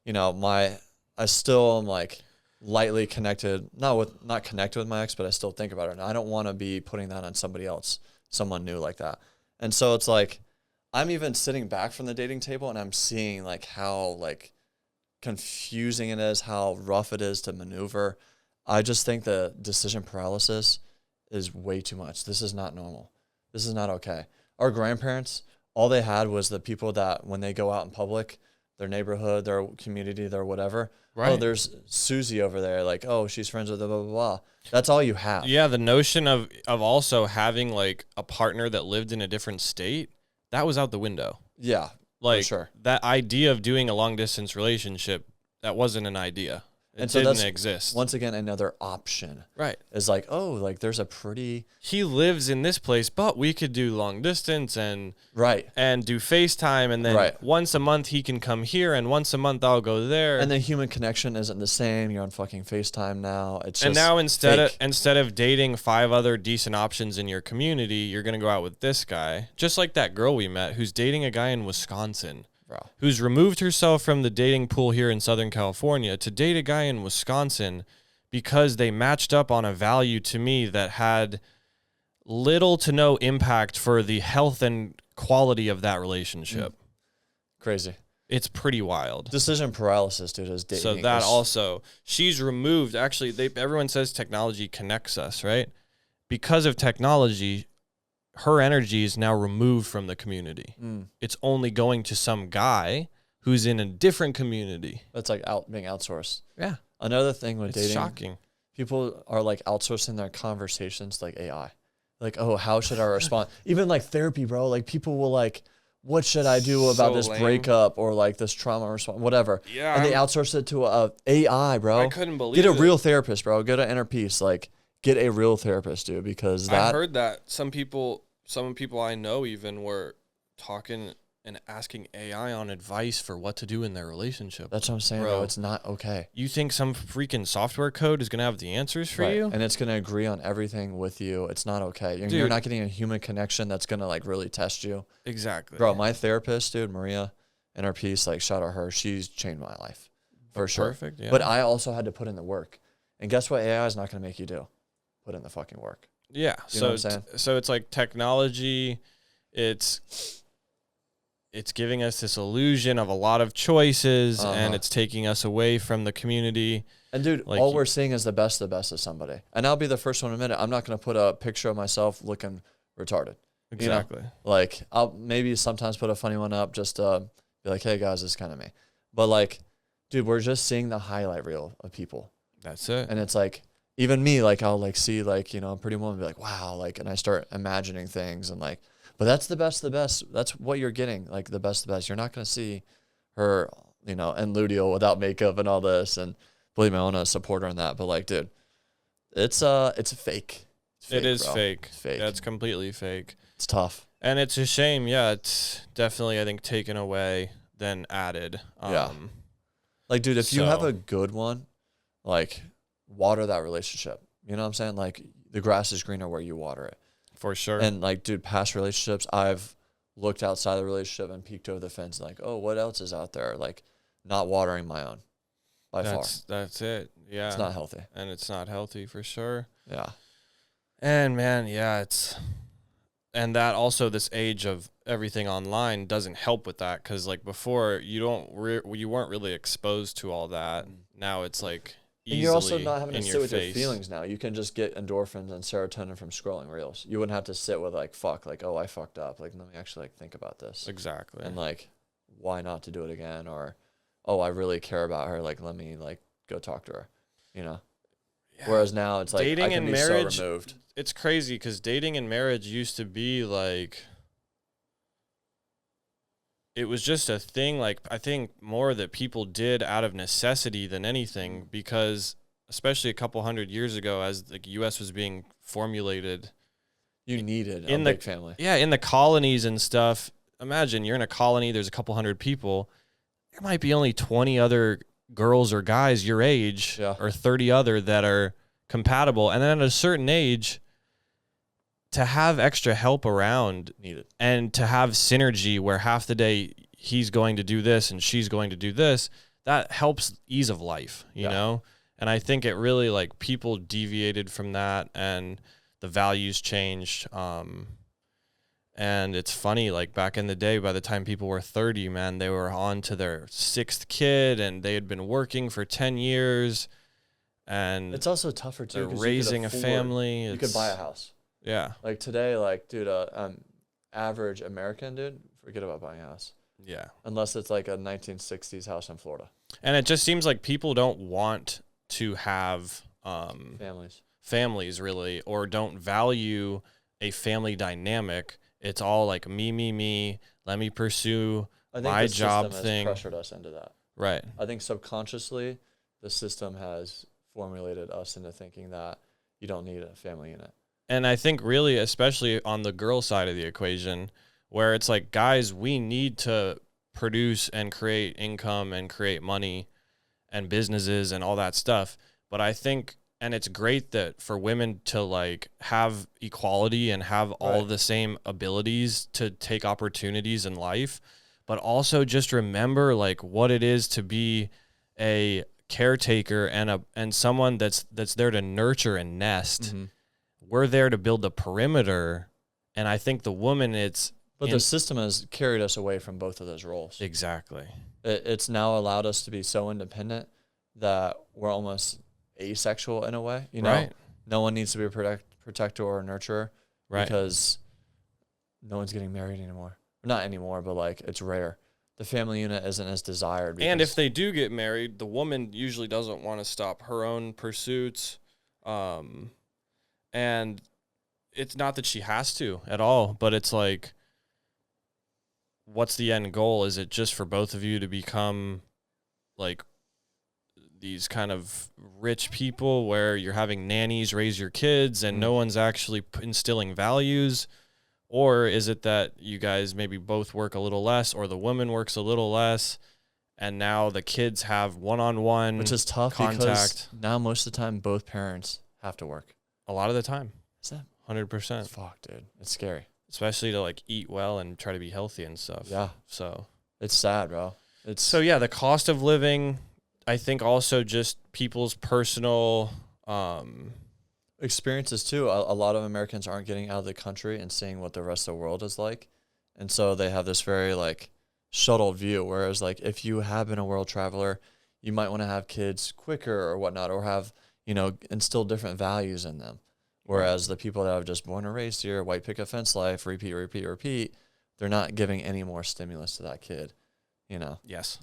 I still am like lightly connected, not connected with my ex, but I still think about it. And I don't want to be putting that on somebody else, someone new like that. And so it's like, I'm even sitting back from the dating table and I'm seeing like how like confusing it is, how rough it is to maneuver. I just think the decision paralysis is way too much. This is not normal. This is not okay. Our grandparents, all they had was the people that when they go out in public, their neighborhood, their community, their whatever. Right. Oh, there's Susie over there. Like, oh, she's friends with blah, blah, blah. That's all you have. Yeah, the notion of also having like a partner that lived in a different state, that was out the window. Yeah, like for sure. That idea of doing a long distance relationship, that wasn't an idea. It didn't exist. Once again, another option. Right. Is like, oh, like there's a pretty... He lives in this place, but we could do long distance and... Right. And do FaceTime, and then once a month he can come here, and once a month I'll go there. And the human connection isn't the same. You're on fucking FaceTime now. It's just and now instead of dating 5 other decent options in your community, you're going to go out with this guy. Just like that girl we met who's dating a guy in Wisconsin. Who's removed herself from the dating pool here in Southern California to date a guy in Wisconsin because they matched up on a value to me that had little to no impact for the health and quality of that relationship. Crazy. It's pretty wild. Decision paralysis, dude, is dating. So that also, she's removed. Actually, everyone says technology connects us, right? Because of technology, her energy is now removed from the community. It's only going to some guy who's in a different community. That's like being outsourced. Yeah. Another thing with dating, shocking. People are like outsourcing their conversations to like AI. Like, oh, how should I respond? Even like therapy, bro. Like people will like, what should I do about this breakup or like this trauma response, whatever. Yeah. And they outsource it to a AI, bro. I couldn't believe it. Get a real therapist, bro. Go to Inner Peace. Like, get a real therapist, dude, because I heard that some people I know even were talking and asking AI on advice for what to do in their relationship. That's what I'm saying, bro. It's not okay. You think some freaking software code is going to have the answers for you? And it's going to agree on everything with you. It's not okay. You're not getting a human connection that's going to like really test you. Exactly. Bro, my therapist, dude, Maria, Inner Peace, like shout out her. She's changed my life for sure. Perfect, yeah. But I also had to put in the work. And guess what AI is not going to make you do? Put in the fucking work. Yeah. You know what I'm saying? So it's like technology, it's giving us this illusion of a lot of choices, and it's taking us away from the community. And dude, like, all we're seeing is the best of somebody. And I'll be the first one to admit it. I'm not going to put a picture of myself looking retarded. Exactly. You know? Like I'll maybe sometimes put a funny one up just to be like, hey guys, this is kind of me. But like, dude, we're just seeing the highlight reel of people. That's it. And it's like, even me, like I'll like see like, a pretty woman, be like, wow, like, and I start imagining things and like, but that's the best of the best. That's what you're getting, like the best of the best. You're not going to see her, and luteal without makeup and all this. And believe me, I want to support her on that. But like, dude, it's fake. It's fake, it is bro. fake. It's fake. That's completely fake. It's tough. And it's a shame. Yeah, it's definitely, I think, taken away than added. Yeah. Like, dude, if you have a good one, like, water that relationship. You know what I'm saying? Like, the grass is greener where you water it. For sure. And like, dude, past relationships, I've looked outside the relationship and peeked over the fence, like, oh, what else is out there? Like, not watering my own by far. That's it. Yeah. It's not healthy. And it's not healthy for sure. Yeah. And man, yeah, and that also, this age of everything online doesn't help with that. Cause like before you weren't really exposed to all that. Now it's like, and you're also not having to sit with your feelings now. You can just get endorphins and serotonin from scrolling reels. You wouldn't have to sit with like, fuck, like, oh, I fucked up. Like, let me actually like think about this. Exactly. And like, why not to do it again? Or, oh, I really care about her. Like, let me like go talk to her, Yeah. Whereas now it's like, dating I can and be marriage, so removed. It's crazy because dating and marriage used to be like, it was just a thing, like, I think more that people did out of necessity than anything, because especially a couple hundred years ago, as the U.S. was being formulated, you needed a big family. Yeah, in the colonies and stuff. Imagine you're in a colony, there's a couple hundred people. There might be only 20 other girls or guys your age, or 30 other that are compatible. And then at a certain age, to have extra help around Needed. and to have synergy where half the day he's going to do this and she's going to do this, that helps ease of life, you know? And I think it really, like, people deviated from that and the values changed. And it's funny, like, back in the day, by the time people were 30, man, they were on to their 6th kid and they had been working for 10 years. And it's also tougher too. They're raising a family. You could buy a house. Yeah. Like today, like, dude, average American dude, forget about buying a house. Yeah. Unless it's like a 1960s house in Florida. And it just seems like people don't want to have families really, or don't value a family dynamic. It's all like me. Let me pursue my job thing. Has pressured us into that. Right. I think subconsciously the system has formulated us into thinking that you don't need a family unit. And I think really, especially on the girl side of the equation, where it's like, guys, we need to produce and create income and create money and businesses and all that stuff. But I think, and it's great that for women to like have equality and have all the same abilities to take opportunities in life, but also just remember like what it is to be a caretaker and someone that's there to nurture and nest. Mm-hmm. We're there to build the perimeter, and I think the woman, but the system has carried us away from both of those roles. Exactly. It's now allowed us to be so independent that we're almost asexual in a way. You know, right. No one needs to be a protector or a nurturer, right? Because no one's getting married anymore. Not anymore, but like it's rare. The family unit isn't as desired. And if they do get married, the woman usually doesn't want to stop her own pursuits. And it's not that she has to at all, but it's like, what's the end goal? Is it just for both of you to become like these kind of rich people where you're having nannies raise your kids and no one's actually instilling values? Or is it that you guys maybe both work a little less, or the woman works a little less, and now the kids have one-on-one which is tough contact? Because now most of the time both parents have to work. A lot of the time. Is that 100%? Fuck, dude. It's scary. Especially to like eat well and try to be healthy and stuff. Yeah. So it's sad, bro. So yeah, the cost of living, I think also just people's personal experiences too. A lot of Americans aren't getting out of the country and seeing what the rest of the world is like. And so they have this very like shuttle view. Whereas like if you have been a world traveler, you might want to have kids quicker or whatnot, or have, you know, instill different values in them. Whereas the people that have just born and raised here, white picket fence life, repeat, they're not giving any more stimulus to that kid, you know? Yes.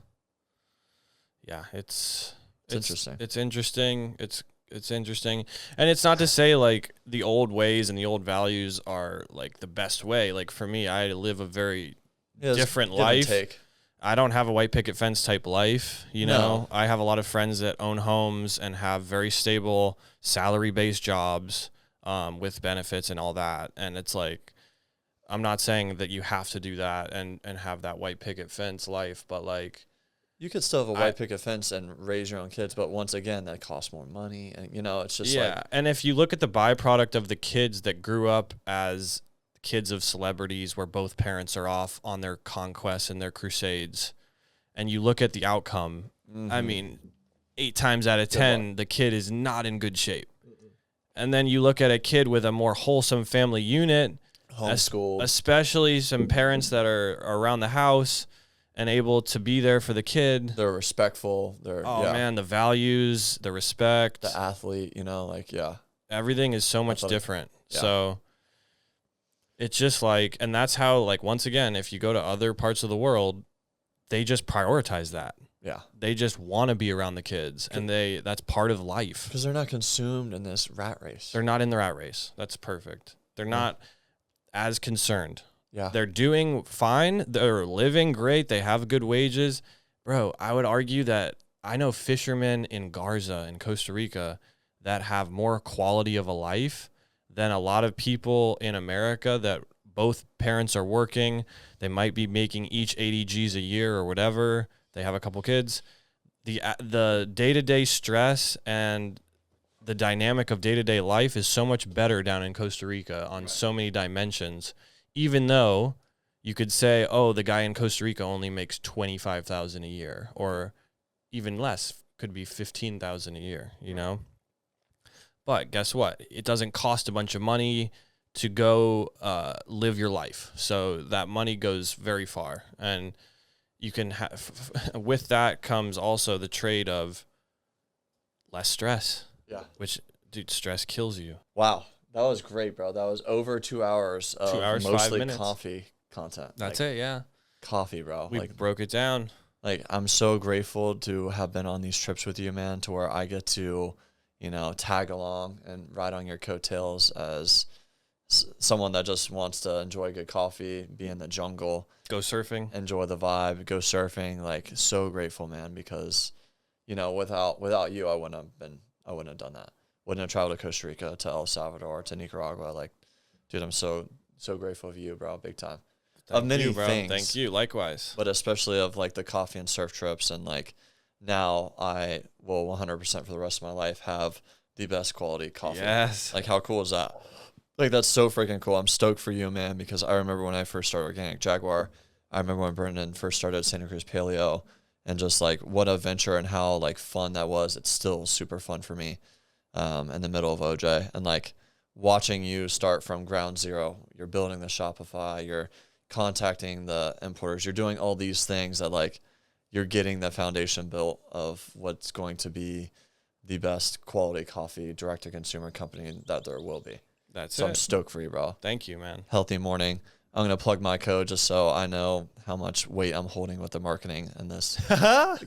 Yeah, it's interesting. It's interesting. It's interesting. And it's not to say like the old ways and the old values are like the best way. Like for me, I live a very different life. Take. I don't have a white picket fence type life, you know. I have a lot of friends that own homes and have very stable salary-based jobs with benefits and all that. And it's like, I'm not saying that you have to do that and have that white picket fence life, but like, you could still have a white picket fence and raise your own kids, but once again, that costs more money. And, you know, it's just like... And if you look at the byproduct of the kids that grew up as kids of celebrities where both parents are off on their conquests and their crusades, and you look at the outcome, I mean, 8 times out of 10, the kid is not in good shape. And then you look at a kid with a more wholesome family unit, homeschooled, especially some parents that are around the house and able to be there for the kid. They're respectful. Man, the values, the respect. The athlete, you know, like, everything is so much different. Yeah. So it's just like, and that's how, like, once again, if you go to other parts of the world, they just prioritize that. Yeah. They just want to be around the kids, and that's part of life. Because they're not consumed in this rat race. They're not in the rat race. That's perfect. They're not as concerned. Yeah. They're doing fine. They're living great. They have good wages. Bro, I would argue that I know fishermen in Garza in Costa Rica that have more quality of a life than a lot of people in America that both parents are working. They might be making each 80 G's a year or whatever. They have a couple kids. The day-to-day stress and the dynamic of day-to-day life is so much better down in Costa Rica on so many dimensions, even though you could say, oh, the guy in Costa Rica only makes $25,000 a year, or even less, could be $15,000 a year, you know? But guess what? It doesn't cost a bunch of money to go live your life. So that money goes very far. And you can have, with that comes also the trade of less stress. Yeah. Which, dude, stress kills you. Wow. That was great, bro. That was over 2 hours of 2 hours, mostly 5 minutes. coffee content. That's it, yeah. Coffee, bro. We broke it down. Like, I'm so grateful to have been on these trips with you, man, to where I get to, you know, tag along and ride on your coattails as someone that just wants to enjoy good coffee, be in the jungle, go surfing, enjoy the vibe, go surfing. Like, so grateful, man, because, you know, without you, I wouldn't have done that. Wouldn't have traveled to Costa Rica, to El Salvador, to Nicaragua. Like, dude, I'm so grateful of you, bro, big time. Of many things. Thank you, likewise. But especially of like the coffee and surf trips, and like now I will 100% for the rest of my life have the best quality coffee. Yes. Like, how cool is that? Like, that's so freaking cool. I'm stoked for you, man, because I remember when I first started Organic Jaguar, I remember when Brendan first started Santa Cruz Paleo, and just like what a venture and how like fun that was. It's still super fun for me in the middle of OJ, and like watching you start from ground zero. You're building the Shopify, you're contacting the importers, you're doing all these things that like you're getting the foundation built of what's going to be the best quality coffee direct to consumer company that there will be. So I'm stoked for you, bro. Thank you, man. Healthy Morning. I'm going to plug my code just so I know how much weight I'm holding with the marketing in this.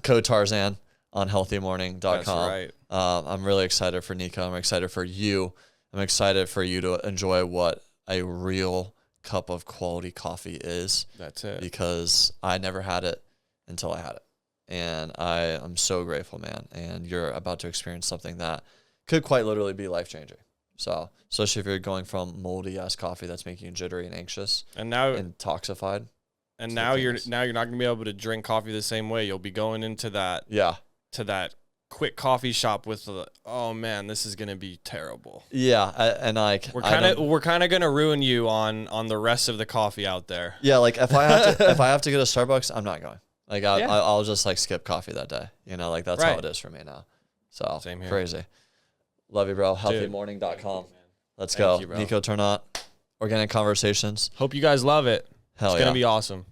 Code Tarzan on healthymorning.com. That's right. I'm really excited for Nico. I'm excited for you. I'm excited for you to enjoy what a real cup of quality coffee is. That's it. Because I never had it until I had it. And I am so grateful, man. And you're about to experience something that could quite literally be life-changing. So, especially if you're going from moldy-ass coffee that's making you jittery and anxious and now intoxified. And now you're not going to be able to drink coffee the same way. You'll be going into that to that quick coffee shop with the, oh man, this is going to be terrible. Yeah, and like we're kind of going to ruin you on the rest of the coffee out there. Yeah, like if I have to go to Starbucks, I'm not going. Like I'll just like skip coffee that day. You know, like that's how it is for me now. So same here. Crazy. Love you, bro. Healthymorning.com. Let's go. Nico Tournant, Organic Conversations. Hope you guys love it. It's going to be awesome.